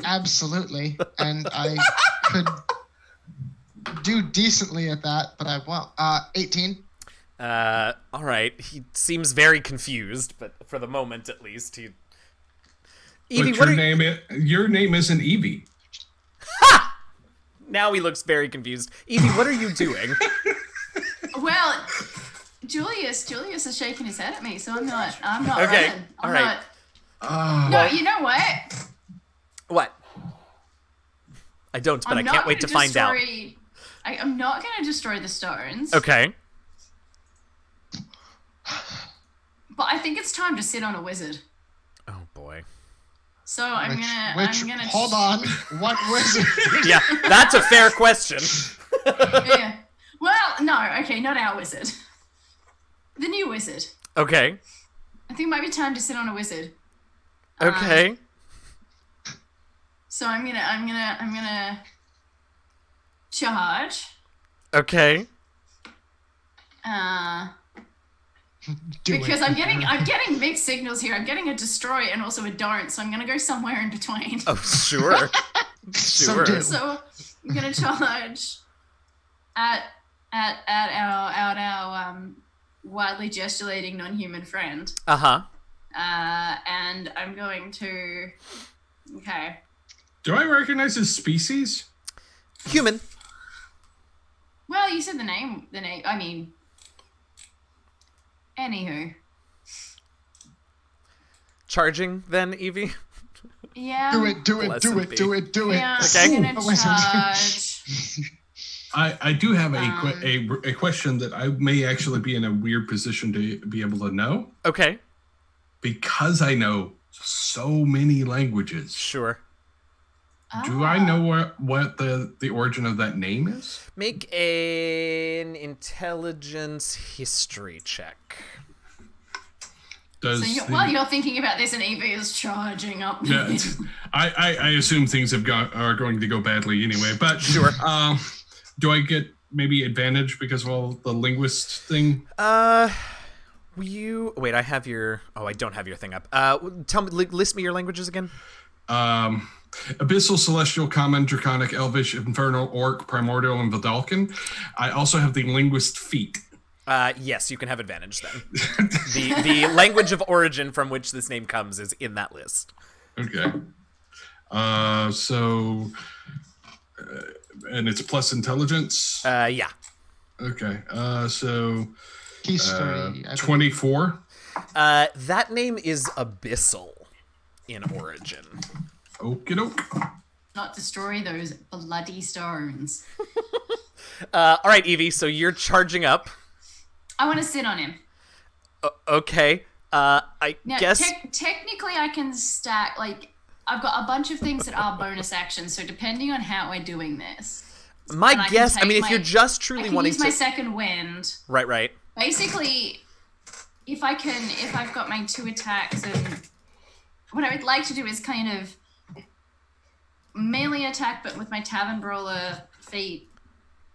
Speaker 3: Absolutely, and I could do decently at that, but I won't. 18.
Speaker 1: All right. He seems very confused, but for the moment, at least, he. Evie,
Speaker 6: But your name isn't Evie.
Speaker 1: Now he looks very confused. Evie, what are you doing?
Speaker 5: Well, Julius is shaking his head at me, so I'm not
Speaker 1: Okay,
Speaker 5: running.
Speaker 1: all right.
Speaker 5: No, you know what?
Speaker 1: What? I don't, but I
Speaker 5: I'm not
Speaker 1: can't wait to
Speaker 5: gonna
Speaker 1: find out.
Speaker 5: I'm not going to destroy the stones.
Speaker 1: Okay.
Speaker 5: But I think it's time to sit on a wizard.
Speaker 1: Oh boy.
Speaker 5: So I'm gonna
Speaker 3: hold on. What wizard?
Speaker 1: Yeah, that's a fair question.
Speaker 5: Yeah. Well, no, okay, not our wizard. The new wizard.
Speaker 1: Okay.
Speaker 5: I think it might be time to sit on a wizard.
Speaker 1: Okay.
Speaker 5: So I'm gonna charge.
Speaker 1: Okay.
Speaker 5: Because I'm getting mixed signals here. I'm getting a destroy and also a don't, so I'm gonna go somewhere in between.
Speaker 1: Oh, sure. Sure.
Speaker 5: So I'm gonna charge at our widely gesticulating non-human friend.
Speaker 1: Uh-huh.
Speaker 5: And I'm going to. Okay.
Speaker 6: Do I recognize his species?
Speaker 1: Human.
Speaker 5: Well, you said the name. I mean. Anywho.
Speaker 1: Charging, then, Evie?
Speaker 5: Yeah.
Speaker 3: Do it.
Speaker 1: Bless him be.
Speaker 3: Do it.
Speaker 5: Yeah,
Speaker 1: Okay.
Speaker 5: I'm gonna charge.
Speaker 6: I do have a question that I may actually be in a weird position to be able to know.
Speaker 1: Okay.
Speaker 6: Because I know so many languages.
Speaker 1: Sure.
Speaker 6: Do I know what the origin of that name is?
Speaker 1: Make an intelligence history check.
Speaker 6: Does
Speaker 5: While you're thinking about this, and Evie is charging up.
Speaker 6: yeah, I assume things are going to go badly anyway. But
Speaker 1: Sure.
Speaker 6: Do I get maybe advantage because of all the linguist thing?
Speaker 1: Wait, I have your... Oh, I don't have your thing up. Tell me, list me your languages again.
Speaker 6: Abyssal, Celestial, Common, Draconic, Elvish, Infernal, Orc, Primordial, and Vidalcan. I also have the linguist feat.
Speaker 1: Yes, you can have advantage then. The language of origin from which this name comes is in that list.
Speaker 6: Okay. And it's plus intelligence?
Speaker 1: Yeah.
Speaker 6: Okay. So...
Speaker 3: History.
Speaker 6: 24.
Speaker 1: That name is Abyssal in origin.
Speaker 6: Okie doke.
Speaker 5: Not destroy those bloody stones.
Speaker 1: All right, Evie, so you're charging up.
Speaker 5: I want to sit on him.
Speaker 1: Okay. I
Speaker 5: Now,
Speaker 1: guess...
Speaker 5: technically, I can stack, like, I've got a bunch of things that are bonus actions, so depending on how we're doing this.
Speaker 1: My
Speaker 5: and
Speaker 1: guess...
Speaker 5: can
Speaker 1: I mean,
Speaker 5: take
Speaker 1: if you're just truly
Speaker 5: I can
Speaker 1: wanting
Speaker 5: use
Speaker 1: to...
Speaker 5: my second wind.
Speaker 1: Right.
Speaker 5: Basically, if I've got my 2 attacks, and what I would like to do is kind of melee attack, but with my Tavern Brawler feat,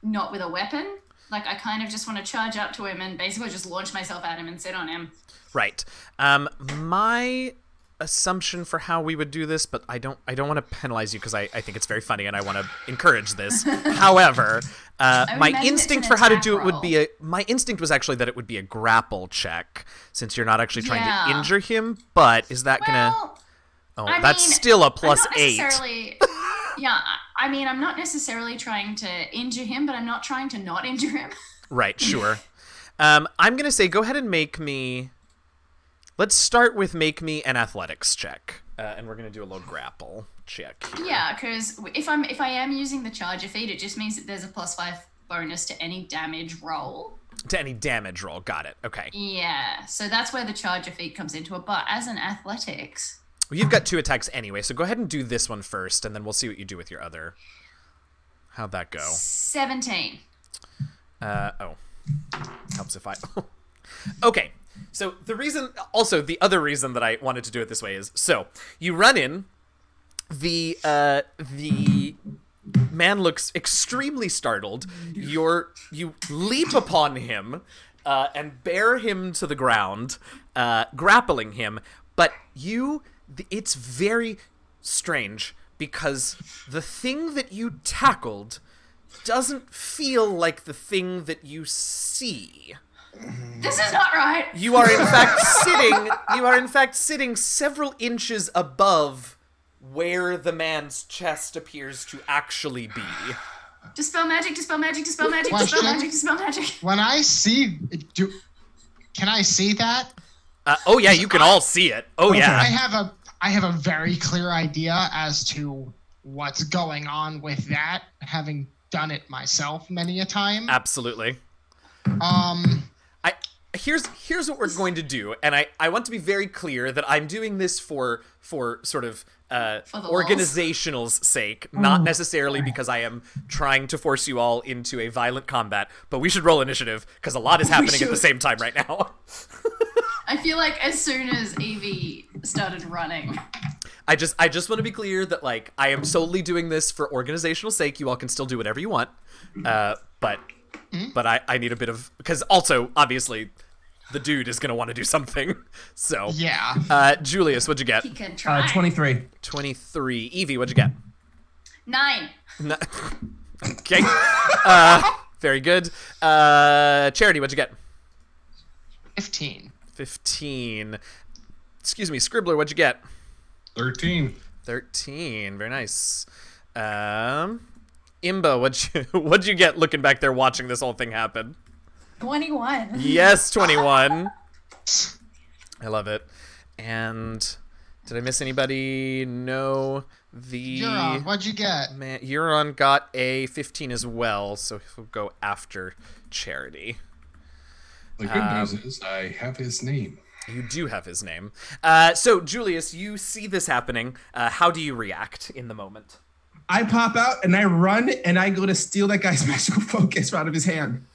Speaker 5: not with a weapon. Like, I kind of just want to charge up to him and basically just launch myself at him and sit on him.
Speaker 1: Right. My assumption for how we would do this, but I don't want to penalize you because I think it's very funny and I want to encourage this. However, my instinct for how to do it would be my instinct was actually that it would be a grapple check since you're not actually trying to injure him. But is that gonna? Oh, that's still a plus 8.
Speaker 5: Yeah, I mean, I'm not necessarily trying to injure him, but I'm not trying to not injure him.
Speaker 1: Right. Sure. I'm gonna say go ahead and make me. Let's start with make me an athletics check, and we're gonna do a little grapple check here.
Speaker 5: Yeah, because if I am using the charger feat, it just means that there's a +5 bonus to any damage roll.
Speaker 1: To any damage roll, got it. Okay.
Speaker 5: Yeah, so that's where the charger feat comes into it. But as an athletics,
Speaker 1: well, you've got 2 attacks anyway, so go ahead and do this one first, and then we'll see what you do with your other. How'd that go?
Speaker 5: 17.
Speaker 1: Helps if I. Okay. So the other reason that I wanted to do it this way is, so you run in, the man looks extremely startled. You leap upon him, and bear him to the ground, grappling him, but it's very strange because the thing that you tackled doesn't feel like the thing that you see.
Speaker 5: This is not right.
Speaker 1: You are in fact sitting several inches above where the man's chest appears to actually be.
Speaker 5: Dispel magic, dispel magic, dispel magic, dispel magic, dispel magic.
Speaker 3: When I see, can I see that?
Speaker 1: Oh yeah, you can all see it. Oh
Speaker 2: Okay.
Speaker 1: yeah.
Speaker 3: I have a very clear idea as to what's going on with that, having done it myself many a time.
Speaker 1: Absolutely. Here's what we're going to do, and I want to be very clear that I'm doing this for sort of organizational's sake, not necessarily because I am trying to force you all into a violent combat, but we should roll initiative because a lot is happening at the same time right now.
Speaker 5: I feel like as soon as Evie started running,
Speaker 1: I just want to be clear that, like, I am solely doing this for organizational sake. You all can still do whatever you want, but I need a bit of, because also obviously the dude is gonna want to do something. So
Speaker 3: yeah.
Speaker 1: Julius, what'd you get?
Speaker 5: he can try.
Speaker 2: 23.
Speaker 1: 23. Evie, what'd you get?
Speaker 5: 9.
Speaker 1: Okay. Very good. Charity, what'd you get?
Speaker 3: 15.
Speaker 1: 15. Excuse me, Scribbler, what'd you get?
Speaker 6: 13.
Speaker 1: 13. Very nice. Imba, what'd you get looking back there watching this whole thing happen?
Speaker 4: 21.
Speaker 1: Yes, 21. I love it. And did I miss anybody? No.
Speaker 3: Euron, what'd you get?
Speaker 1: Man, Euron got a 15 as well, so he'll go after Charity.
Speaker 6: The good news is I have his name.
Speaker 1: You do have his name. So, Julius, you see this happening. How do you react in the moment?
Speaker 2: I pop out and I run and I go to steal that guy's magical focus out of his hand.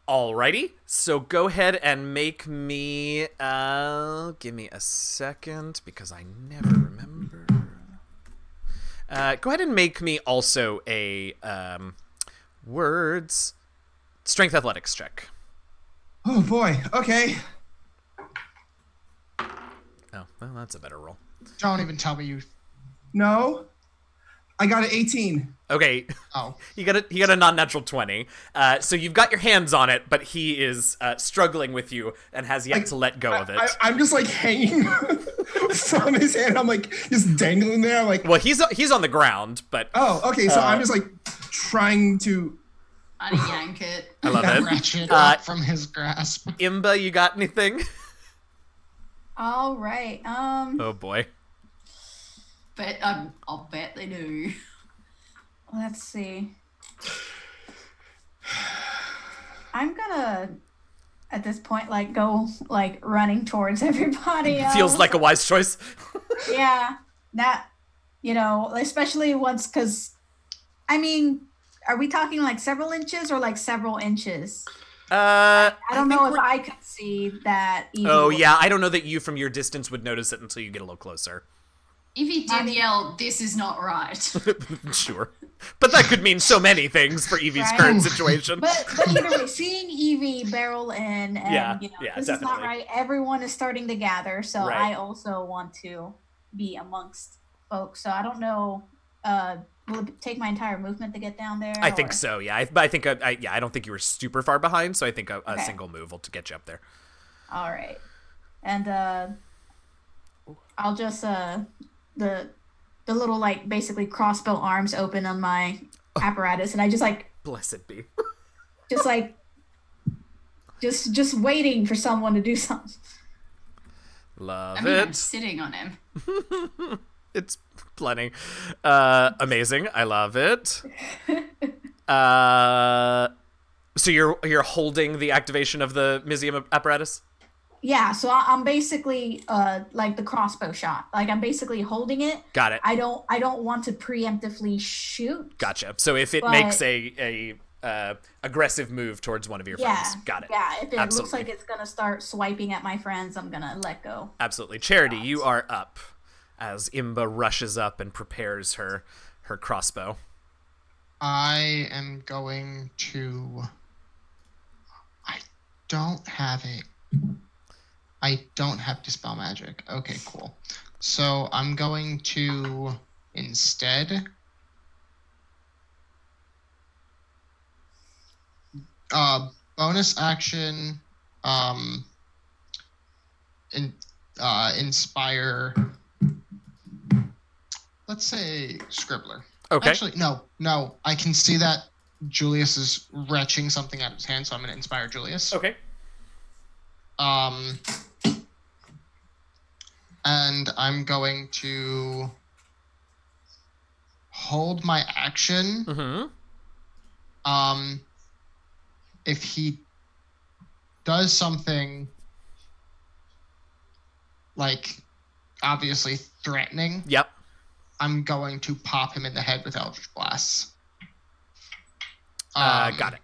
Speaker 1: Alrighty, so go ahead and make me, give me a second, because I never remember. Go ahead and make me also a, words, strength athletics check.
Speaker 2: Oh boy. Okay.
Speaker 1: Oh, well, that's a better roll.
Speaker 3: Don't even tell me you.
Speaker 2: No. I got an 18.
Speaker 1: Okay,
Speaker 3: Oh,
Speaker 1: he got a non-natural 20. So you've got your hands on it, but he is struggling with you and has yet to let go of it.
Speaker 2: I'm just like hanging from his hand. I'm like just dangling there. I'm like,
Speaker 1: Well, he's on the ground, but
Speaker 2: oh, okay. So I'm just like trying to.
Speaker 5: I yank it.
Speaker 1: I love it.
Speaker 3: wrench it up from his grasp.
Speaker 1: Imba, you got anything?
Speaker 4: All right.
Speaker 1: Oh boy.
Speaker 5: But I'll bet they do.
Speaker 4: Let's see. I'm gonna, at this point, like go like running towards everybody else.
Speaker 1: Feels like a wise choice.
Speaker 4: Yeah, that, especially once, because, I mean, are we talking like several inches or like several inches? I don't know if I could see that.
Speaker 1: Oh yeah, I don't know that you from your distance would notice it until you get a little closer.
Speaker 5: If he did yell, "This is not right,"
Speaker 1: Sure, but that could mean so many things for Evie's
Speaker 4: Right.
Speaker 1: current situation.
Speaker 4: But either way, seeing Evie barrel in, and
Speaker 1: Yeah,
Speaker 4: this
Speaker 1: definitely.
Speaker 4: is not right. Everyone is starting to gather, so
Speaker 1: Right.
Speaker 4: I also want to be amongst folks. So I don't know. Will it take my entire movement to get down there?
Speaker 1: I think
Speaker 4: or-
Speaker 1: so. Yeah, but I think I don't think you were super far behind, so I think a
Speaker 4: Okay.
Speaker 1: single move will get you up there.
Speaker 4: All right, and I'll just the little like basically crossbow arms open on my apparatus, and I just like
Speaker 1: Blessed be.
Speaker 4: just waiting for someone to do something.
Speaker 1: Love
Speaker 5: I mean, I'm
Speaker 1: it.
Speaker 5: sitting on him.
Speaker 1: It's plenty. Amazing. I love it. So you're holding the activation of the Mizium apparatus?
Speaker 4: Yeah, so I'm basically like the crossbow shot. Like I'm basically holding it.
Speaker 1: Got it.
Speaker 4: I don't want to preemptively shoot.
Speaker 1: Gotcha. So if it
Speaker 4: But-
Speaker 1: makes a aggressive move towards one of your
Speaker 4: Yeah,
Speaker 1: friends. Got it.
Speaker 4: Yeah, if it looks
Speaker 1: Absolutely.
Speaker 4: like it's gonna start swiping at my friends, I'm gonna let go.
Speaker 1: Absolutely. Charity, you are up as Imba rushes up and prepares her crossbow.
Speaker 3: I am going to. I don't have it. I don't have Dispel Magic. Okay, cool. So I'm going to instead. Bonus action. Inspire. Let's say Scribbler.
Speaker 1: Okay.
Speaker 3: Actually, no. I can see that Julius is retching something out of his hand, so I'm going to inspire Julius.
Speaker 1: Okay.
Speaker 3: And I'm going to hold my action.
Speaker 1: Mm-hmm.
Speaker 3: If he does something like obviously threatening,
Speaker 1: Yep.
Speaker 3: I'm going to pop him in the head with Eldritch Blasts.
Speaker 1: Got it.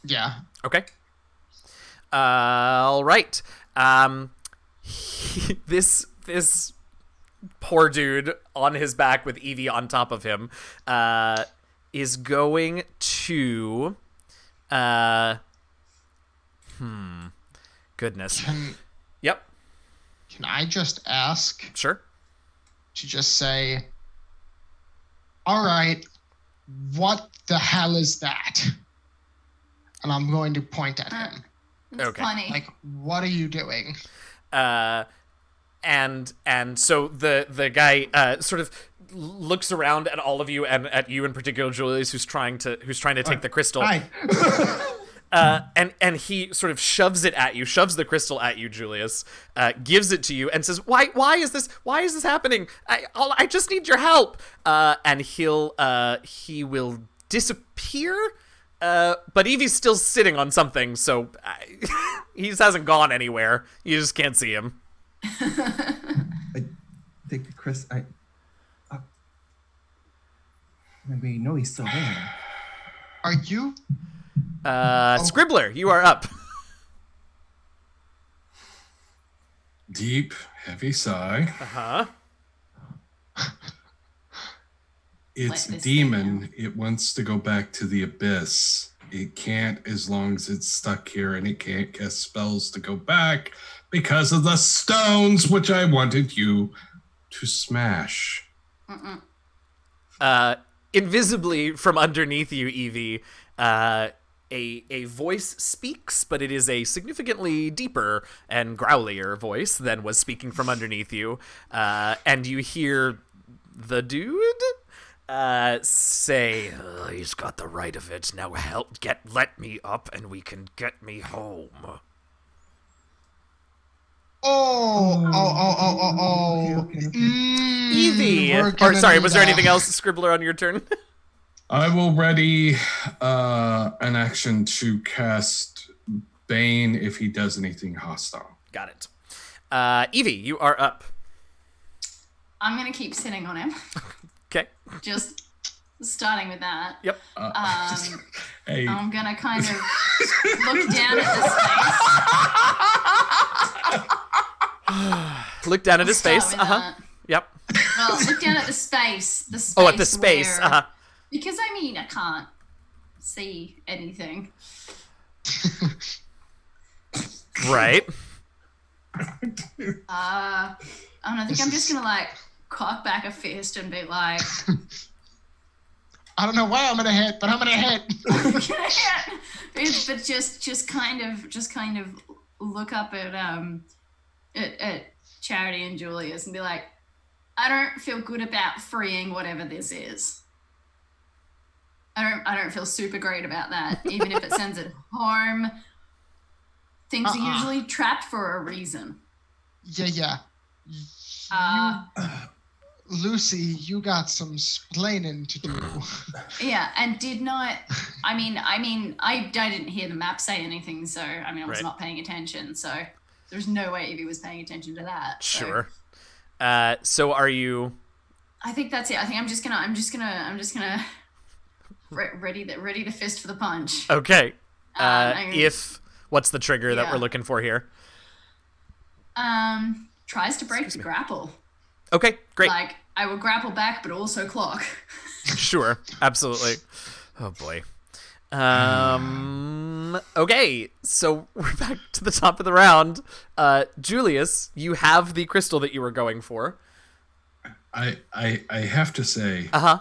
Speaker 3: Yeah.
Speaker 1: Okay. All right. This poor dude on his back with Evie on top of him is going to goodness. Yep.
Speaker 3: Can I just ask
Speaker 1: Sure.
Speaker 3: to just say, all right, what the hell is that? And I'm going to point at him.
Speaker 5: It's
Speaker 1: Okay.
Speaker 5: funny.
Speaker 3: Like, what are you doing?
Speaker 1: And so the guy sort of looks around at all of you and at you in particular, Julius, who's trying to take the crystal.
Speaker 2: Hi.
Speaker 1: And he sort of shoves the crystal at you, Julius, gives it to you and says, why is this happening? I just need your help. And he will disappear. But Evie's still sitting on something, so he hasn't gone anywhere. You just can't see him.
Speaker 2: I take the Chris. I mean, no, he's still there.
Speaker 3: Are you
Speaker 1: Scribbler, you are up.
Speaker 6: Deep, heavy sigh.
Speaker 1: Uh-huh.
Speaker 6: It's
Speaker 5: Let this
Speaker 6: demon. It wants to go back to the abyss. It can't as long as it's stuck here, and it can't cast spells to go back because of the stones, which I wanted you to smash.
Speaker 1: Invisibly from underneath you, Evie, a voice speaks, but it is a significantly deeper and growlier voice than was speaking from underneath you. And you hear the dude say, he's got the right of it. Now let me up and we can get me home.
Speaker 2: Okay.
Speaker 1: Evie! Or sorry, was there anything else, Scribbler, on your turn?
Speaker 6: I will ready an action to cast Bane if he does anything hostile.
Speaker 1: Got it. Evie, you are up.
Speaker 5: I'm going to keep sitting on him.
Speaker 1: Okay.
Speaker 5: Just starting with that.
Speaker 1: Yep.
Speaker 6: Hey.
Speaker 5: I'm going to kind of look down at the space.
Speaker 1: Look down at his
Speaker 5: Start
Speaker 1: face.
Speaker 5: with
Speaker 1: Uh-huh.
Speaker 5: that.
Speaker 1: Yep.
Speaker 5: Well, look down at the space. The space.
Speaker 1: Oh, at the space.
Speaker 5: where-
Speaker 1: Uh-huh.
Speaker 5: Because, I mean, I can't see anything.
Speaker 1: Right.
Speaker 5: I don't know. I think I'm just going to, like, cock back a fist and be like,
Speaker 3: I don't know why I'm gonna hit, but I'm gonna hit.
Speaker 5: but just kind of look up at Charity and Julius and be like, I don't feel good about freeing whatever this is. I don't feel super great about that, even if it sends it home. Things are usually trapped for a reason.
Speaker 3: Yeah. Lucy, you got some splaining to do.
Speaker 5: Yeah, and did not. I mean, I didn't hear the map say anything, so I mean, I was
Speaker 1: Right.
Speaker 5: not paying attention. So there's no way Evie was paying attention to that. so.
Speaker 1: Sure. So are you...
Speaker 5: I think that's it. I think I'm just gonna ready the fist for the punch.
Speaker 1: Okay.
Speaker 5: I'm gonna-
Speaker 1: What's the trigger that
Speaker 5: Yeah.
Speaker 1: we're looking for here?
Speaker 5: Tries to break the grapple.
Speaker 1: Okay, great.
Speaker 5: Like I will grapple back, but also clock.
Speaker 1: Sure, absolutely. Oh boy. Okay, so we're back to the top of the round. Julius, you have the crystal that you were going for.
Speaker 6: I have to say,
Speaker 1: Uh-huh.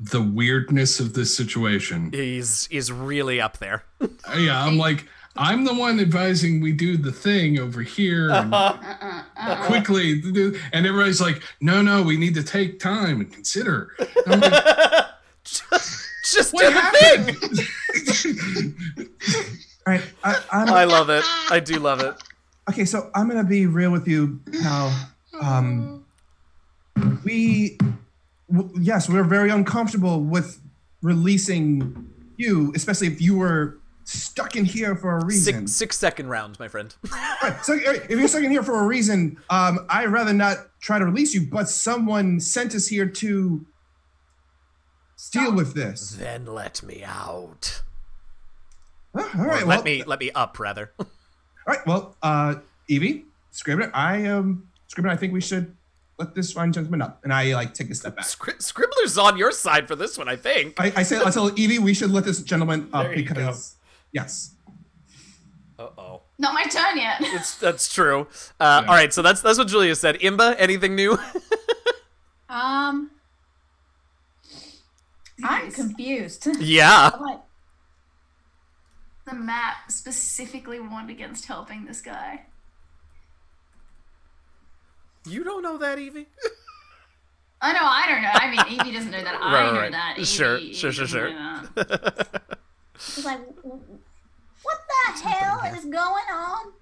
Speaker 6: the weirdness of this situation.
Speaker 1: Is really up there.
Speaker 6: Yeah, I'm like, I'm the one advising we do the thing over here and quickly, and everybody's like, no, we need to take time and consider. And I'm like,
Speaker 1: Just
Speaker 6: what
Speaker 1: do the thing.
Speaker 6: happened?
Speaker 2: All right,
Speaker 1: I love it. I do love it.
Speaker 2: okay, so I'm gonna be real with you, pal. Yes, we're very uncomfortable with releasing you, especially if you were stuck in here for a reason.
Speaker 1: 6-second round, my friend.
Speaker 2: Right, so if you're stuck in here for a reason, I'd rather not try to release you, but someone sent us here to deal with this.
Speaker 1: Then let me out.
Speaker 2: All right,
Speaker 1: Let me up, rather.
Speaker 2: All right, well, Evie, Scribbler, I think we should let this fine gentleman up, and I take a step back.
Speaker 1: Scribbler's on your side for this one, I think.
Speaker 2: I tell Evie we should let this gentleman up
Speaker 1: There you
Speaker 2: because yes.
Speaker 1: Uh-oh.
Speaker 5: Not my turn yet.
Speaker 1: That's true. All right, so that's what Julia said. Imba, anything new?
Speaker 4: I'm confused.
Speaker 1: Yeah.
Speaker 4: What?
Speaker 5: The map specifically warned against helping this guy.
Speaker 1: You don't know that, Evie?
Speaker 5: I know, I don't know. I mean, Evie doesn't know that. I know that. Evie,
Speaker 1: Sure.
Speaker 5: Evie doesn't know that.
Speaker 4: It's like, what the hell is going on?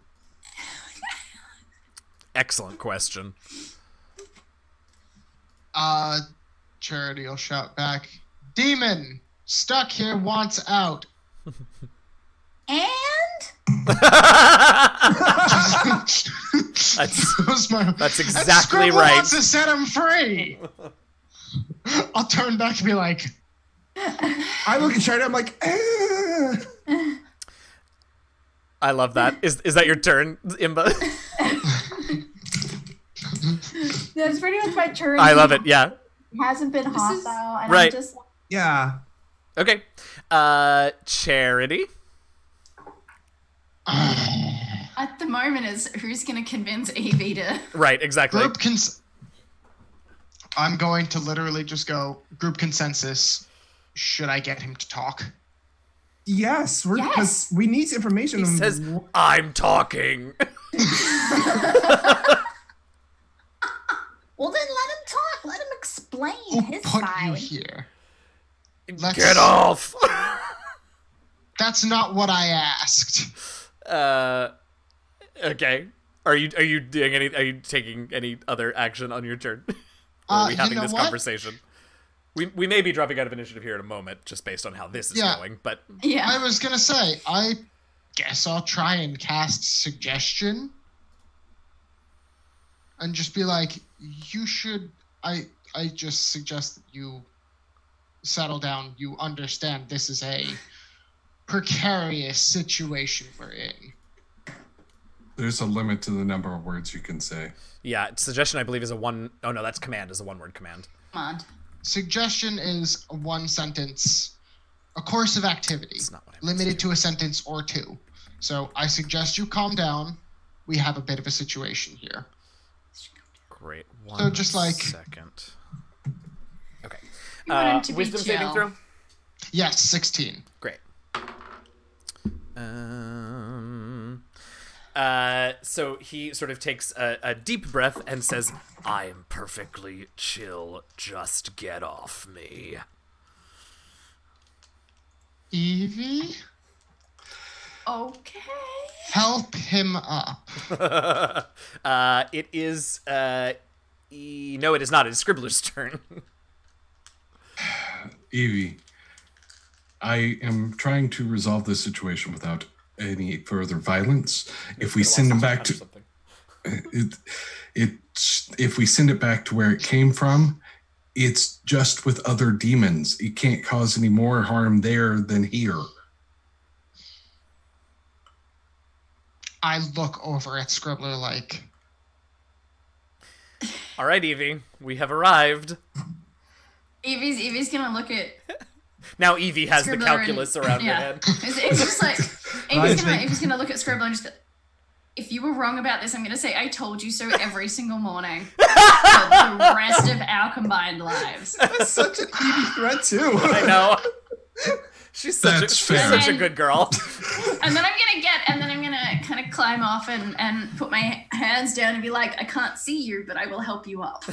Speaker 1: Excellent question.
Speaker 3: Charity will shout back, "Demon, stuck here, wants out."
Speaker 4: And
Speaker 1: That's exactly
Speaker 3: Scribble
Speaker 1: right.
Speaker 3: wants to set him free. I'll turn back and be like,
Speaker 2: I look at Charity, I'm like,
Speaker 1: I love that. Is that your turn, Imba?
Speaker 4: That's pretty much my turn.
Speaker 1: I love it. Yeah.
Speaker 4: He hasn't been hostile, and
Speaker 1: right.
Speaker 4: I'm just
Speaker 2: Yeah.
Speaker 1: Okay. Charity.
Speaker 5: At the moment, is who's going to convince Evie to...
Speaker 1: Right, exactly.
Speaker 3: I'm going to literally just go, group consensus. Should I get him to talk?
Speaker 2: Yes, because we need information.
Speaker 1: He says, I'm talking.
Speaker 4: Well, then let him talk. Let him explain
Speaker 3: Who
Speaker 4: his
Speaker 3: put
Speaker 4: side.
Speaker 3: you here?
Speaker 1: Get off.
Speaker 3: That's not what I asked.
Speaker 1: Okay. Are you doing any? Are you taking any other action on your turn? Or are we having this conversation? We may be dropping out of initiative here in a moment, just based on how this is going. But
Speaker 5: Yeah.
Speaker 3: I was gonna say, I guess I'll try and cast suggestion, and just be like, you should. I just suggest that you settle down. You understand this is a precarious situation we're in.
Speaker 6: There's a limit to the number of words you can say.
Speaker 1: yeah, suggestion I believe is a one. Oh no, that's command. Is a one-word command.
Speaker 5: Command.
Speaker 3: Suggestion is a one sentence, a course of activity,
Speaker 1: That's not what I meant
Speaker 3: limited to a sentence or two. So I suggest you calm down. We have a bit of a situation here.
Speaker 1: Great.
Speaker 3: So just like-
Speaker 1: second. Okay.
Speaker 5: You want him to be
Speaker 1: Wisdom saving
Speaker 5: chill.
Speaker 1: throw.
Speaker 3: Yes, 16.
Speaker 1: Great. So he sort of takes a deep breath and says, I'm perfectly chill. Just get off me.
Speaker 3: Evie,
Speaker 5: Okay.
Speaker 3: help him up.
Speaker 1: It is, no, it is not. It is Scribbler's turn.
Speaker 6: Evie, I am trying to resolve this situation without any further violence. If we send him back to if we send it back to where it came from, it's just with other demons. It can't cause any more harm there than here.
Speaker 3: I look over at Scribbler like,
Speaker 1: All right, Evie, we have arrived.
Speaker 5: Evie's gonna look at
Speaker 1: Now Evie has the
Speaker 5: Scribbler
Speaker 1: calculus around her
Speaker 5: yeah.
Speaker 1: head.
Speaker 5: It's just like
Speaker 2: Right,
Speaker 5: Evie's gonna look at Scribbler and just go, if you were wrong about this, I'm gonna say I told you so every single morning for the rest of our combined lives.
Speaker 2: That's such an Evie threat too.
Speaker 1: I know. She's such
Speaker 6: That's
Speaker 1: she's
Speaker 6: fair.
Speaker 1: such a good girl.
Speaker 5: And then I'm gonna kind of climb off and put my hands down and be like, I can't see you, but I will help you up.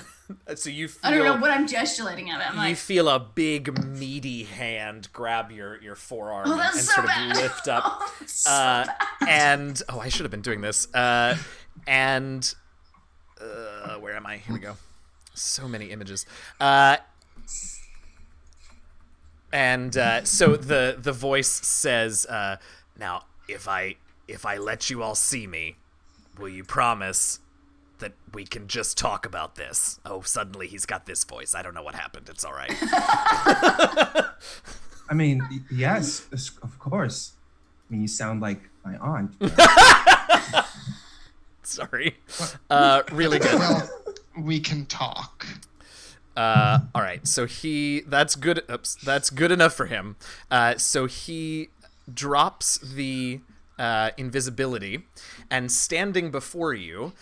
Speaker 1: So you feel,
Speaker 5: I don't know what I'm gesticulating at. I'm
Speaker 1: you
Speaker 5: like,
Speaker 1: feel a big meaty hand grab your forearm
Speaker 5: oh, that's
Speaker 1: and
Speaker 5: so
Speaker 1: sort
Speaker 5: bad.
Speaker 1: of lift up.
Speaker 5: Oh, that's so bad.
Speaker 1: And I should have been doing this. Where am I? Here we go. So many images. So the voice says, now if I let you all see me, will you promise that we can just talk about this? Oh, suddenly he's got this voice. I don't know what happened. It's all right.
Speaker 2: I mean, yes, of course. I mean, you sound like my aunt.
Speaker 1: Sorry. Really good.
Speaker 3: well, we can talk.
Speaker 1: All right, so that's good. Oops, that's good enough for him. So he drops the invisibility, and standing before you,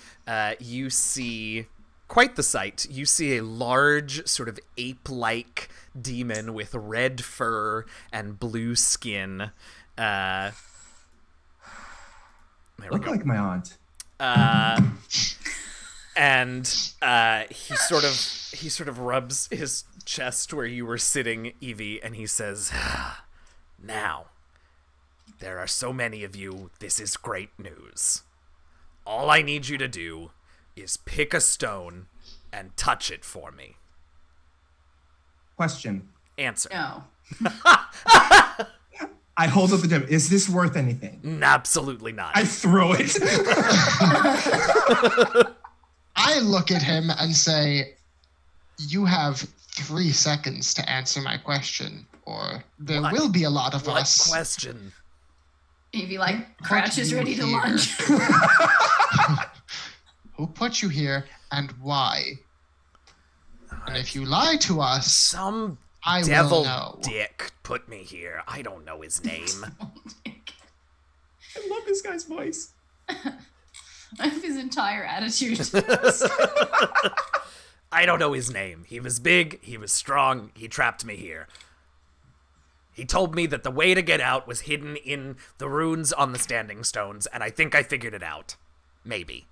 Speaker 1: you see quite the sight. You see a large, sort of ape-like demon with red fur and blue skin. There we
Speaker 2: Look
Speaker 1: go.
Speaker 2: like my aunt.
Speaker 1: And he sort of rubs his chest where you were sitting, Evie, and he says, now, there are so many of you, this is great news. All I need you to do is pick a stone and touch it for me.
Speaker 2: Question.
Speaker 1: Answer.
Speaker 5: No.
Speaker 2: I hold up the gem. Is this worth anything?
Speaker 1: Absolutely not.
Speaker 2: I throw it.
Speaker 3: I look at him and say, you have 3 seconds to answer my question, or there will be a lot of
Speaker 1: What
Speaker 3: us.
Speaker 1: question?
Speaker 5: Evie crouches ready to lunge.
Speaker 3: Who put you here and why? And if you lie to us,
Speaker 1: Some
Speaker 3: I
Speaker 1: devil
Speaker 3: will know.
Speaker 1: dick put me here. I don't know his name.
Speaker 2: I love this guy's voice.
Speaker 5: I love his entire attitude.
Speaker 1: I don't know his name. He was big, he was strong, he trapped me here. He told me that the way to get out was hidden in the runes on the standing stones, and I think I figured it out. Maybe.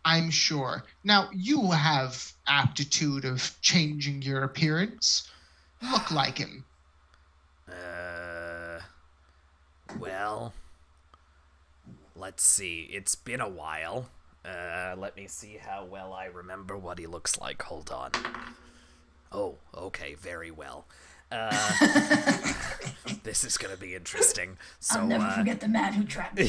Speaker 3: I'm sure. Now you have aptitude of changing your appearance. Look like him.
Speaker 1: Well, let's see. It's been a while. Let me see how well I remember what he looks like. Hold on. Oh, okay, very well. This is gonna be interesting. So,
Speaker 4: I'll never forget the man who trapped me.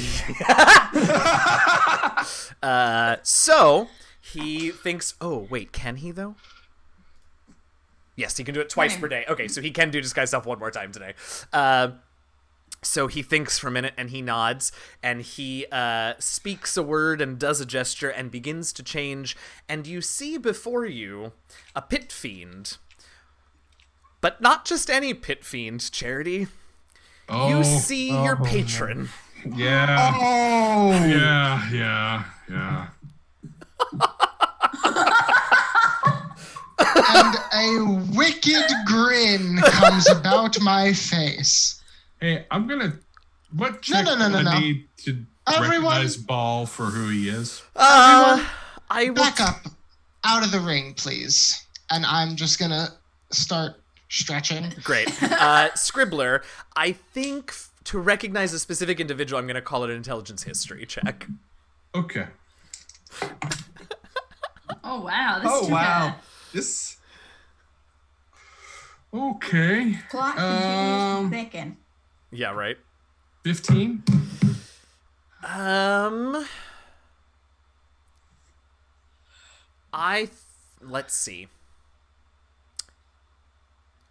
Speaker 1: So he thinks. Oh, wait, can he though? Yes, he can do it twice per day. Okay, so he can do disguise self one more time today. So he thinks for a minute and he nods and he speaks a word and does a gesture and begins to change. And you see before you a pit fiend. But not just any pit fiend, Charity.
Speaker 6: Oh,
Speaker 1: You see your patron.
Speaker 6: yeah.
Speaker 2: Oh.
Speaker 6: Yeah.
Speaker 3: And a wicked grin comes about my face.
Speaker 6: Hey, I'm gonna. What check
Speaker 3: no,
Speaker 6: do I
Speaker 3: no.
Speaker 6: need to
Speaker 3: Everyone-
Speaker 6: recognize Ball for who he is?
Speaker 1: I will
Speaker 3: Back up out of the ring, please. And I'm just gonna start stretching.
Speaker 1: Great. Scribbler, I think to recognize a specific individual, I'm going to call it an intelligence history check.
Speaker 6: Okay.
Speaker 5: Oh wow! This
Speaker 2: Oh
Speaker 5: took
Speaker 2: wow. This.
Speaker 6: Okay.
Speaker 4: Plot continues to thicken.
Speaker 1: Yeah, right?
Speaker 6: 15.
Speaker 1: Let's see.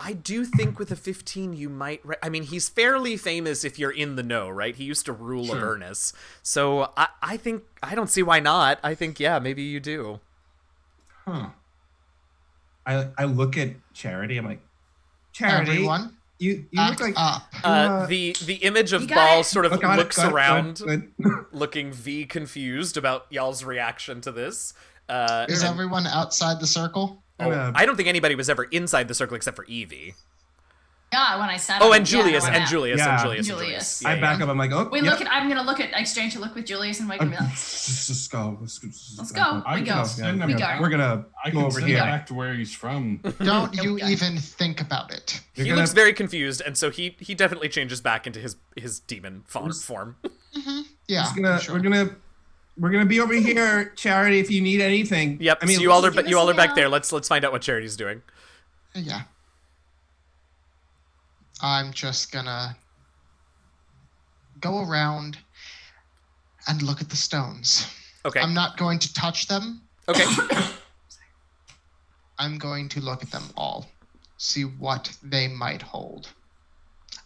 Speaker 1: I do think with a 15 you might... I mean, he's fairly famous if you're in the know, right? He used to rule
Speaker 6: Sure.
Speaker 1: Avernus. So I think... I don't see why not. I think, yeah, maybe you do.
Speaker 6: Huh.
Speaker 2: I look at Charity. I'm like, Charity,
Speaker 3: Everyone,
Speaker 2: you
Speaker 3: act
Speaker 2: look like
Speaker 3: up.
Speaker 1: The image of
Speaker 5: You got
Speaker 1: Ball
Speaker 5: it.
Speaker 1: sort of
Speaker 2: Got it,
Speaker 1: looks
Speaker 2: got it,
Speaker 1: around,
Speaker 2: got it.
Speaker 1: looking confused about y'all's reaction to this.
Speaker 3: Is everyone outside the circle?
Speaker 1: I don't think anybody was ever inside the circle except for Evie.
Speaker 5: Yeah, when I sat.
Speaker 1: Oh,
Speaker 5: on-
Speaker 1: and Julius,
Speaker 5: yeah,
Speaker 1: and Julius,
Speaker 2: Yeah.
Speaker 1: and Julius,
Speaker 5: Julius.
Speaker 1: Yeah,
Speaker 2: I
Speaker 1: yeah.
Speaker 2: back up. I'm like, oh,
Speaker 5: We
Speaker 2: yep.
Speaker 5: look at. I'm gonna look at exchange a look with Julius, and we're gonna be like,
Speaker 2: Let's go.
Speaker 5: Let's go.
Speaker 6: I
Speaker 5: We
Speaker 6: can
Speaker 5: go.
Speaker 6: send him
Speaker 5: We
Speaker 6: back-
Speaker 5: go.
Speaker 2: We're gonna
Speaker 6: I
Speaker 2: go
Speaker 6: can
Speaker 2: over
Speaker 6: send
Speaker 2: here.
Speaker 6: him back to where he's from.
Speaker 3: Don't
Speaker 5: Yep,
Speaker 3: you
Speaker 5: got it.
Speaker 3: even think about it.
Speaker 2: You're
Speaker 1: He
Speaker 2: gonna-
Speaker 1: looks very confused, and so he definitely changes back into his demon form.
Speaker 3: Yeah,
Speaker 2: Just gonna,
Speaker 3: sure.
Speaker 2: we're gonna be over here, Charity. If you need anything.
Speaker 1: Yep.
Speaker 2: I mean,
Speaker 1: so you all are
Speaker 5: give us
Speaker 1: you all
Speaker 5: a
Speaker 1: are back
Speaker 5: yell.
Speaker 1: there. Let's find out what Charity's doing.
Speaker 3: Yeah. I'm just gonna go around and look at the stones.
Speaker 1: Okay.
Speaker 3: I'm not going to touch them.
Speaker 1: Okay.
Speaker 3: I'm going to look at them all, see what they might hold,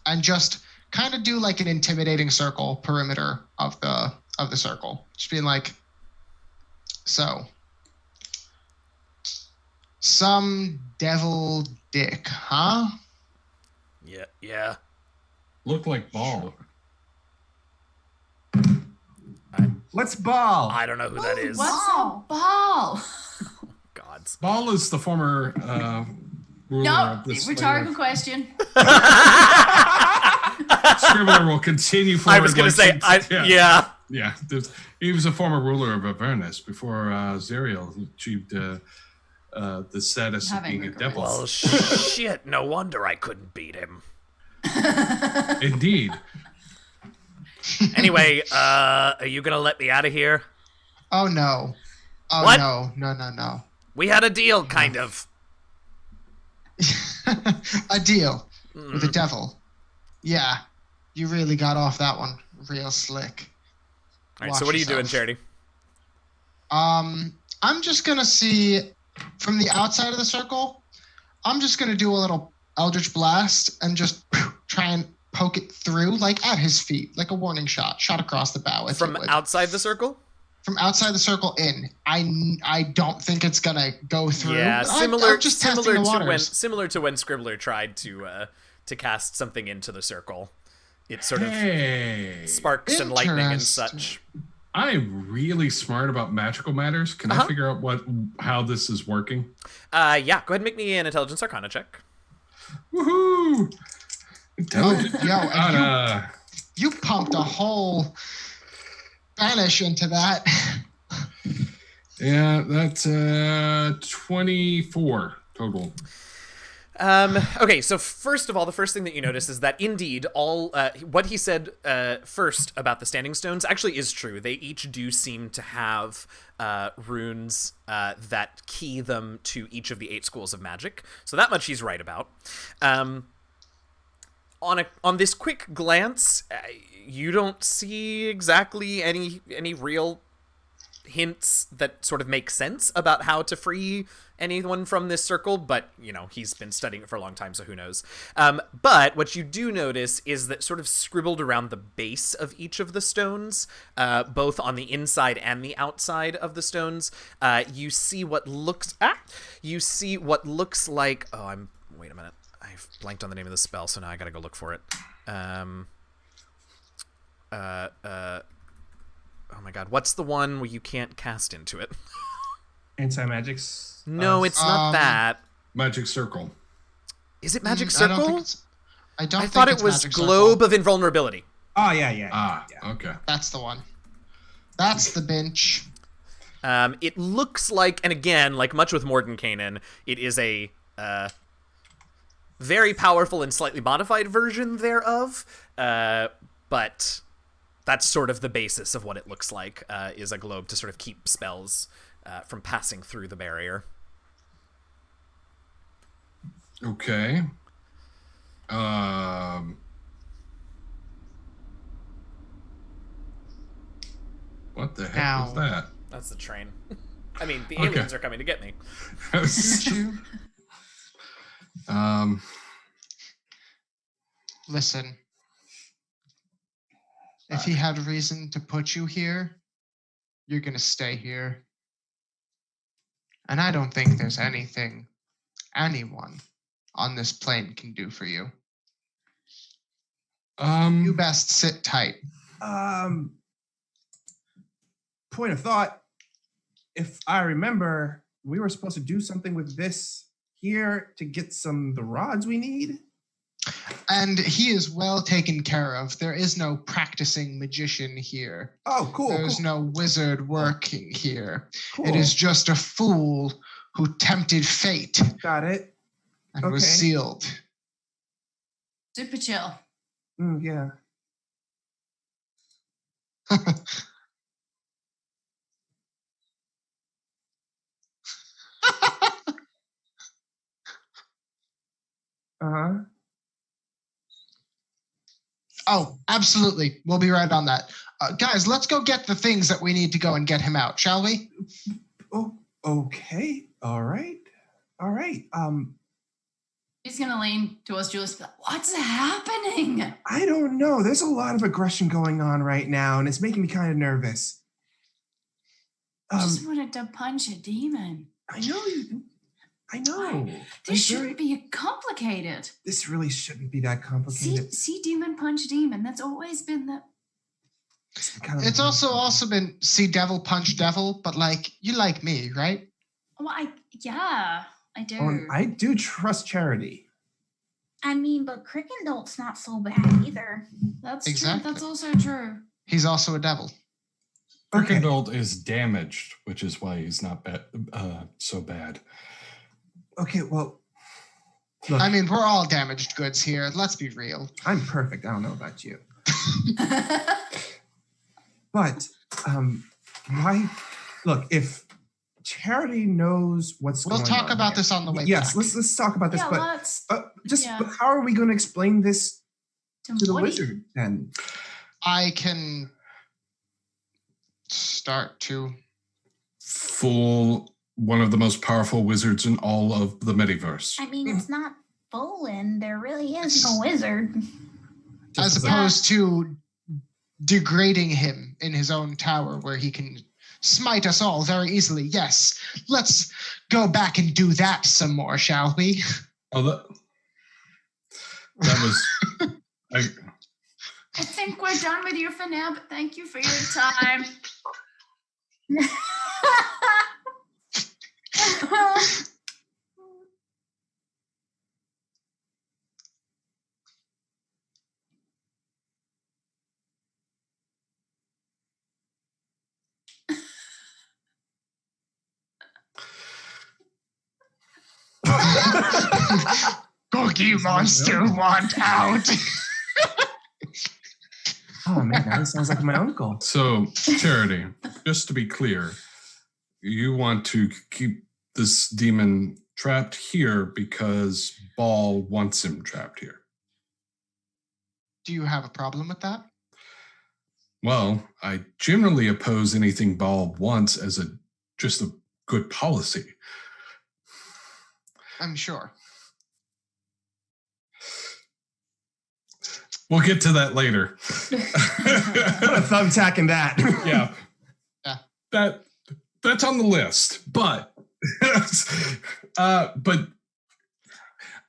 Speaker 3: and just kind of do like an intimidating circle perimeter of the circle. Just being like, so some devil dick, huh?
Speaker 1: Yeah.
Speaker 6: Look like Ball.
Speaker 2: let's ball.
Speaker 1: I don't know who that is.
Speaker 5: "What's a ball?"
Speaker 1: Gods.
Speaker 6: Ball is the former ruler
Speaker 5: No,
Speaker 6: of this.
Speaker 5: rhetorical question.
Speaker 6: Scribbler will continue forward.
Speaker 1: I was gonna say, yeah.
Speaker 6: Yeah, he was a former ruler of Avernus before Zerial achieved the status of
Speaker 5: Having
Speaker 6: being a
Speaker 5: regrets.
Speaker 6: devil.
Speaker 1: Well, shit. No wonder I couldn't beat him.
Speaker 6: Indeed.
Speaker 1: Anyway, are you gonna let me out of here?
Speaker 3: Oh no. Oh
Speaker 1: What?
Speaker 3: No.
Speaker 1: We had a deal, kind of.
Speaker 3: A deal with the devil. Yeah, you really got off that one real slick.
Speaker 1: All right.
Speaker 3: Watch
Speaker 1: So what are you doing,
Speaker 3: yourself.
Speaker 1: Charity?
Speaker 3: I'm just gonna see from the outside of the circle. I'm just gonna do a little Eldritch Blast and just try and poke it through, like at his feet, like a warning shot across the bow. If
Speaker 1: From
Speaker 3: you would.
Speaker 1: outside the circle?
Speaker 3: From outside the circle in. I don't think it's gonna go through.
Speaker 1: Yeah,
Speaker 3: but
Speaker 1: similar
Speaker 3: I'm just testing the waters.
Speaker 1: to when Scribbler tried to cast something into the circle. It sort of
Speaker 6: Hey,
Speaker 1: sparks and lightning and such.
Speaker 6: I'm really smart about magical matters. Can I figure out how this is working?
Speaker 1: Yeah, go ahead and make me an Intelligence Arcana check.
Speaker 6: Woohoo! Intelligence
Speaker 3: Yo,
Speaker 6: Arcana.
Speaker 3: You pumped a whole banish into that.
Speaker 6: Yeah, that's 24 total.
Speaker 1: Okay, so first of all, the first thing that you notice is that indeed all what he said first about the standing stones actually is true. They each do seem to have runes that key them to each of the 8 schools of magic. So that much he's right about. On this quick glance, you don't see exactly any real hints that sort of make sense about how to free anyone from this circle, but, you know, he's been studying it for a long time, so who knows. But what you do notice is that sort of scribbled around the base of each of the stones, both on the inside and the outside of the stones, you see what looks like... Wait a minute. I've blanked on the name of the spell, so now I gotta go look for it. Oh my god, what's the one where you can't cast into it?
Speaker 2: Anti-magics?
Speaker 1: No, it's not that.
Speaker 6: Magic circle.
Speaker 1: Is it Magic
Speaker 3: I
Speaker 1: Circle?
Speaker 3: don't think it's. I
Speaker 1: thought it was
Speaker 3: Magic
Speaker 1: Globe
Speaker 3: Circle.
Speaker 1: of Invulnerability.
Speaker 2: Oh, yeah.
Speaker 6: Okay.
Speaker 3: That's the one. That's the bench.
Speaker 1: It looks like, and again, like much with Mordenkainen, it is a very powerful and slightly modified version thereof, but that's sort of the basis of what it looks like, is a globe to sort of keep spells from passing through the barrier.
Speaker 6: Okay. What the heck was that?
Speaker 1: That's the train. I mean, the aliens are coming to get me.
Speaker 3: Listen. If he had reason to put you here, you're gonna stay here. And I don't think there's anything anyone on this plane can do for you. You best sit tight.
Speaker 2: Point of thought. If I remember, we were supposed to do something with this here to get the rods we need.
Speaker 3: And he is well taken care of. There is no practicing magician here.
Speaker 2: Oh, cool.
Speaker 3: There's no wizard working here.
Speaker 2: Cool.
Speaker 3: It is just a fool who tempted fate
Speaker 2: Got it.
Speaker 3: and was sealed.
Speaker 5: Super chill.
Speaker 2: Yeah. Uh-huh.
Speaker 3: Oh, absolutely. We'll be right on that. Guys, let's go get the things that we need to go and get him out, shall we?
Speaker 2: Oh, okay. All right.
Speaker 5: He's gonna lean towards Julius and be like, what's happening?
Speaker 2: I don't know. There's a lot of aggression going on right now, and it's making me kind of nervous.
Speaker 5: I just wanted to punch a demon.
Speaker 2: I know.
Speaker 5: This shouldn't be complicated.
Speaker 2: This really shouldn't be that complicated.
Speaker 5: See demon punch demon. That's always been the...
Speaker 3: It's also been see devil punch devil, but like, you like me, right?
Speaker 5: Well, I do.
Speaker 2: And I do trust Charity.
Speaker 4: I mean, but Crickendolt's not so bad either.
Speaker 5: That's
Speaker 3: Exactly.
Speaker 5: true. That's also true.
Speaker 3: He's also a devil.
Speaker 2: Okay.
Speaker 6: Crickendalt is damaged, which is why he's not so bad.
Speaker 2: Okay, well, look,
Speaker 3: I mean, we're all damaged goods here. Let's be real.
Speaker 2: I'm perfect. I don't know about you. But why? Look, if Charity knows what's
Speaker 3: We'll
Speaker 2: going on.
Speaker 3: talk about
Speaker 2: here.
Speaker 3: this on the way
Speaker 2: Yes,
Speaker 3: back.
Speaker 2: let's talk about this.
Speaker 5: Yeah,
Speaker 2: But
Speaker 5: let's...
Speaker 2: but
Speaker 5: yeah.
Speaker 2: how are we going to explain this to the
Speaker 5: Woody.
Speaker 2: wizard then?
Speaker 3: I can start to.
Speaker 6: Fool one of the most powerful wizards in all of the Mediverse.
Speaker 4: I mean, it's not Bolin. There really is no wizard.
Speaker 3: As opposed to degrading him in his own tower where he can smite us all very easily. Yes, let's go back and do that some more, shall we?
Speaker 6: Oh, that was...
Speaker 5: I think we're done with you for now, but thank you for your time.
Speaker 3: Cookie Monster want out.
Speaker 2: Oh man, that sounds like my uncle.
Speaker 6: So, Charity, just to be clear, you want to keep this demon trapped here because Ball wants him trapped here.
Speaker 3: Do you have a problem with that?
Speaker 6: Well, I generally oppose anything Ball wants as just a good policy.
Speaker 3: I'm sure.
Speaker 6: We'll get to that later.
Speaker 2: Put a thumbtack in that.
Speaker 6: Yeah.
Speaker 3: Yeah.
Speaker 6: That's on the list. But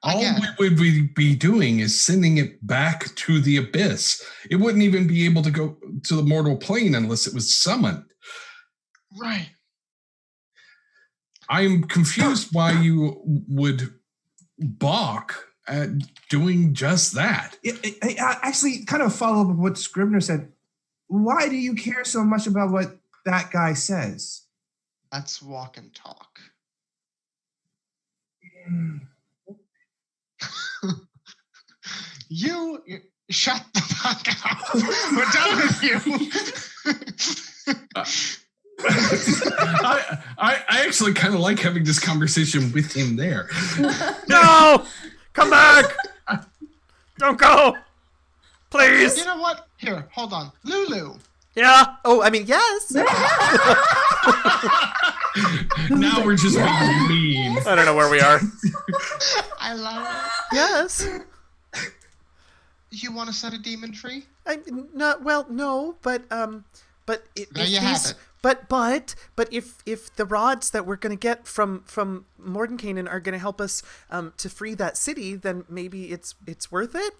Speaker 6: all we would be doing is sending it back to the abyss. It wouldn't even be able to go to the mortal plane unless it was summoned.
Speaker 3: Right.
Speaker 6: I'm confused why you would balk at doing just that.
Speaker 2: I actually kind of follow up with what Scribner said. Why do you care so much about what that guy says?
Speaker 3: Let's walk and talk. You shut the fuck up. We're done with you.
Speaker 6: I actually kind of like having this conversation with him there.
Speaker 1: No! Come back! Don't go! Please!
Speaker 3: You know what? Here, hold on. Lulu.
Speaker 1: Yeah? Oh, I mean, yes.
Speaker 6: Now we're just being mean.
Speaker 1: I don't know where we are.
Speaker 3: I love it.
Speaker 1: Yes.
Speaker 3: You want to set a demon free?
Speaker 1: No, but
Speaker 3: There you have it.
Speaker 1: But if the rods that we're gonna get from Mordenkainen are gonna help us to free that city, then maybe it's worth it.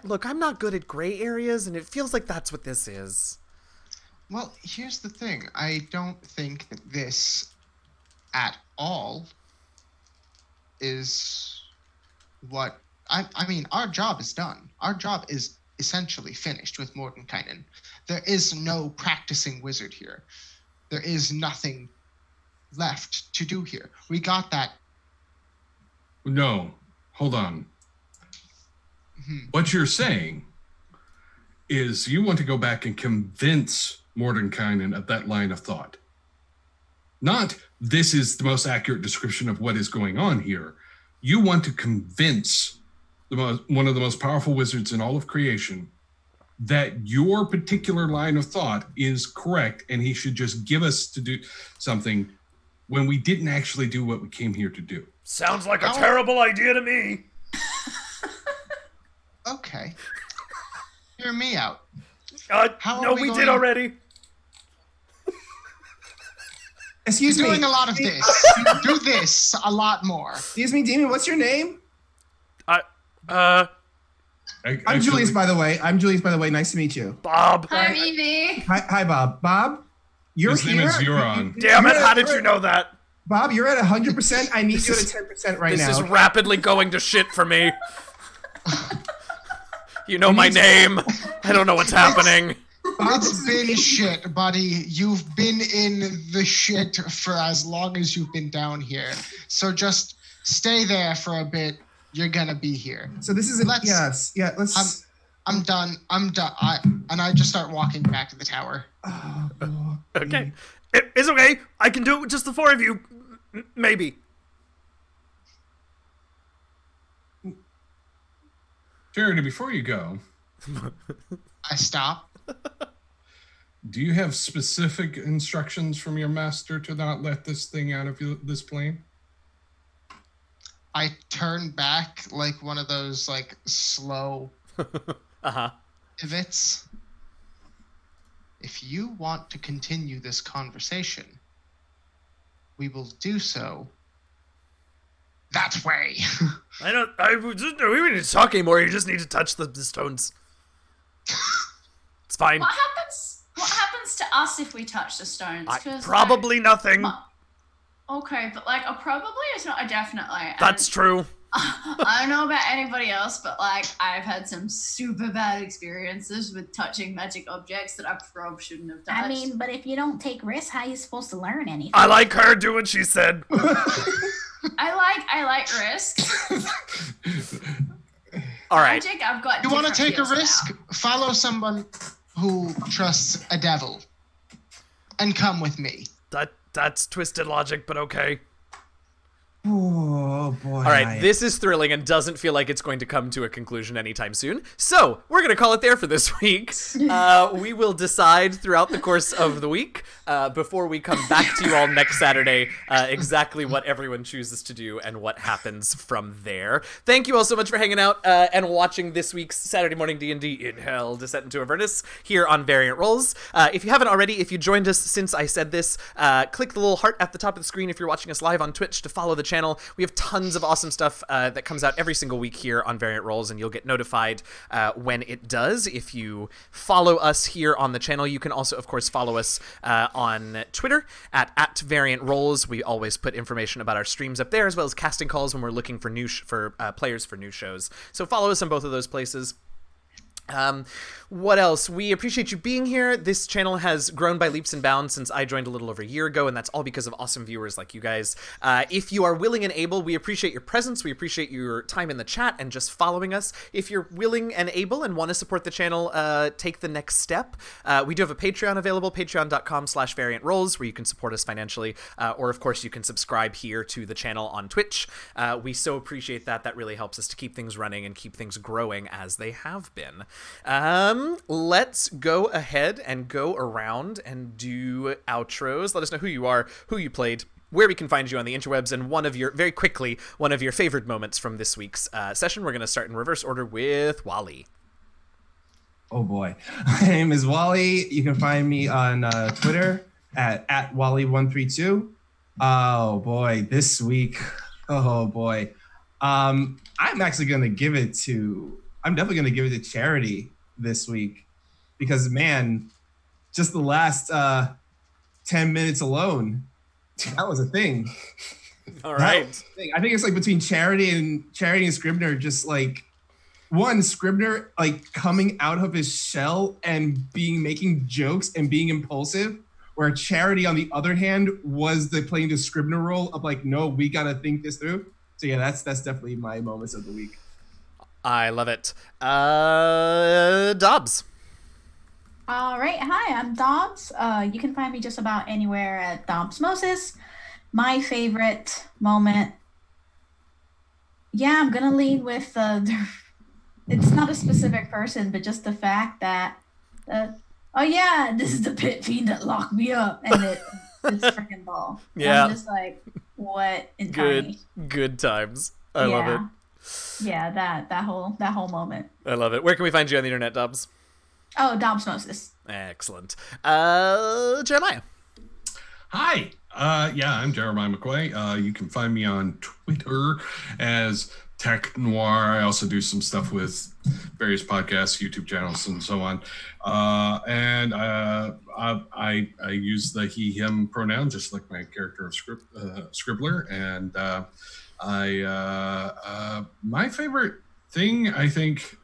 Speaker 1: Look, I'm not good at gray areas, and it feels like that's what this is.
Speaker 3: Well, here's the thing. I don't think that this at all is what... I mean, our job is done. Our job is essentially finished with Mordenkainen. There is no practicing wizard here. There is nothing left to do here. We got that.
Speaker 6: No, hold on. What you're saying is you want to go back and convince Mordenkainen of that line of thought. Not, this is the most accurate description of what is going on here. You want to convince one of the most powerful wizards in all of creation that your particular line of thought is correct and he should just give us to do something when we didn't actually do what we came here to do.
Speaker 1: Sounds like a terrible idea to me.
Speaker 3: Okay. Hear me out.
Speaker 1: No, we did already.
Speaker 2: Excuse
Speaker 3: You're
Speaker 2: me.
Speaker 3: doing a lot of this. You do this a lot more.
Speaker 2: Excuse me, Demon, what's your name? I'm Julius, by the way. Nice to meet you.
Speaker 1: Bob.
Speaker 5: Hi, Evie.
Speaker 2: Hi, Bob. Bob, you're
Speaker 6: His
Speaker 2: here.
Speaker 6: name is Euron.
Speaker 1: Damn it, how did you know that?
Speaker 2: Bob, you're at 100%. I need you at 10% right now.
Speaker 1: This is rapidly going to shit for me. You know my name. I don't know what's happening.
Speaker 3: It's been shit, buddy. You've been in the shit for as long as you've been down here. So just stay there for a bit. You're gonna be here.
Speaker 2: So this is let's.
Speaker 3: I'm done. I just start walking back to the tower.
Speaker 2: Oh,
Speaker 1: Okay. It's okay. I can do it with just the four of you. Maybe.
Speaker 6: Charity, before you go,
Speaker 3: I stop.
Speaker 6: do you have specific instructions from your master to not let this thing out of this plane?
Speaker 3: I turn back like one of those like slow
Speaker 1: Uh-huh.
Speaker 3: Ivets, if you want to continue this conversation, we will do so that way.
Speaker 1: We don't need to talk anymore. You just need to touch the stones. It's fine.
Speaker 5: What happens to us if we touch the stones? 'Cause,
Speaker 1: Probably nothing.
Speaker 5: Okay, but like a probably is not a definitely.
Speaker 1: That's true.
Speaker 5: I don't know about anybody else, but like I've had some super bad experiences with touching magic objects that I probably shouldn't have touched.
Speaker 4: I mean, but if you don't take risks, how are you supposed to learn anything?
Speaker 1: I like her. Do what she said.
Speaker 5: I like risks.
Speaker 1: All right.
Speaker 5: Magic, I've got.
Speaker 3: You want to
Speaker 5: different
Speaker 3: take a
Speaker 5: feels
Speaker 3: risk?
Speaker 5: about.
Speaker 3: Follow someone who trusts a devil, and come with me.
Speaker 1: That's twisted logic, but okay.
Speaker 2: Oh boy.
Speaker 1: All right, this is thrilling and doesn't feel like it's going to come to a conclusion anytime soon. So we're going to call it there for this week. We will decide throughout the course of the week, before we come back to you all next Saturday, exactly what everyone chooses to do and what happens from there. Thank you all so much for hanging out and watching this week's Saturday Morning D&D in Hell, Descent into Avernus here on Variant Roles. If you haven't already, if you joined us since I said this, click the little heart at the top of the screen if you're watching us live on Twitch to follow the channel. We have tons of awesome stuff that comes out every single week here on Variant Roles, and you'll get notified when it does. If you follow us here on the channel, you can also, of course, follow us on Twitter at Variant Roles. We always put information about our streams up there, as well as casting calls when we're looking for players for new shows. So follow us on both of those places. What else? We appreciate you being here. This channel has grown by leaps and bounds since I joined a little over a year ago, and that's all because of awesome viewers like you guys. If you are willing and able, we appreciate your presence. We appreciate your time in the chat and just following us. If you're willing and able and want to support the channel, take the next step. We do have a Patreon available, patreon.com/variantroles, where you can support us financially, or of course you can subscribe here to the channel on Twitch. We so appreciate that. That really helps us to keep things running and keep things growing as they have been. Let's go ahead and go around and do outros. Let us know who you are, who you played, where we can find you on the interwebs, and one of your favorite moments from this week's session. We're going to start in reverse order with Wally.
Speaker 2: Oh boy. My name is Wally. You can find me on Twitter at Wally132. Oh boy, this week. Oh boy. I'm definitely going to give it to charity this week, because man, just the last 10 minutes alone, that was a thing.
Speaker 1: All right.
Speaker 2: I think it's like between Charity and Scribner, just like Scribner like coming out of his shell and making jokes and being impulsive, where Charity on the other hand was playing the Scribner role of like, no, we gotta think this through. So yeah, that's definitely my moments of the week.
Speaker 1: I love it. Dobbs.
Speaker 4: All right. Hi, I'm Dobbs. You can find me just about anywhere at Dobbsmosis. My favorite moment. Yeah, I'm going to lead with it's not a specific person, but just the fact that, oh yeah, this is the pit fiend that locked me up. And it's freaking ball.
Speaker 1: Yeah.
Speaker 4: I'm just like, what in time?
Speaker 1: Good times. I love it.
Speaker 4: Yeah, that whole moment.
Speaker 1: I love it. Where can we find you on the internet, Dobbs?
Speaker 4: Oh, Dobbsmosis.
Speaker 1: Excellent. Jeremiah.
Speaker 6: Hi. I'm Jeremiah McQuay. You can find me on Twitter as Tech Noir. I also do some stuff with various podcasts, YouTube channels, and so on. I use the he, him pronoun, just like my character of Scribbler. And my favorite thing, I think,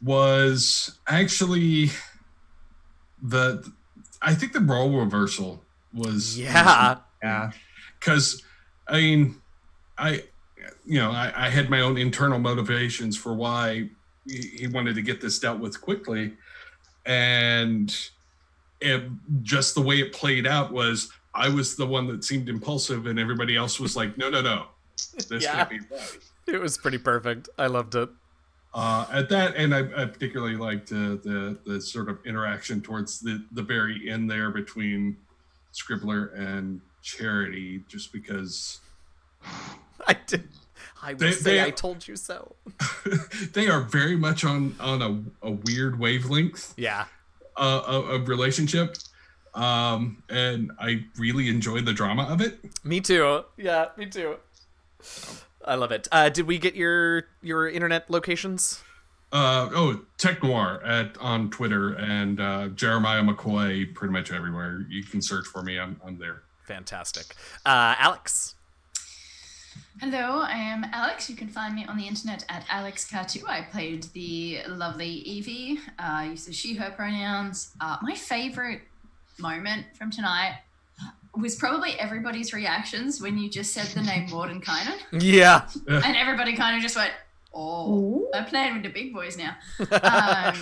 Speaker 6: was actually the role reversal was
Speaker 1: Yeah.
Speaker 6: Because I mean, I had my own internal motivations for why he wanted to get this dealt with quickly, and just the way it played out was I was the one that seemed impulsive, and everybody else was like, no, this can't be right.
Speaker 1: It was pretty perfect. I loved it.
Speaker 6: At that, and I particularly liked the sort of interaction towards the very end there between Scribbler and Charity, just because
Speaker 1: I will
Speaker 6: They-
Speaker 1: say
Speaker 6: they-
Speaker 1: I told you so.
Speaker 6: They are very much on a weird wavelength
Speaker 1: Yeah.
Speaker 6: of relationship. And I really enjoy the drama of it.
Speaker 1: Me too. Yeah, me too. I love it. Did we get your internet locations?
Speaker 6: Tech Noir on Twitter, and Jeremiah McCoy pretty much everywhere. You can search for me. I'm there.
Speaker 1: Fantastic. Alex.
Speaker 5: Hello, I am Alex. You can find me on the internet at AlexCar2. I played the lovely Evie, uses she, her pronouns. My favorite moment from tonight was probably everybody's reactions when you just said the name Mordenkainen.
Speaker 1: Yeah.
Speaker 5: And everybody kind of just went, oh, I'm playing with the big boys now. But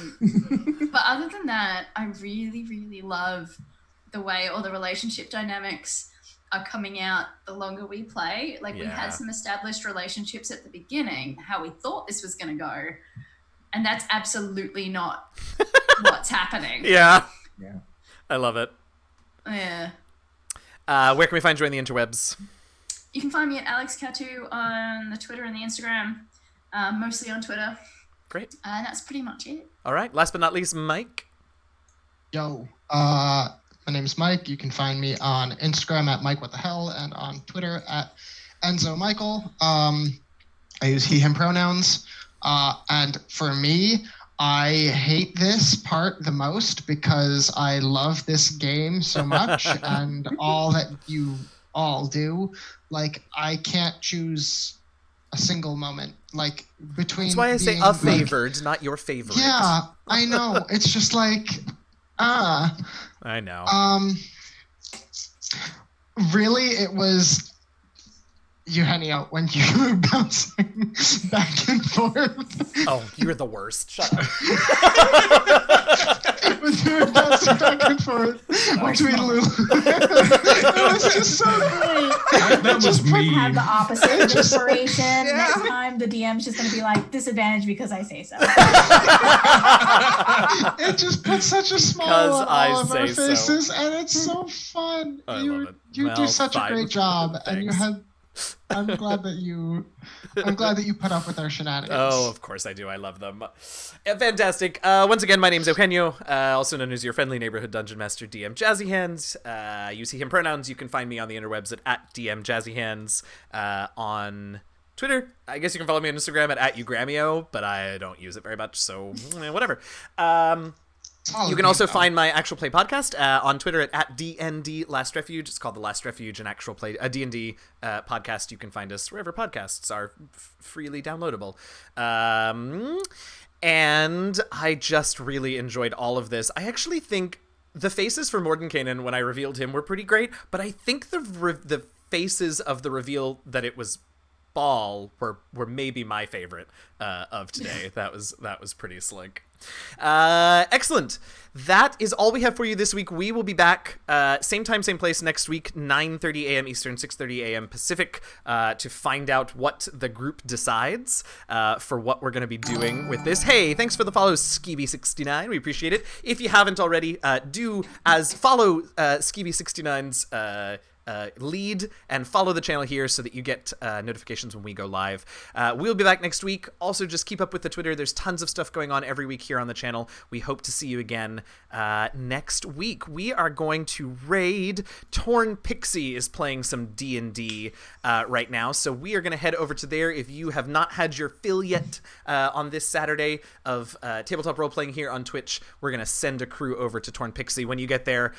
Speaker 5: other than that, I really, really love the way all the relationship dynamics are coming out the longer we play. Like, we had some established relationships at the beginning, how we thought this was going to go. And that's absolutely not what's happening.
Speaker 1: Yeah. I love it.
Speaker 5: Yeah.
Speaker 1: Where can we find you on the interwebs?
Speaker 5: You can find me at AlexCar2 on the Twitter and the Instagram, mostly on Twitter.
Speaker 1: Great.
Speaker 5: And that's pretty much it.
Speaker 1: All right. Last but not least, Mike.
Speaker 3: Yo, my name's Mike. You can find me on Instagram at Mike What the Hell and on Twitter at Enzo Michael. I use he, him pronouns. And for me, I hate this part the most because I love this game so much and all that you all do. Like, I can't choose a single moment. Like, between
Speaker 1: That's why I say
Speaker 3: being,
Speaker 1: a favored, not your favorite.
Speaker 3: Yeah, I know. It's just like,
Speaker 1: I know.
Speaker 3: Really, it was Eugenio when you were bouncing back and forth.
Speaker 1: Oh, you're the worst. Shut up.
Speaker 3: When you were bouncing back and forth between Lulu. It was just so great.
Speaker 6: That was me.
Speaker 4: Have the opposite of inspiration. Next time, the DM's just going to be like, disadvantage because I say so.
Speaker 3: It just puts such a smile
Speaker 1: Because
Speaker 3: on
Speaker 1: I
Speaker 3: all of our
Speaker 1: say so.
Speaker 3: faces, and it's so fun.
Speaker 1: I
Speaker 3: you
Speaker 1: love it.
Speaker 3: you
Speaker 1: Well,
Speaker 3: do such
Speaker 1: fine.
Speaker 3: a great job, and you
Speaker 1: Thanks.
Speaker 3: had. I'm glad that you put up with our shenanigans.
Speaker 1: Oh, of course I do. I love them. Fantastic. Once again, my name's Eugenio, also known as your friendly neighborhood dungeon master, DM Jazzy Hands. You see him pronouns. You can find me on the interwebs at DM Jazzy Hands. On Twitter, I guess you can follow me on Instagram at @ugrammio, but I don't use it very much, so whatever. You can also find my actual play podcast on Twitter at DND Last Refuge. It's called The Last Refuge, an actual play, a D&D podcast. You can find us wherever podcasts are freely downloadable. And I just really enjoyed all of this. I actually think the faces for Mordenkainen when I revealed him were pretty great, but I think the faces of the reveal that it was Ball were maybe my favorite of today. That was pretty slick. Excellent. That is all we have for you this week. We will be back same time, same place next week, 9:30 a.m. Eastern, 6:30 a.m. Pacific, to find out what the group decides for what we're going to be doing with this. Hey, thanks for the follow, Skeevy69. We appreciate it. If you haven't already, do as follow Skeevy69's lead and follow the channel here so that you get notifications when we go live. We'll be back next week. Also, just keep up with the Twitter. There's tons of stuff going on every week here on the channel. We hope to see you again next week. We are going to raid. Torn Pixie is playing some D&D right now, so we are going to head over to there. If you have not had your fill yet on this Saturday of tabletop role-playing here on Twitch, we're going to send a crew over to Torn Pixie. When you get there,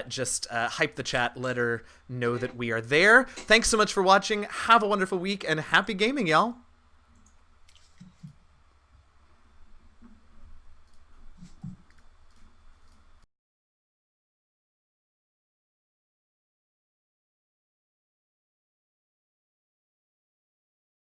Speaker 1: just hype the chat, let her know that we are there. Thanks so much for watching. Have a wonderful week and happy gaming, y'all.